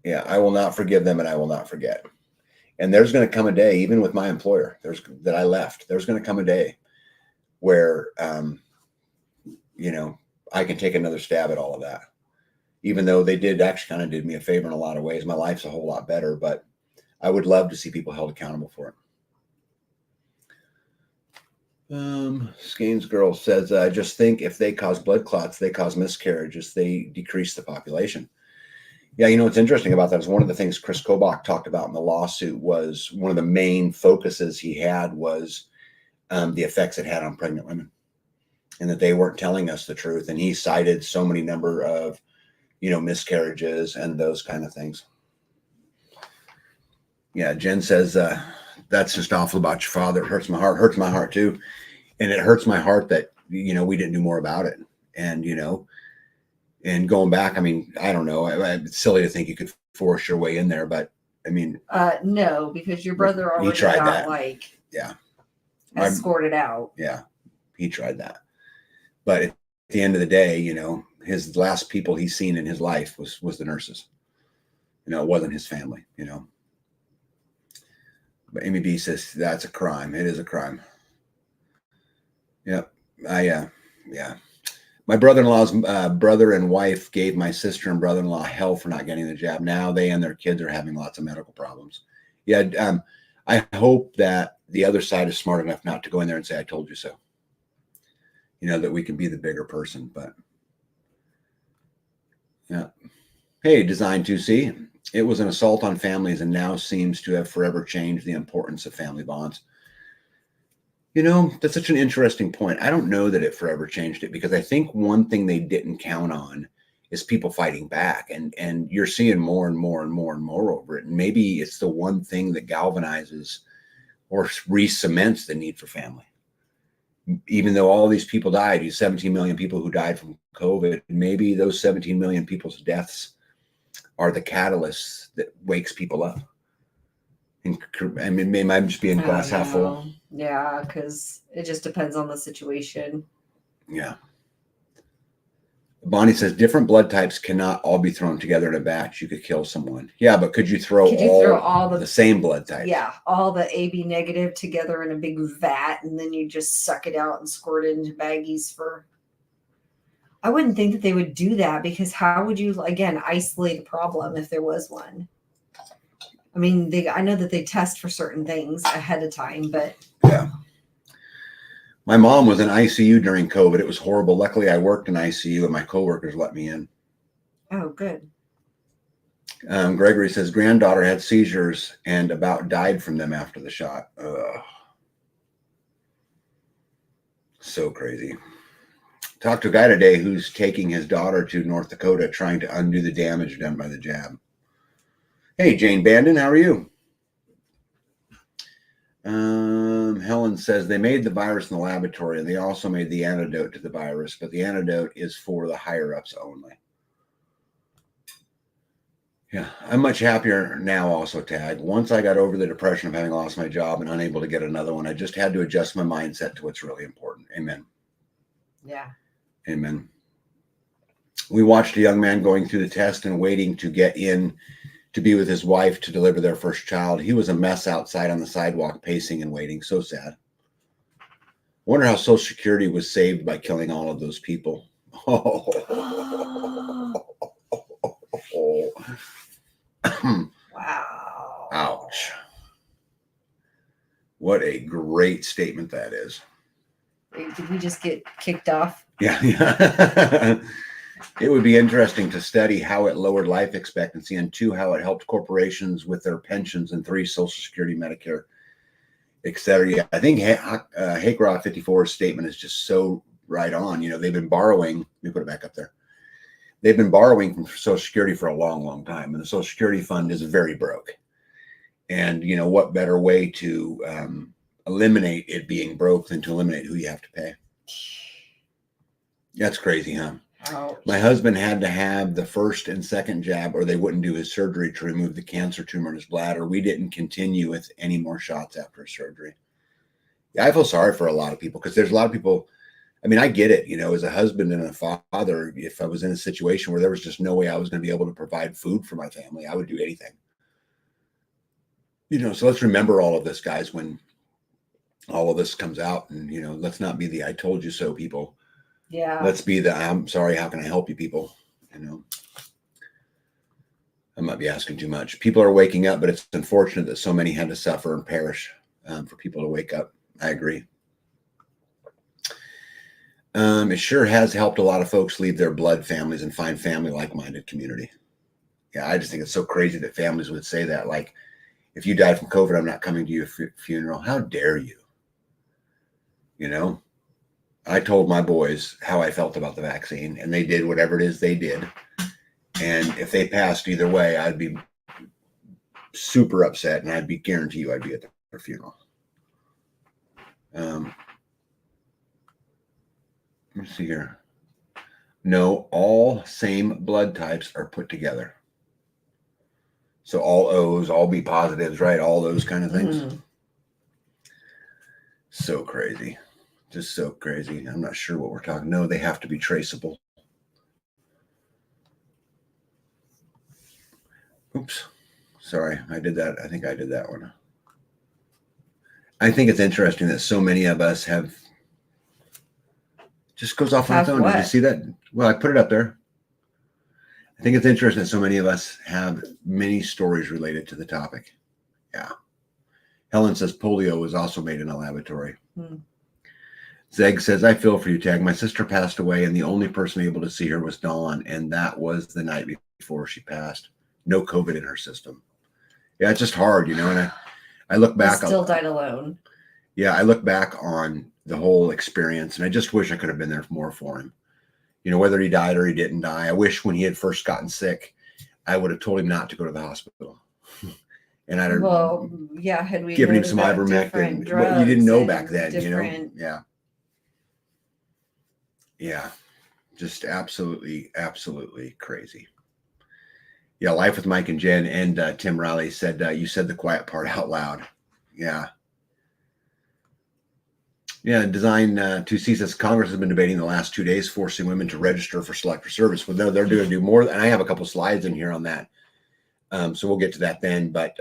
Yeah, I will not forgive them and I will not forget. And there's going to come a day, even with my employer, that I left, there's going to come a day where, I can take another stab at all of that. Even though they did did me a favor in a lot of ways. My life's a whole lot better, but I would love to see people held accountable for it. Skane's girl says, just think if they cause blood clots, they cause miscarriages, they decrease the population. Yeah, what's interesting about that is one of the things Chris Kobach talked about in the lawsuit was one of the main focuses he had was the effects it had on pregnant women and that they weren't telling us the truth. And he cited so many number of, miscarriages and those kind of things. Yeah, Jen says, that's just awful about your father. It hurts my heart too. And it hurts my heart that, we didn't do more about it. And, and going back, I mean, I don't know. It's silly to think you could force your way in there, but I mean, no, because your brother already tried got that. Yeah, escorted out. Yeah, he tried that. But at the end of the day, his last people he's seen in his life was the nurses. It wasn't his family. But Amy B says that's a crime. It is a crime. Yep. Yeah. My brother-in-law's brother and wife gave my sister and brother-in-law hell for not getting the jab. Now they and their kids are having lots of medical problems. Yeah. I hope that the other side is smart enough not to go in there and say, I told you so. That we can be the bigger person, but yeah. Hey, Design 2C. It was an assault on families and now seems to have forever changed the importance of family bonds. That's such an interesting point. I don't know that it forever changed it because I think one thing they didn't count on is people fighting back. And you're seeing more and more and more and more over it. And maybe it's the one thing that galvanizes or re-cements the need for family. Even though all these people died, these 17 million people who died from COVID, maybe those 17 million people's deaths are the catalysts that wakes people up. I mean, it might just be in glass half full. Yeah, because it just depends on the situation. Yeah. Bonnie says different blood types cannot all be thrown together in a batch. You could kill someone. Yeah, but could you throw all the same blood types? Yeah, all the AB negative together in a big vat, and then you just suck it out and squirt it into baggies for. I wouldn't think that they would do that because how would you again isolate a problem if there was one? I mean, I know that they test for certain things ahead of time, but yeah. My mom was in ICU during COVID. It was horrible. Luckily, I worked in ICU and my coworkers let me in. Oh, good. Gregory says granddaughter had seizures and about died from them after the shot. Ugh. So crazy. Talked to a guy today who's taking his daughter to North Dakota trying to undo the damage done by the jab. Hey, Jane Bandon, how are you? Helen says they made the virus in the laboratory and they also made the antidote to the virus, but the antidote is for the higher ups only. Yeah, I'm much happier now also, Tag. Once I got over the depression of having lost my job and unable to get another one, I just had to adjust my mindset to what's really important. Amen. Yeah. Amen. We watched a young man going through the test and waiting to get in to be with his wife to deliver their first child. He was a mess outside on the sidewalk, pacing and waiting. So sad. I wonder how Social Security was saved by killing all of those people. Wow. Ouch. What a great statement that is. Did we just get kicked off? Yeah. It would be interesting to study how it lowered life expectancy, and 2, how it helped corporations with their pensions, and 3, Social Security, Medicare, etc. Yeah, I think Haycraw 54's statement is just so right on. You know, they've been borrowing. Let me put it back up there. They've been borrowing from Social Security for a long, long time, and the Social Security fund is very broke. And, you know, what better way to eliminate it being broke than to eliminate who you have to pay? That's crazy, huh? Ouch. My husband had to have the first and second jab or they wouldn't do his surgery to remove the cancer tumor in his bladder. We didn't continue with any more shots after surgery. Yeah, I feel sorry for a lot of people because there's a lot of people. I mean, I get it, you know, as a husband and a father, if I was in a situation where there was just no way I was going to be able to provide food for my family, I would do anything. You know, so let's remember all of this, guys, when all of this comes out, and, you know, let's not be the I told you so people. Yeah. Let's be the I'm sorry, how can I help you people? You know, I might be asking too much. People are waking up, but it's unfortunate that so many had to suffer and perish for people to wake up. I agree. It sure has helped a lot of folks leave their blood families and find family like-minded community. Yeah, I just think it's so crazy that families would say that. Like, if you died from COVID, I'm not coming to your funeral. How dare you? You know, I told my boys how I felt about the vaccine, and they did whatever it is they did. And if they passed either way, I'd be super upset, and I'd be guarantee you I'd be at their funeral. Let's see here. No, all same blood types are put together. So all O's, all B positives, right? All those kind of things. Mm-hmm. So crazy. Just so crazy. I'm not sure what we're talking. No, they have to be traceable. Oops. Sorry, I did that. I think I did that one. I think it's interesting that so many of us have just goes off on its own. Did you see that? Well, I put it up there. I think it's interesting that so many of us have many stories related to the topic. Yeah. Helen says polio was also made in a laboratory. Zeg says, I feel for you, Tag. My sister passed away, and the only person able to see her was Dawn, and that was the night before she passed. No COVID in her system. Yeah, it's just hard, you know, and I look back. He still died alone. Yeah, I look back on the whole experience, and I just wish I could have been there more for him. You know, whether he died or he didn't die. I wish when he had first gotten sick, I would have told him not to go to the hospital. And I'd have had we given him some ivermectin. Well, you didn't know back then, you know? Yeah. Yeah. Just absolutely, absolutely crazy. Yeah, Life with Mike and Jen and Tim Riley said, you said the quiet part out loud. Yeah. Yeah, Design 2C says Congress has been debating the last 2 days, forcing women to register for selective service. Well, they're going to do more, and I have a couple slides in here on that. So we'll get to that then, but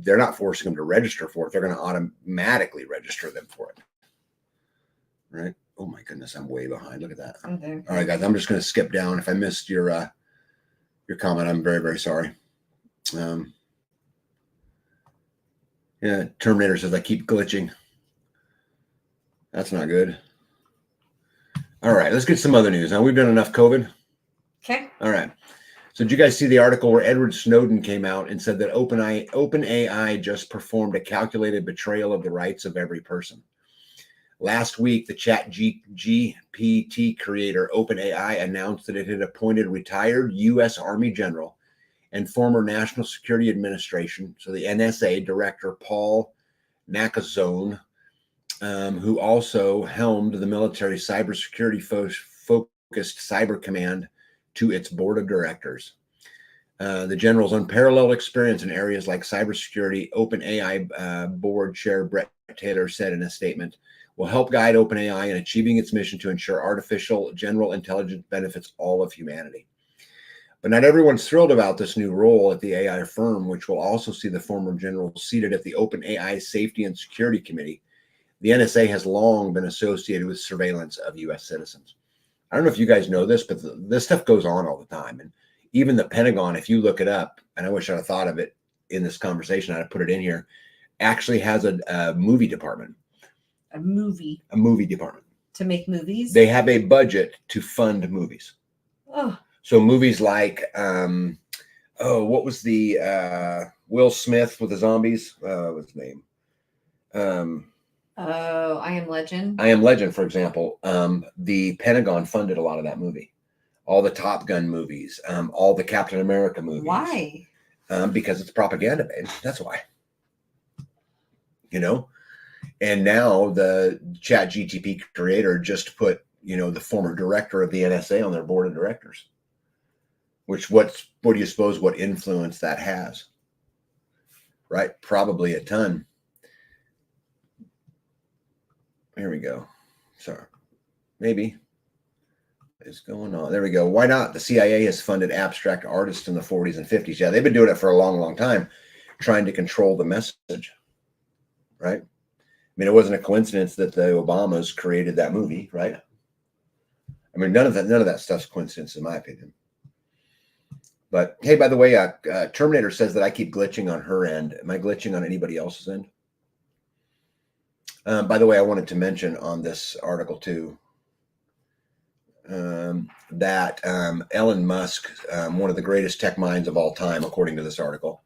they're not forcing them to register for it. They're going to automatically register them for it. Right? Oh my goodness, I'm way behind. Look at that. Okay. All right, guys, I'm just going to skip down. If I missed your comment, I'm very, very sorry. Yeah, Terminator says I keep glitching. That's not good. All right, let's get some other news. Now, we've done enough COVID. Okay. All right. So did you guys see the article where Edward Snowden came out and said that OpenAI just performed a calculated betrayal of the rights of every person? Last week, the ChatGPT creator OpenAI announced that it had appointed retired U.S. Army General and former National Security Administration, so the NSA Director Paul Nakazone, who also helmed the military cybersecurity focused cyber command to its board of directors. The general's unparalleled experience in areas like cybersecurity, OpenAI board chair Brett Taylor said in a statement, will help guide OpenAI in achieving its mission to ensure artificial general intelligence benefits all of humanity. But not everyone's thrilled about this new role at the AI firm, which will also see the former general seated at the OpenAI Safety and Security Committee. The NSA has long been associated with surveillance of U.S. citizens. I don't know if you guys know this, but this stuff goes on all the time. And even the Pentagon, if you look it up, and I wish I'd have thought of it in this conversation, I'd have put it in here, actually has a movie department. A movie department. To make movies? They have a budget to fund movies. Oh. So movies like, what was the Will Smith with the zombies? What's his name? I Am Legend. I Am Legend, for example. The Pentagon funded a lot of that movie. All the Top Gun movies, all the Captain America movies. Why? Because it's propaganda, babe. That's why. You know? And now the ChatGPT creator just put, the former director of the NSA on their board of directors. Which what do you suppose what influence that has? Right? Probably a ton. Here we go. Sorry. Maybe. What is going on? There we go. Why not? The CIA has funded abstract artists in the 40s and 50s. Yeah, they've been doing it for a long, long time, trying to control the message. Right? I mean, it wasn't a coincidence that the Obamas created that movie, right? I mean, none of that stuff's coincidence, in my opinion. But hey, by the way, Terminator says that I keep glitching on her end. Am I glitching on anybody else's end? By the way, I wanted to mention on this article too that Elon Musk, one of the greatest tech minds of all time, according to this article,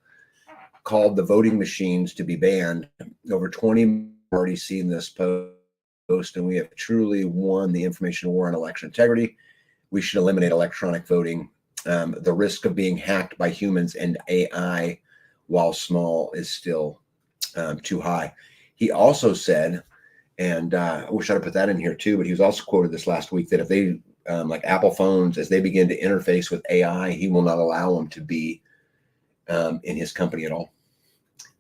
called the voting machines to be banned. Over 20 have already seen this post, and we have truly won the information war on election integrity. We should eliminate electronic voting. The risk of being hacked by humans and AI, while small, is still too high. He also said, and I wish I'd have put that in here too, but he was also quoted this last week that if they, like Apple phones, as they begin to interface with AI, he will not allow them to be in his company at all.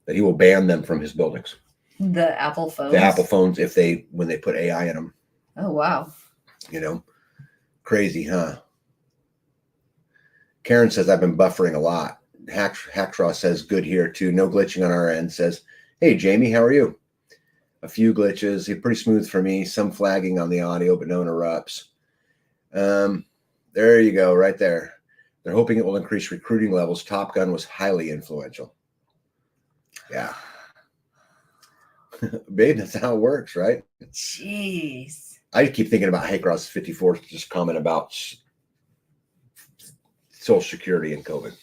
That he will ban them from his buildings. The Apple phones? The Apple phones, when they put AI in them. Oh, wow. Crazy, huh? Karen says, I've been buffering a lot. Hackshaw says, good here too. No glitching on our end. Says, hey, Jamie, how are you? A few glitches. Pretty smooth for me. Some flagging on the audio, but no interrupts. There you go, right there. They're hoping it will increase recruiting levels. Top Gun was highly influential. Yeah. Babe, that's how it works, right? Jeez. I keep thinking about Haycross 54 just comment about Social Security and COVID.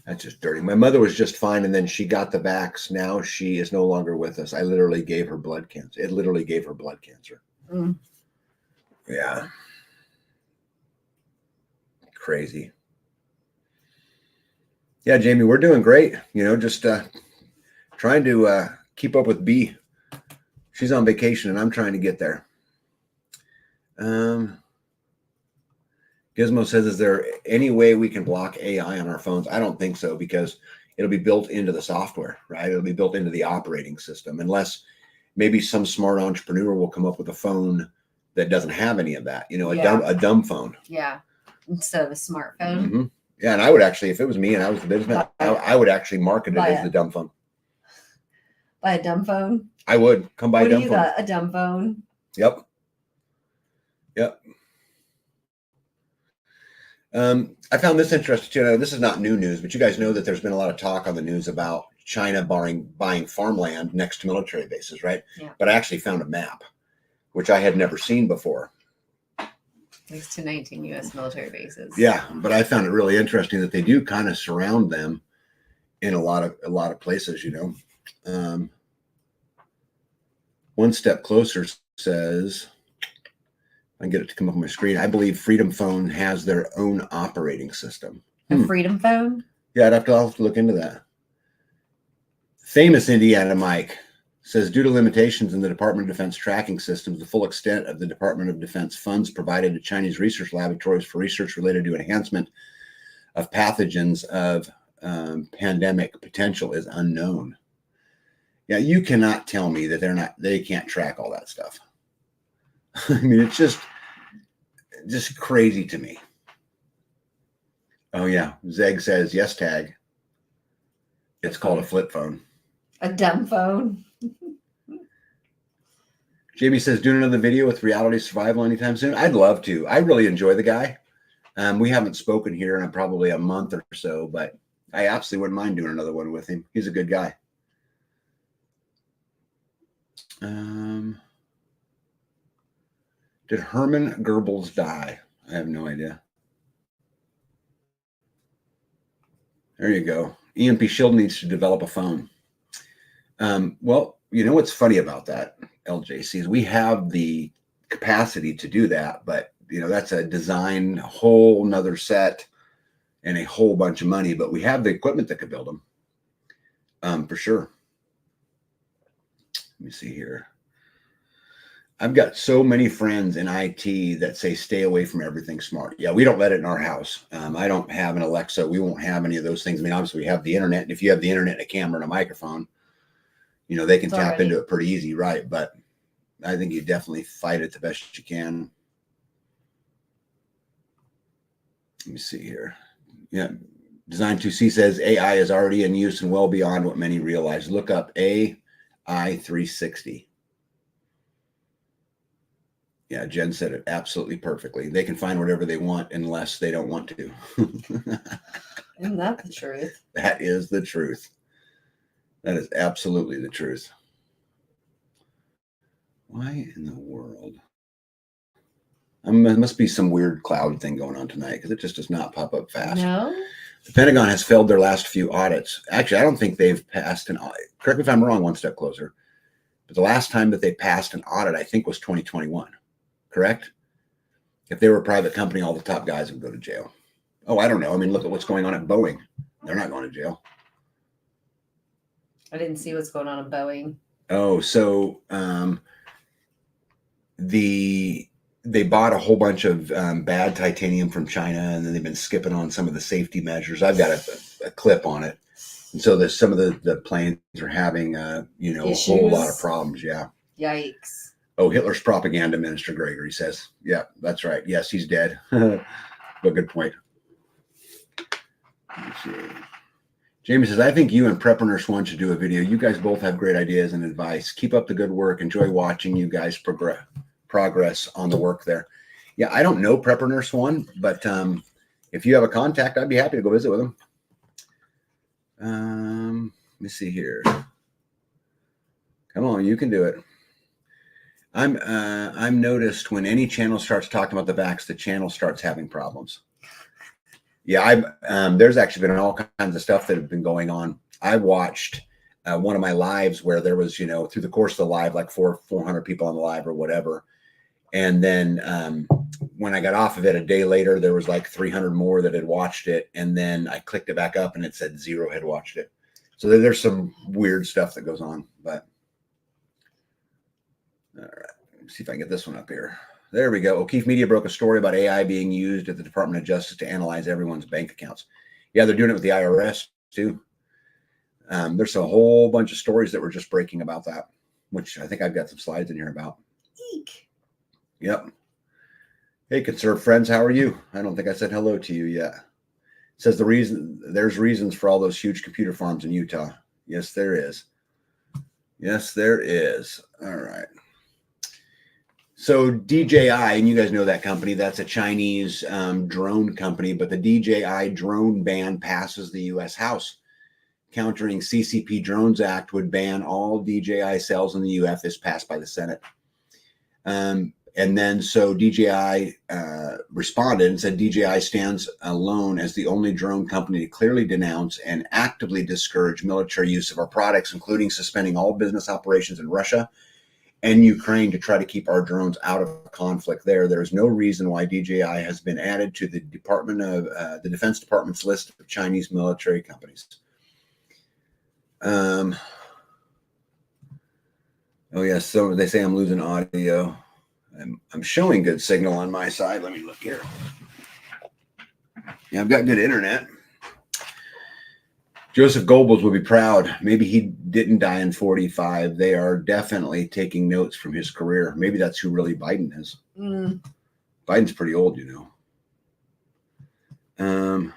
That's just dirty. My mother was just fine, and then she got the vax. Now she is no longer with us. I literally gave her blood cancer. It literally gave her blood cancer. Mm. Yeah. Crazy. Yeah, Jamie, we're doing great. Just trying to keep up with B. She's on vacation, and I'm trying to get there. Gizmo says, is there any way we can block AI on our phones? I don't think so, because it'll be built into the software, right? It'll be built into the operating system, unless maybe some smart entrepreneur will come up with a phone that doesn't have any of that, a dumb phone. Yeah. Instead of a smartphone. Mm-hmm. Yeah. And I would actually, if it was me and I was the businessman, I would actually market it as the dumb phone. Buy a dumb phone? I would. Come buy a dumb phone. Got? A dumb phone? Yep. I found this interesting too. This is not new news, but you guys know that there's been a lot of talk on the news about China buying farmland next to military bases, right? Yeah. But I actually found a map, which I had never seen before. Next to 19 U.S. military bases. Yeah, but I found it really interesting that they do kind of surround them in a lot of places. One Step Closer says, I can get it to come up on my screen. I believe Freedom Phone has their own operating system. A Freedom Phone? Yeah, I'll have to look into that. Famous Indiana Mike says, due to limitations in the Department of Defense tracking systems, the full extent of the Department of Defense funds provided to Chinese research laboratories for research related to enhancement of pathogens of pandemic potential is unknown. Yeah, you cannot tell me that they can't track all that stuff. I mean, it's just crazy to me. Oh yeah, Zeg says, yes, tag. It's called a flip phone. A dumb phone. Jamie says, doing another video with reality survival anytime soon? I'd love to. I really enjoy the guy. We haven't spoken here in probably a month or so, but I absolutely wouldn't mind doing another one with him. He's a good guy. Did Herman Goebbels die? I have no idea. There you go. EMP Shield needs to develop a phone. Well, you know what's funny about that, LJC, is we have the capacity to do that, but you know, that's a design, whole nother set and a whole bunch of money, but we have the equipment that could build them. For sure. Let me see here. I've got so many friends in IT that say, stay away from everything smart. Yeah, we don't let it in our house. I don't have an Alexa. We won't have any of those things. I mean, obviously we have the internet, and if you have the internet, a camera, and a microphone, you know, they can tap into it pretty easy, right? But I think you definitely fight it the best you can. Let me see here. Yeah, Design2C says AI is already in use and well beyond what many realize. Look up AI 360. Yeah, Jen said it absolutely perfectly. They can find whatever they want unless they don't want to. Isn't that the truth? That is the truth. That is absolutely the truth. Why in the world? There must be some weird cloud thing going on tonight because it just does not pop up fast. No. The Pentagon has failed their last few audits. Actually, I don't think they've passed an audit. Correct me if I'm wrong, one step closer. But the last time that they passed an audit, I think, was 2021. Correct? If they were a private company, all the top guys would go to jail. Oh, I don't know. I mean, look at what's going on at Boeing. They're not going to jail. I didn't see what's going on at Boeing. Oh, so they bought a whole bunch of bad titanium from China, and then they've been skipping on some of the safety measures. I've got a clip on it. And so there's some of the planes are having, issues. A whole lot of problems. Yeah. Yikes. Oh, Hitler's propaganda minister, Gregory says. Yeah, that's right. Yes, he's dead. But good point. Let me see. Jamie says, I think you and Prepper Nurse One should do a video. You guys both have great ideas and advice. Keep up the good work. Enjoy watching you guys progress on the work there. Yeah, I don't know Prepper Nurse One, but if you have a contact, I'd be happy to go visit with him. Let me see here. Come on, you can do it. I'm noticed when any channel starts talking about the vax, the channel starts having problems. Yeah, there's actually been all kinds of stuff that have been going on. I watched one of my lives where there was, through the course of the live, like 400 people on the live or whatever. And then when I got off of it a day later, there was like 300 more that had watched it. And then I clicked it back up and it said 0 had watched it. So there's some weird stuff that goes on, but all right, let's see if I can get this one up here. There we go. O'Keefe Media broke a story about AI being used at the Department of Justice to analyze everyone's bank accounts. Yeah, they're doing it with the IRS too. There's a whole bunch of stories that were just breaking about that, which I think I've got some slides in here about. Eek. Yep. Hey, conserve friends, how are you? I don't think I said hello to you yet. It says there's reasons for all those huge computer farms in Utah. Yes, there is. Yes, there is. All right. So DJI, and you guys know that company, that's a Chinese drone company, but the DJI drone ban passes the U.S. House. Countering CCP Drones Act would ban all DJI sales in the U.S. This passed by the Senate. And then so DJI responded and said DJI stands alone as the only drone company to clearly denounce and actively discourage military use of our products, including suspending all business operations in Russia and Ukraine to try to keep our drones out of conflict there. There is no reason why DJI has been added to the Defense Department's list of Chinese military companies. Oh yes, so they say I'm losing audio. I'm showing good signal on my side. Let me look here. Yeah, I've got good internet. Joseph Goebbels will be proud. Maybe he didn't die in 45. They are definitely taking notes from his career. Maybe that's who really Biden is. Biden's pretty old, you know.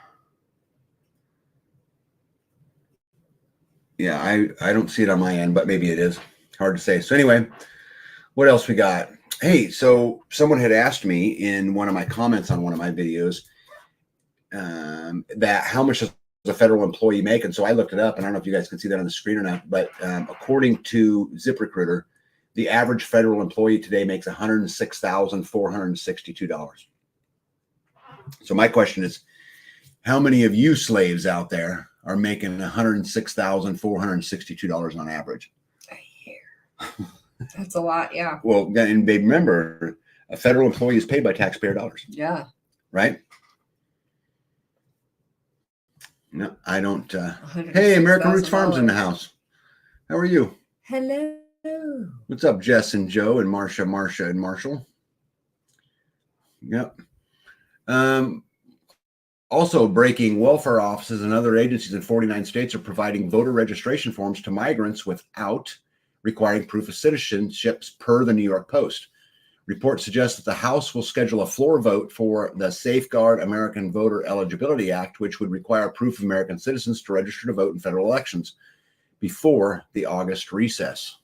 Yeah, I don't see it on my end, but maybe it is. Hard to say. So anyway, what else we got? Hey, so someone had asked me in one of my comments on one of my videos that how much does a federal employee make? And so I looked it up, and I don't know if you guys can see that on the screen or not, but according to ZipRecruiter, the average federal employee today makes $106,462. So my question is, how many of you slaves out there are making $106,462 on average? A year. That's a lot, yeah. Well, and babe, remember, a federal employee is paid by taxpayer dollars. Yeah. Right? No, I don't. Hey, American Roots Farms in the house. How are you? Hello. What's up, Jess and Joe and Marcia and Marshall? Yep. Also, breaking, welfare offices and other agencies in 49 states are providing voter registration forms to migrants without requiring proof of citizenships per the New York Post. Reports suggest that the House will schedule a floor vote for the Safeguard American Voter Eligibility Act, which would require proof of American citizens to register to vote in federal elections before the August recess.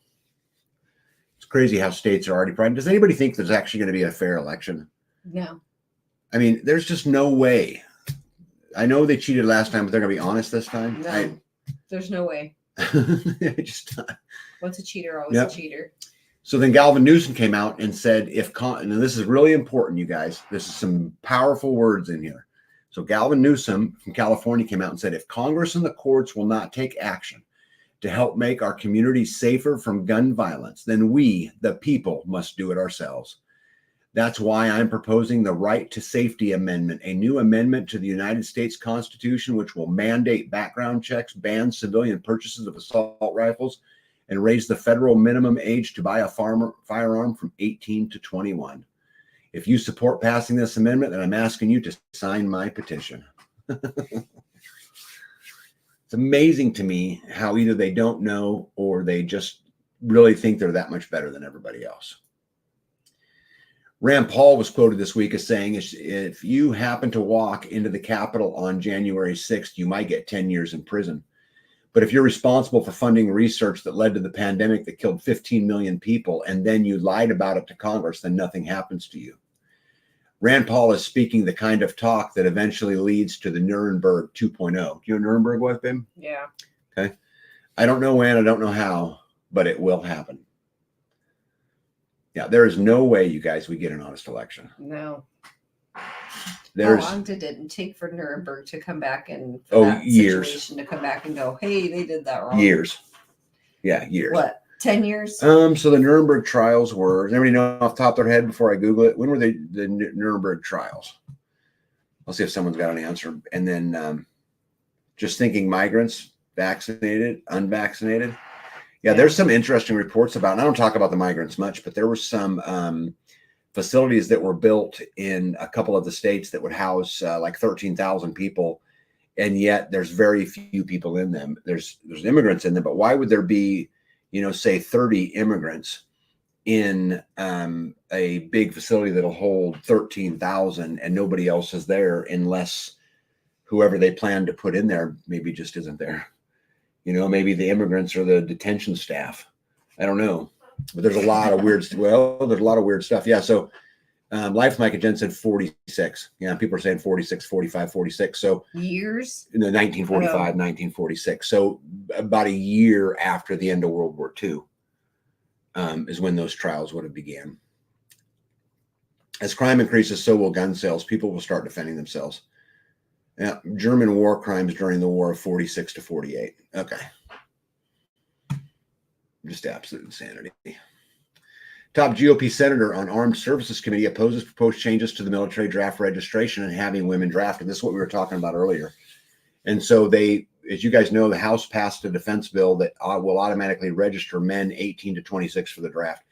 It's crazy how states are already trying. Does anybody think there's actually going to be a fair election? No. I mean, there's just no way. I know they cheated last time, but they're going to be honest this time. No, there's no way. What's a cheater? Always a cheater. So then Galvin Newsom came out and said, and this is really important, you guys, this is some powerful words in here. So Galvin Newsom from California came out and said, if Congress and the courts will not take action to help make our communities safer from gun violence, then we, the people, must do it ourselves. That's why I'm proposing the Right to Safety Amendment, a new amendment to the United States Constitution, which will mandate background checks, ban civilian purchases of assault rifles, and raise the federal minimum age to buy a firearm from 18 to 21. If you support passing this amendment, then I'm asking you to sign my petition. It's amazing to me how either they don't know or they just really think they're that much better than everybody else. Rand Paul was quoted this week as saying, if you happen to walk into the Capitol on January 6th, you might get 10 years in prison. But if you're responsible for funding research that led to the pandemic that killed 15 million people, and then you lied about it to Congress, then nothing happens to you. Rand Paul is speaking the kind of talk that eventually leads to the Nuremberg 2.0. Do you know what Nuremberg was, babe? Yeah. Okay. I don't know when, I don't know how, but it will happen. Yeah, there is no way, you guys, we get an honest election. No. How long did it take for Nuremberg to come back and years situation to come back and go, hey, they did that wrong? Years. Yeah, years. What, 10 years? So the Nuremberg trials were, does anybody know off the top of their head before I Google it? When were the Nuremberg trials? I'll see if someone's got an answer. And then just thinking migrants, vaccinated, unvaccinated. Yeah, there's some interesting reports about, and I don't talk about the migrants much, but there were some facilities that were built in a couple of the states that would house like 13,000 people. And yet there's very few people in them. There's immigrants in them, but why would there be, say 30 immigrants in a big facility that'll hold 13,000 and nobody else is there unless whoever they plan to put in there maybe just isn't there. Maybe the immigrants or the detention staff. I don't know. But there's a lot of weird, there's a lot of weird stuff. Yeah. So Life Mike and Jen said 46. Yeah. People are saying 46, 45, 46. So years? In the 1945, 1946. So about a year after the end of World War II is when those trials would have began. As crime increases, so will gun sales. People will start defending themselves. Yeah, German war crimes during the war of 46 to 48. Okay. Just absolute insanity. Top GOP senator on Armed Services Committee opposes proposed changes to the military draft registration and having women drafted. This is what we were talking about earlier. And so as you guys know, the House passed a defense bill that will automatically register men 18 to 26 for the draft.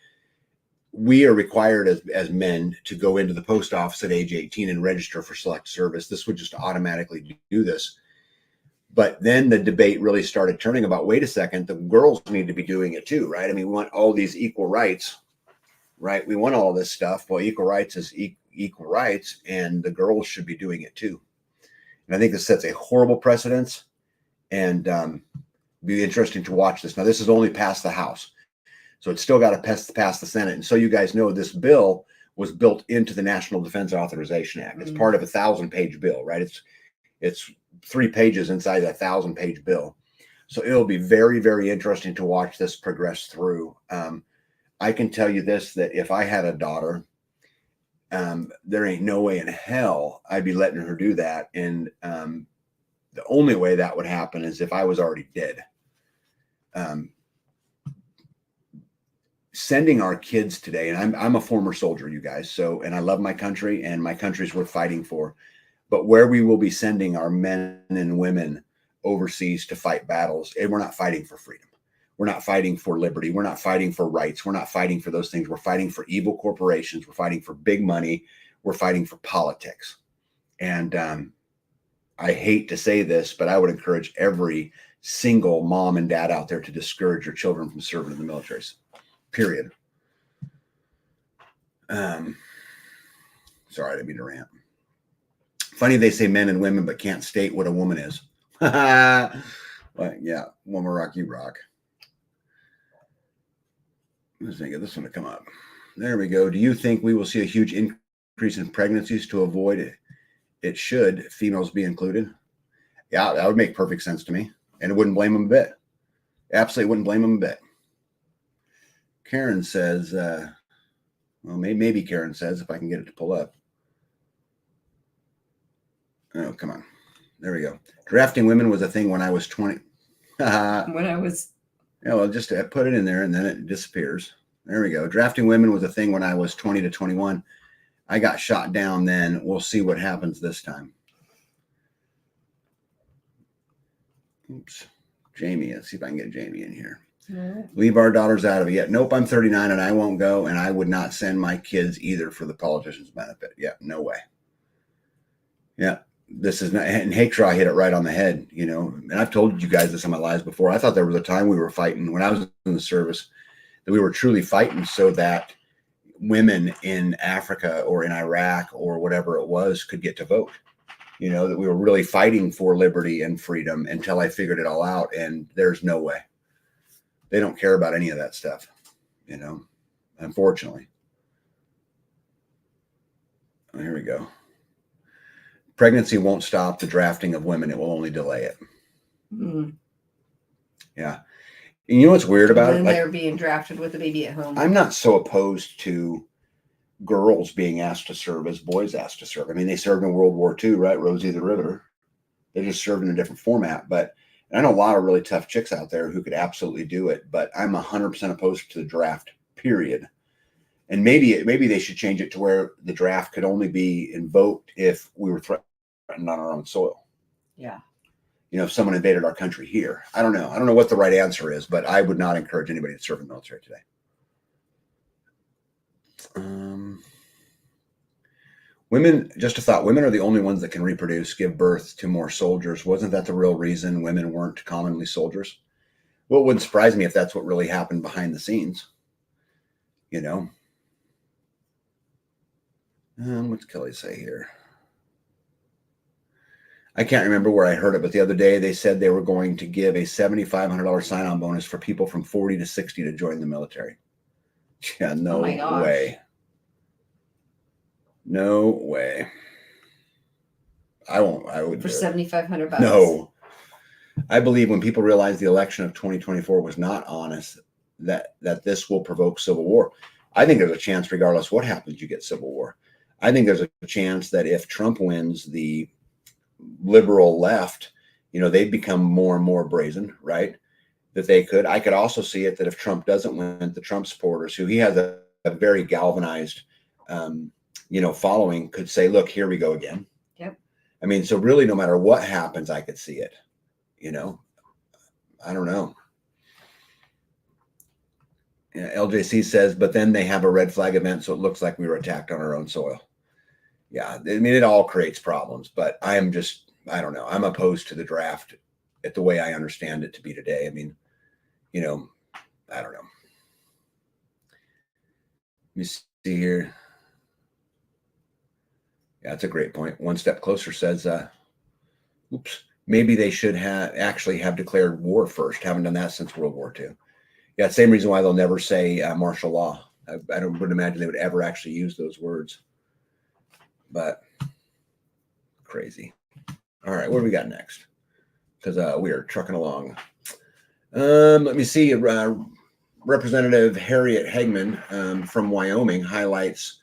We are required as men to go into the post office at age 18 and register for select service. This would just automatically do this. But then the debate really started turning about, wait a second, the girls need to be doing it too, right? I mean, we want all these equal rights, right? We want all this stuff. Well, equal rights is equal rights, and the girls should be doing it too. And I think this sets a horrible precedence, and be interesting to watch this. Now, this is only passed the House, so it's still got to pass the Senate. And so you guys know this bill was built into the National Defense Authorization Act. It's part of a 1,000-page bill, right? It's 3 pages inside that 1,000-page bill. So it'll be very, very interesting to watch this progress through. I can tell you this, that if I had a daughter, there ain't no way in hell I'd be letting her do that. And the only way that would happen is if I was already dead. Sending our kids today, and I'm a former soldier, you guys, so, and I love my country, and my country's worth fighting for. But where we will be sending our men and women overseas to fight battles, and we're not fighting for freedom. We're not fighting for liberty. We're not fighting for rights. We're not fighting for those things. We're fighting for evil corporations. We're fighting for big money. We're fighting for politics. And I hate to say this, but I would encourage every single mom and dad out there to discourage your children from serving in the military. Period. Sorry, I didn't mean to rant. Funny they say men and women, but can't state what a woman is. Well, yeah, woman rock, you rock. Let's think of this one to come up. There we go. Do you think we will see a huge increase in pregnancies to avoid it? It should females be included. Yeah, that would make perfect sense to me. And it wouldn't blame them a bit. Absolutely wouldn't blame them a bit. Karen says, well, maybe Karen says, if I can get it to pull up. Oh, come on. There we go. Drafting women was a thing when I was 20. When I was. Yeah, well, just put it in there and then it disappears. There we go. Drafting women was a thing when I was 20 to 21. I got shot down then. We'll see what happens this time. Oops. Jamie, let's see if I can get Jamie in here. Right. Leave our daughters out of it yet. Nope, I'm 39 and I won't go, and I would not send my kids either for the politician's benefit. Yeah, no way. Yeah, this is not, and Hakershaw hit it right on the head, you know, and I've told you guys this in my lives before. I thought there was a time we were fighting when I was in the service that we were truly fighting so that women in Africa or in Iraq or whatever it was could get to vote. You know, that we were really fighting for liberty and freedom until I figured it all out, and there's no way. They don't care about any of that stuff, you know, unfortunately. Oh, here we go. Pregnancy won't stop the drafting of women. It will only delay it. Yeah. And you know what's weird about it? Like, they're being drafted with the baby at home. I'm not so opposed to girls being asked to serve as boys asked to serve. I mean, they served in World War II, right? Rosie the Riveter. They just served in a different format. But I know a lot of really tough chicks out there who could absolutely do it. But I'm 100% opposed to the draft, period. And maybe they should change it to where the draft could only be invoked if we were threatened on our own soil. Yeah. You know, if someone invaded our country here. I don't know. I don't know what the right answer is, but I would not encourage anybody to serve in the military today. Women, just a thought, women are the only ones that can reproduce, give birth to more soldiers. Wasn't that the real reason women weren't commonly soldiers? Well, it wouldn't surprise me if that's what really happened behind the scenes. You know? What's Kelly say here? I can't remember where I heard it, but the other day they said they were going to give a $7,500 sign-on bonus for people from 40 to 60 to join the military. Yeah, no way. No way. I won't. I would. For $7,500. No. I believe when people realize the election of 2024 was not honest, that this will provoke civil war. I think there's a chance, regardless what happens, you get civil war. I think there's a chance that if Trump wins, the liberal left, you know, they become more and more brazen, right? That they could. I could also see it that if Trump doesn't win, the Trump supporters, who he has a very galvanized, you know, following, could say, look, here we go again. Yep. I mean, so really, no matter what happens, I could see it. You know, I don't know. Yeah, LJC says, but then they have a red flag event, so it looks like we were attacked on our own soil. Yeah, I mean, it all creates problems, but I don't know. I'm opposed to the draft at the way I understand it to be today. I mean, you know, I don't know. Let me see here. Yeah, that's a great point. One Step Closer says, maybe they should actually have declared war first. Haven't done that since World War II. Yeah, same reason why they'll never say martial law. I wouldn't imagine they would ever actually use those words. But crazy. All right, what do we got next? Because we are trucking along. Let me see. Representative Harriet Hagman from Wyoming highlights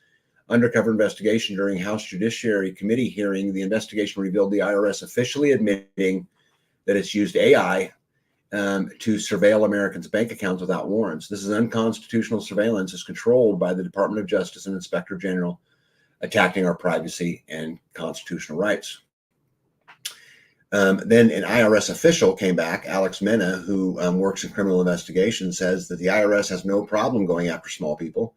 undercover investigation during House Judiciary Committee hearing. The investigation revealed the IRS officially admitting that it's used AI to surveil Americans' bank accounts without warrants. This is unconstitutional surveillance. Is controlled by the Department of Justice and Inspector General, attacking our privacy and constitutional rights. Then an IRS official came back, Alex Mena, who works in criminal investigation, says that the IRS has no problem going after small people,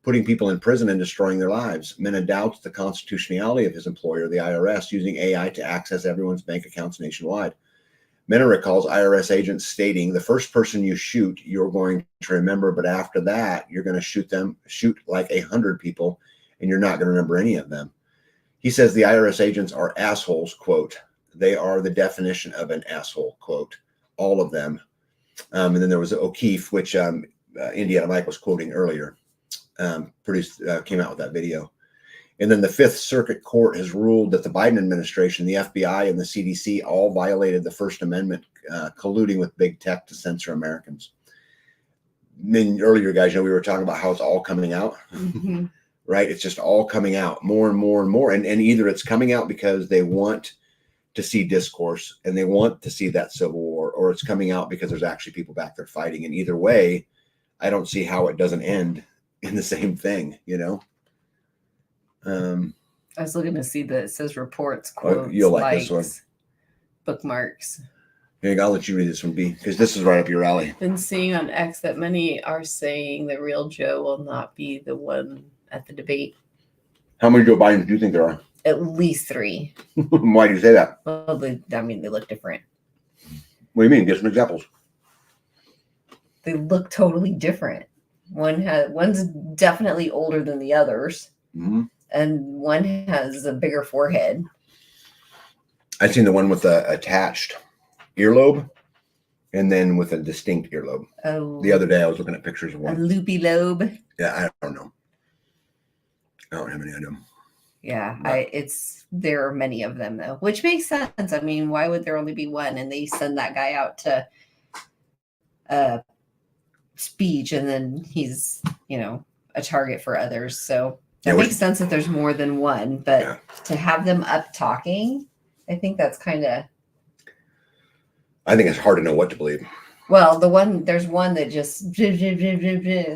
putting people in prison and destroying their lives. Mena doubts the constitutionality of his employer, the IRS, using AI to access everyone's bank accounts nationwide. Mena recalls IRS agents stating, the first person you shoot, you're going to remember, but after that, you're going to shoot like 100 people, and you're not going to remember any of them. He says the IRS agents are assholes, quote. They are the definition of an asshole, quote, all of them. And then there was O'Keefe, which Indiana Mike was quoting earlier, came out with that video. And then the Fifth Circuit Court has ruled that the Biden administration, the FBI, and the CDC all violated the First Amendment, colluding with big tech to censor Americans. I mean, earlier, guys, we were talking about how it's all coming out, right? It's just all coming out more and more and more. And either it's coming out because they want to see discourse and they want to see that civil war, or it's coming out because there's actually people back there fighting. And either way, I don't see how it doesn't end in the same thing, I was looking to see that it says reports, quotes, you'll like likes, this one. bookmarks. Okay, I'll let you read this one, B, because this is right up your alley. Been seeing on X that many are saying that real Joe will not be the one at the debate. How many Joe Bidens do you think there are? At least 3. Why do you say that? Well, they look different. What do you mean? Give some examples. They look totally different. One's definitely older than the others. Mm-hmm. And one has a bigger forehead. I've seen the one with the attached earlobe and then with a distinct earlobe. The other day I was looking at pictures of one. A loopy lobe. Yeah, I don't know. I don't have any idea. Yeah, there are many of them though, which makes sense. I mean, why would there only be one? And they send that guy out to speech, and then he's a target for others. So it makes sense that there's more than one, but to have them up talking, I think that's I think it's hard to know what to believe. Well, there's one that just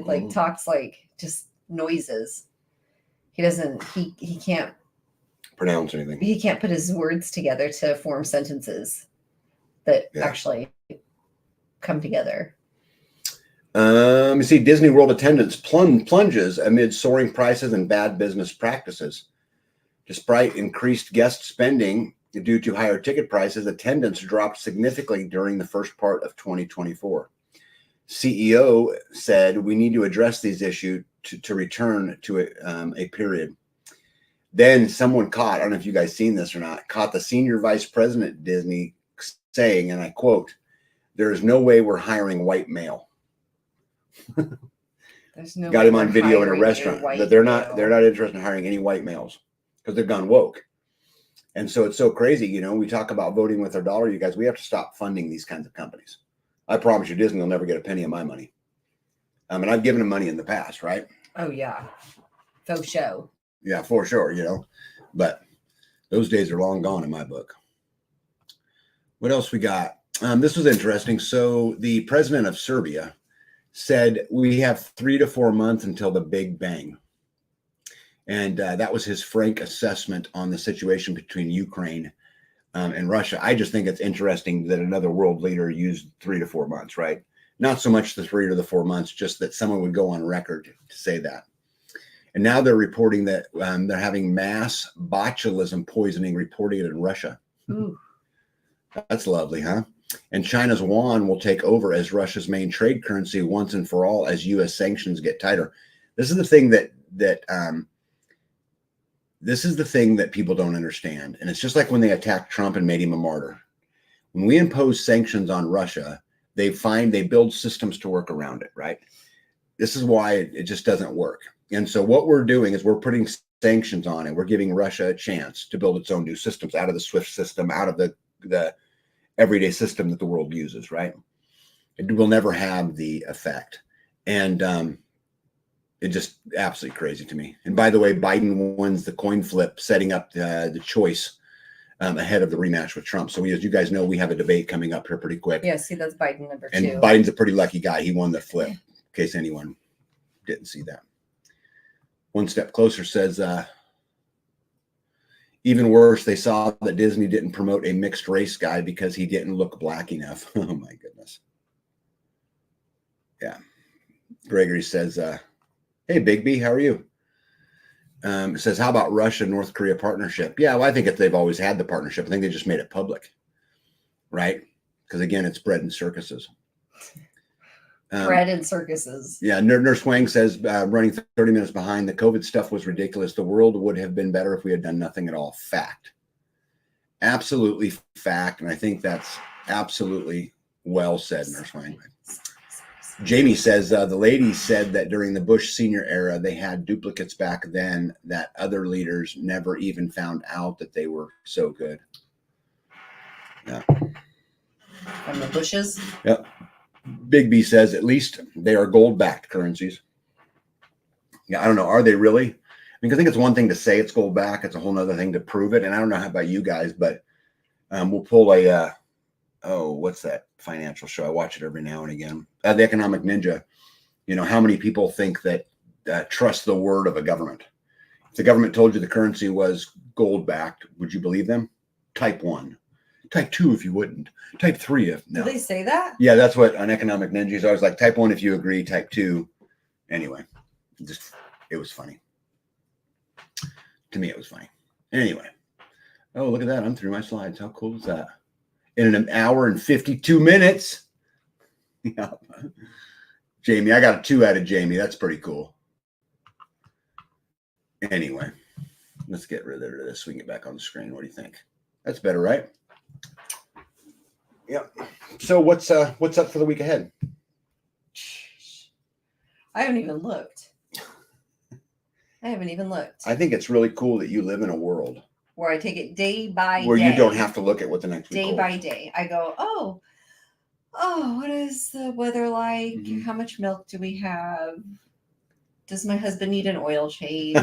like talks like just noises. He can't pronounce anything. He can't put his words together to form sentences that actually come together. You see, Disney World attendance plunges amid soaring prices and bad business practices. Despite increased guest spending due to higher ticket prices, attendance dropped significantly during the first part of 2024. CEO said, we need to address these issues to return to a period. Then someone I don't know if you guys seen this or not, caught the senior vice president at Disney saying, and I quote, there is no way we're hiring white male. There's no got him on video in a restaurant that they're not interested in hiring any white males because they've gone woke. And so it's so crazy, we talk about voting with our dollar, you guys, we have to stop funding these kinds of companies. I promise you Disney will never get a penny of my money. And I've given them money in the past, right? Oh yeah. Faux show. Yeah, for sure, but those days are long gone in my book. What else we got? This was interesting. So the president of Serbia said we have 3 to 4 months until the Big Bang. And that was his frank assessment on the situation between Ukraine in Russia. I just think it's interesting that another world leader used 3 to 4 months, right? Not so much the 3 or the 4 months, just that someone would go on record to say that. And now they're reporting that they're having mass botulism poisoning reported in Russia. Ooh. That's lovely, huh? And China's yuan will take over as Russia's main trade currency once and for all as U.S. sanctions get tighter. This is the thing that people don't understand. And it's just like when they attacked Trump and made him a martyr. When we impose sanctions on Russia, they build systems to work around it, right? This is why it just doesn't work. And so what we're doing is we're putting sanctions on it. We're giving Russia a chance to build its own new systems out of the SWIFT system, out of the everyday system that the world uses, right? It will never have the effect. And it's just absolutely crazy to me. And by the way, Biden wins the coin flip, setting up the choice ahead of the rematch with Trump. So as you guys know, we have a debate coming up here pretty quick. Yeah, see, that's Biden number 2. And Biden's a pretty lucky guy. He won the flip, in case anyone didn't see that. One Step Closer says, even worse, they saw that Disney didn't promote a mixed race guy because he didn't look black enough. Oh, my goodness. Yeah. Gregory says, hey, Big B, how are you? It says, how about Russia-North Korea partnership? Yeah, well, I think they've always had the partnership. I think they just made it public, right? Because, again, it's bread and circuses. Bread and circuses. Yeah, Nurse Wang says, running 30 minutes behind, the COVID stuff was ridiculous. The world would have been better if we had done nothing at all. Fact. Absolutely fact. And I think that's absolutely well said, Nurse Wang. Jamie says, the lady said that during the Bush senior era, they had duplicates back then that other leaders never even found out that they were so good. Yeah. From the bushes? Yep. Big B says, at least they are gold-backed currencies. Yeah, I don't know. Are they really? I think it's one thing to say it's gold-backed. It's a whole other thing to prove it. And I don't know how about you guys, but we'll pull a, what's that financial show? I watch it every now and again. The Economic Ninja. You know, how many people think that trust the word of a government? If the government told you the currency was gold-backed, would you believe them? Type 1. Type 2 if you wouldn't. Type 3 if no. Do they say that? Yeah, that's what on Economic Ninja is always like. Type 1 if you agree. Type 2. Anyway, it was funny. To me, it was funny. Anyway. Oh, look at that. I'm through my slides. How cool is that? In an hour and 52 minutes. Yeah. Jamie, I got a 2 out of Jamie. That's pretty cool. Anyway, let's get rid of this. We can get back on the screen. What do you think? That's better, right? Yep. So what's up for the week ahead? I haven't even looked. I think it's really cool that you live in a world where I take it day by where day. you don't have to look at what the next week day holds. by day. I go, oh, what is the weather like? Mhm. How much milk do we have? Does my husband need an oil change?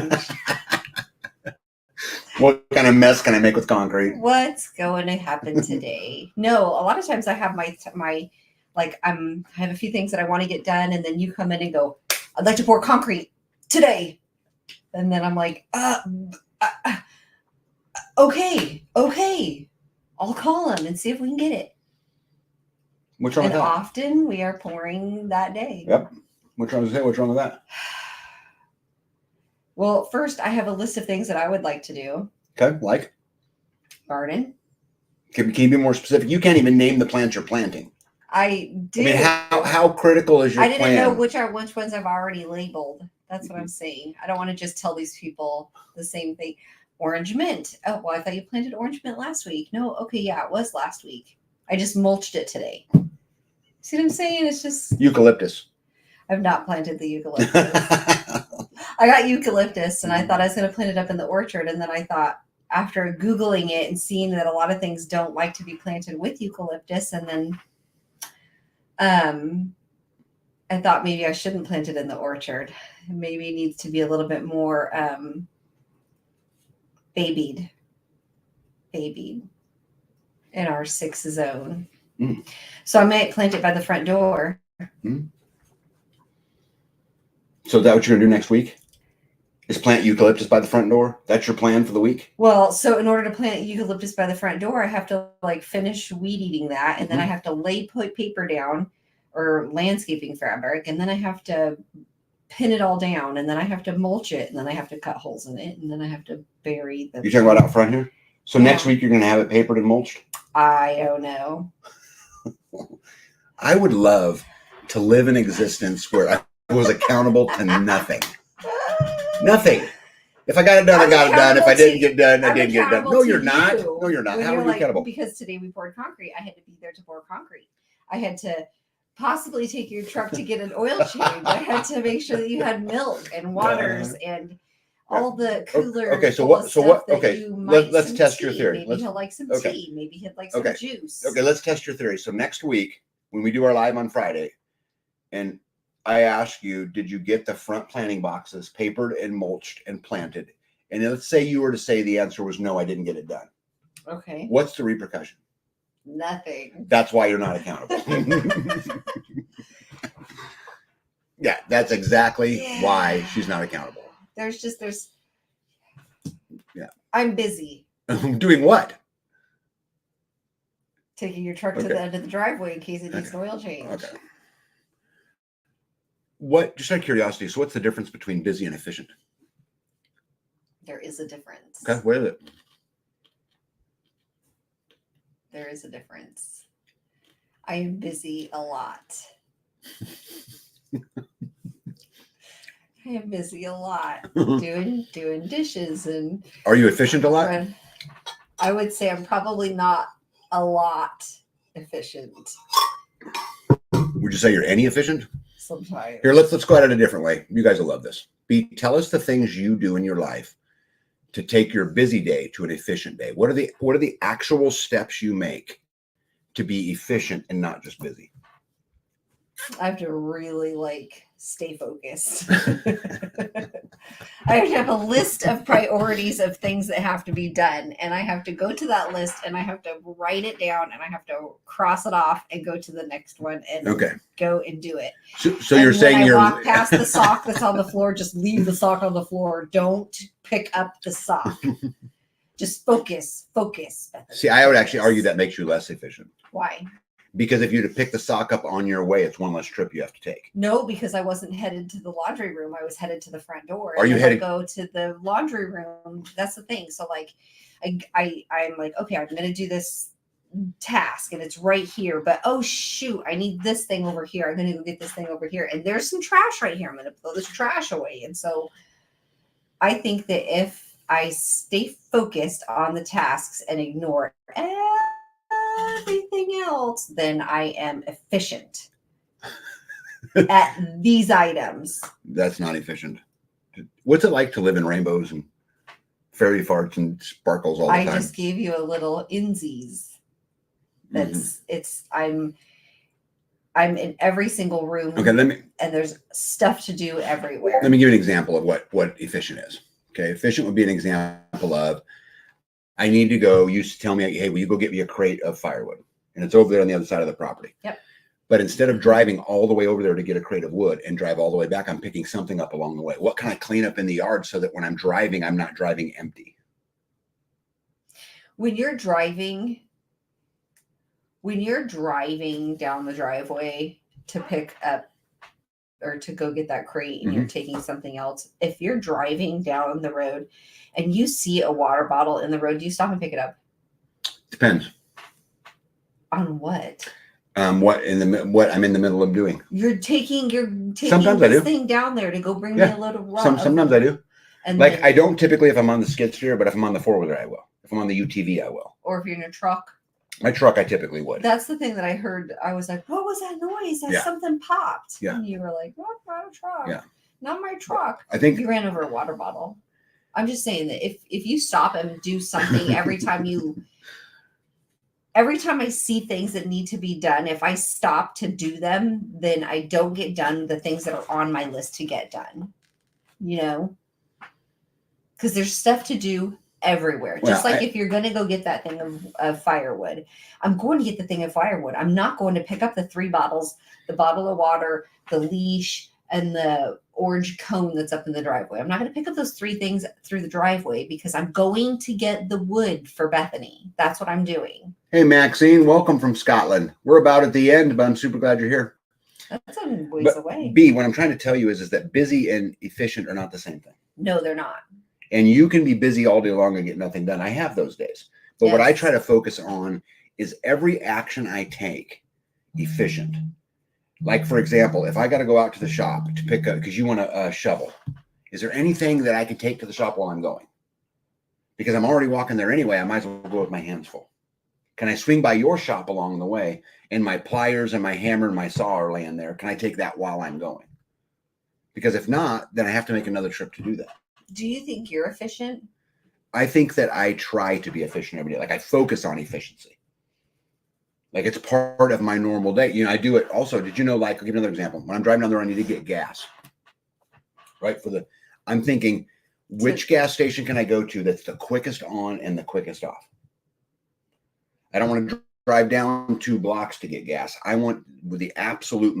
What kind of mess can I make with concrete? What's going to happen today? No, a lot of times I have my like I have a few things that I want to get done, and then you come in and go, I'd like to pour concrete today, and then I'm like, okay, I'll call him and see if we can get it. What's wrong with that? Often we are pouring that day. Yep. What's wrong with that? Well, first I have a list of things that I would like to do. Okay, like? Garden. Can you be more specific? You can't even name the plants you're planting. I did. I mean, how critical is your plan? I didn't know which ones I've already labeled. That's what I'm saying. I don't want to just tell these people the same thing. Orange mint. Oh, well, I thought you planted orange mint last week. No, okay, yeah, it was last week. I just mulched it today. See what I'm saying? It's just eucalyptus. I've not planted the eucalyptus. I got eucalyptus and I thought I was going to plant it up in the orchard. And then I thought, after Googling it and seeing that a lot of things don't like to be planted with eucalyptus, and then I thought maybe I shouldn't plant it in the orchard. Maybe it needs to be a little bit more babied in our 6 zone. So I might plant it by the front door. So is that what you're going to do next week? Is plant eucalyptus by the front door? That's your plan for the week? Well, so in order to plant eucalyptus by the front door, I have to like finish weed eating that, and then I have to put paper down or landscaping fabric, and then I have to pin it all down, and then I have to mulch it, and then I have to cut holes in it, and then I have to bury the. You're talking about out front here? So next week you're going to have it papered and mulched? I don't know. I would love to live an existence where I was accountable to nothing. Nothing. If I got it done, I got it done. If I didn't get it done, I didn't get it done. No, you're not. No, you're not. How are you accountable? Because today we poured concrete. I had to be there to pour concrete. I had to possibly take your truck to get an oil change. I had to make sure that you had milk and waters and all the cooler. Okay, so what? Okay, let's test your theory. Maybe he'll like some tea. Maybe he'd like some juice. Okay, let's test your theory. So next week, when we do our live on Friday, and I ask you, did you get the front planting boxes papered and mulched and planted? And let's say you were to say the answer was no, I didn't get it done. Okay. What's the repercussion? Nothing. That's why you're not accountable. Yeah, that's exactly why she's not accountable. Yeah. I'm busy. Doing what? Taking your truck to the end of the driveway in case it needs an oil change. Okay. What, just out of curiosity, so what's the difference between busy and efficient? There is a difference. Okay, what is it? There is a difference. I am busy a lot. I am busy a lot doing dishes and. Are you efficient a lot? I would say I'm probably not a lot efficient. Would you say you're any efficient? Sometimes. Here, let's go at it a different way. You guys will love this. Tell us the things you do in your life to take your busy day to an efficient day. What are the actual steps you make to be efficient and not just busy? I have to really stay focused. I have to have a list of priorities of things that have to be done. And I have to go to that list and I have to write it down and I have to cross it off and go to the next one and go and do it. So you're saying you're walk past the sock that's on the floor, just leave the sock on the floor. Don't pick up the sock. Just focus. See, I would actually argue that makes you less efficient. Why? Because if you to pick the sock up on your way, it's one less trip you have to take. No, because I wasn't headed to the laundry room. I was headed to the front door. Are you headed? Go to the laundry room. That's the thing. So I'm like, okay, I'm going to do this task and it's right here. But oh shoot, I need this thing over here. I'm going to go get this thing over here. And there's some trash right here. I'm going to throw this trash away. And so I think that if I stay focused on the tasks and ignore everything else, then I am efficient at these items. That's not efficient. What's it like to live in rainbows and fairy farts and sparkles all the time? I just gave you a little insies. I'm in every single room. Okay, and there's stuff to do everywhere. Let me give you an example of what efficient is. Okay, efficient would be an example of, I need to go, you used to tell me, hey, will you go get me a crate of firewood? And it's over there on the other side of the property. Yep. But instead of driving all the way over there to get a crate of wood and drive all the way back, I'm picking something up along the way. What can I clean up in the yard so that when I'm driving, I'm not driving empty? When you're driving down the driveway to pick up or to go get that crate and you're taking something else, if you're driving down the road and you see a water bottle in the road, do you stop and pick it up? Depends. On what? What I'm in the middle of doing. You're taking sometimes this thing down there to go bring me a load of rock. Sometimes I do. And I don't typically if I'm on the skid steer, but if I'm on the four-wheeler, I will. If I'm on the UTV, I will. Or if you're in a truck. My truck, I typically would. That's the thing that I heard. I was like, what was that noise? Something popped. Yeah. And you were like, what? Not a truck. Yeah. Not my truck. I think you ran over a water bottle. I'm just saying that if you stop and do something every time I see things that need to be done, if I stop to do them, then I don't get done the things that are on my list to get done. Because there's stuff to do everywhere. Just if you're going to go get that thing of firewood, I'm going to get the thing of firewood. I'm not going to pick up the 3 bottles, the bottle of water, the leash, and the orange cone that's up in the driveway. I'm not going to pick up those 3 things through the driveway because I'm going to get the wood for Bethany. That's what I'm doing. Hey, Maxine, welcome from Scotland. We're about at the end, but I'm super glad you're here. That's a ways away. B, what I'm trying to tell you is that busy and efficient are not the same thing. No, they're not. And you can be busy all day long and get nothing done. I have those days. But what I try to focus on is every action I take efficient. Like, for example, if I got to go out to the shop to pick up, because you want a shovel, is there anything that I can take to the shop while I'm going? Because I'm already walking there anyway, I might as well go with my hands full. Can I swing by your shop along the way and my pliers and my hammer and my saw are laying there? Can I take that while I'm going? Because if not, then I have to make another trip to do that. Do you think you're efficient? I think that I try to be efficient every day. Like I focus on efficiency. Like it's part of my normal day. You know, I do it also. Did you know, like, I'll give you another example. When I'm driving down the road, I need to get gas. Right? I'm thinking, which gas station can I go to that's the quickest on and the quickest off? I don't want to drive down 2 blocks to get gas. I want the absolute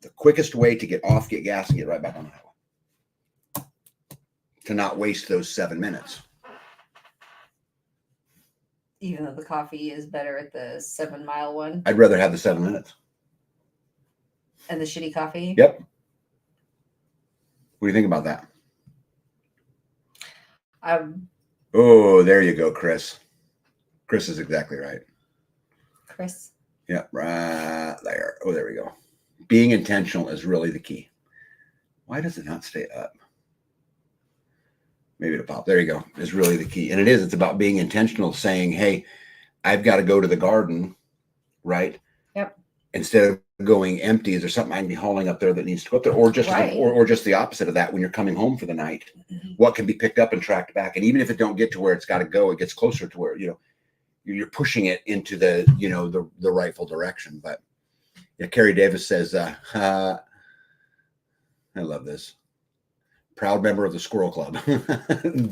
the quickest way to get off, get gas, and get right back on the highway. To not waste those 7 minutes. Even though the coffee is better at the 7-mile one. I'd rather have the 7 minutes. And the shitty coffee? Yep. What do you think about that? Oh, there you go, Chris. Chris is exactly right. Chris. Yeah, right there. Oh, there we go. Being intentional is really the key. Why does it not stay up? Maybe it'll pop. There you go. Is really the key. And it's about being intentional, saying, hey, I've got to go to the garden, right? Yep. Instead of going empty, is there something I can be hauling up there that needs to go up there? Or just or just the opposite of that, when you're coming home for the night, what can be picked up and tracked back? And even if it don't get to where it's got to go, it gets closer to where, you're pushing it into the, the rightful direction. But yeah, Carrie Davis says, I love this. Proud member of the Squirrel Club.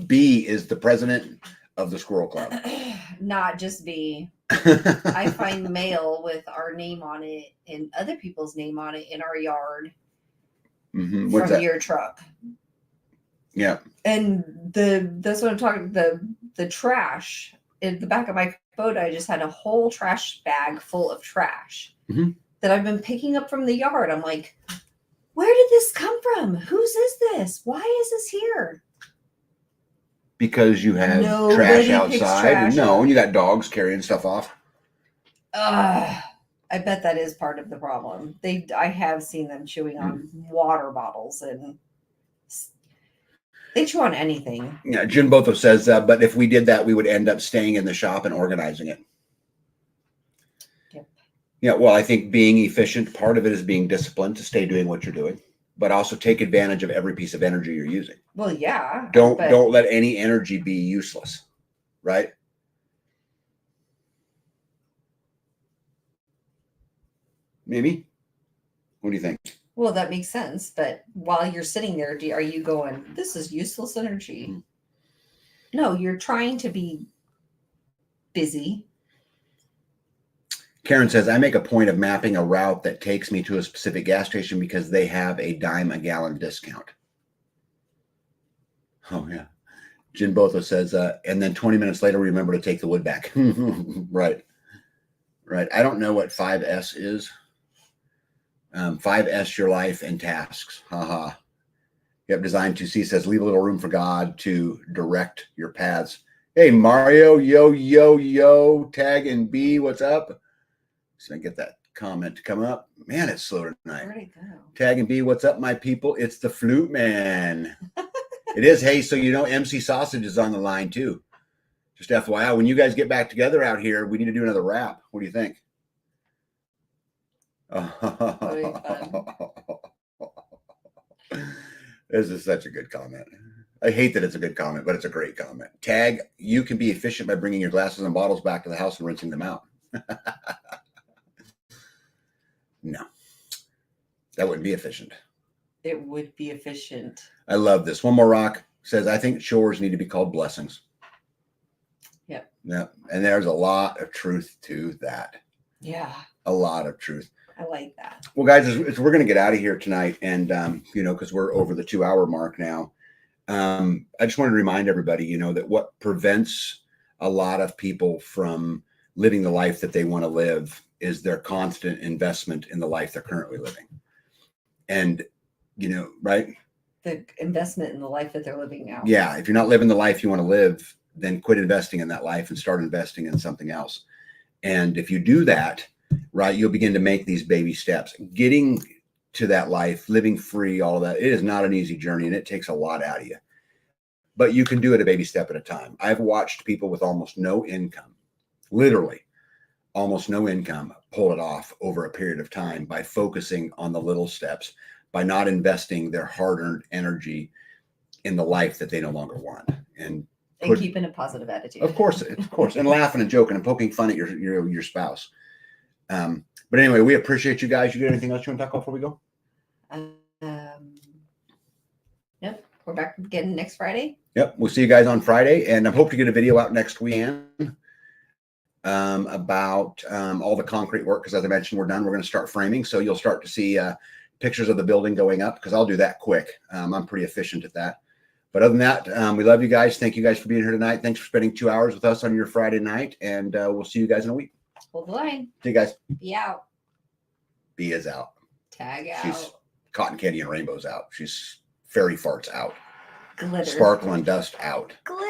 B is the president of the Squirrel Club. Not just B. I find mail with our name on it and other people's name on it in our yard from your truck. Yeah. And that's what I'm talking. The trash in the back of my boat, I just had a whole trash bag full of trash that I've been picking up from the yard. I'm like, where did this come from? Whose is this? Why is this here? Because you have trash outside. And you got dogs carrying stuff off. I bet that is part of the problem. I have seen them chewing on water bottles, and they chew on anything. Yeah, Jim Botho says, but if we did that, we would end up staying in the shop and organizing it. Yeah, well, I think being efficient, part of it is being disciplined to stay doing what you're doing, but also take advantage of every piece of energy you're using. Well, yeah. Don't let any energy be useless, right? Maybe. What do you think? Well, that makes sense. But while you're sitting there, are you going, this is useless energy? No, you're trying to be busy. Karen says, I make a point of mapping a route that takes me to a specific gas station because they have a dime a gallon discount. Oh, yeah. Jim Botho says, and then 20 minutes later, remember to take the wood back. Right. I don't know what 5S is. 5S, your life and tasks. Haha. Yep. Design 2C says, leave a little room for God to direct your paths. Hey, Mario, yo, tag and B, what's up? So I get that comment to come up. Man, it's slow tonight. Where'd it go? Tag and B, what's up, my people? It's the Flute Man. It is. Hey, so MC Sausage is on the line too. Just FYI, when you guys get back together out here, we need to do another rap. What do you think? This is such a good comment. I hate that it's a good comment, but it's a great comment. Tag, you can be efficient by bringing your glasses and bottles back to the house and rinsing them out. No, that wouldn't be efficient. It would be efficient. I love this. One more rock says, I think chores need to be called blessings. Yep. Yeah. And there's a lot of truth to that. Yeah. A lot of truth. I like that. Well, guys, as we're going to get out of here tonight, and because we're over the 2-hour mark now, I just wanted to remind everybody, that what prevents a lot of people from living the life that they want to live is their constant investment in the life they're currently living. And, right? The investment in the life that they're living now. Yeah. If you're not living the life you want to live, then quit investing in that life and start investing in something else. And if you do that, right, you'll begin to make these baby steps. Getting to that life, living free, all of that, it is not an easy journey and it takes a lot out of you. But you can do it a baby step at a time. I've watched people with almost no income, literally almost no income, pull it off over a period of time by focusing on the little steps, by not investing their hard-earned energy in the life that they no longer want. And keeping a positive attitude. Of course, and laughing and joking and poking fun at your spouse. But anyway, we appreciate you guys. You got anything else you want to talk about before we go? Nope. We're back again next Friday. Yep. We'll see you guys on Friday, and I hope to get a video out next weekend about all the concrete work, because as I mentioned, we're done. We're going to start framing, so you'll start to see pictures of the building going up, because I'll do that quick. I'm pretty efficient at that. But other than that, we love you guys. Thank you guys for being here tonight. Thanks for spending 2 hours with us on your Friday night, and we'll see you guys in a week. Hold the line. See you guys. Be out. B is out. Tag out. She's cotton candy and rainbows out. She's fairy farts out. Glitter. Sparkle and dust out. Glitter.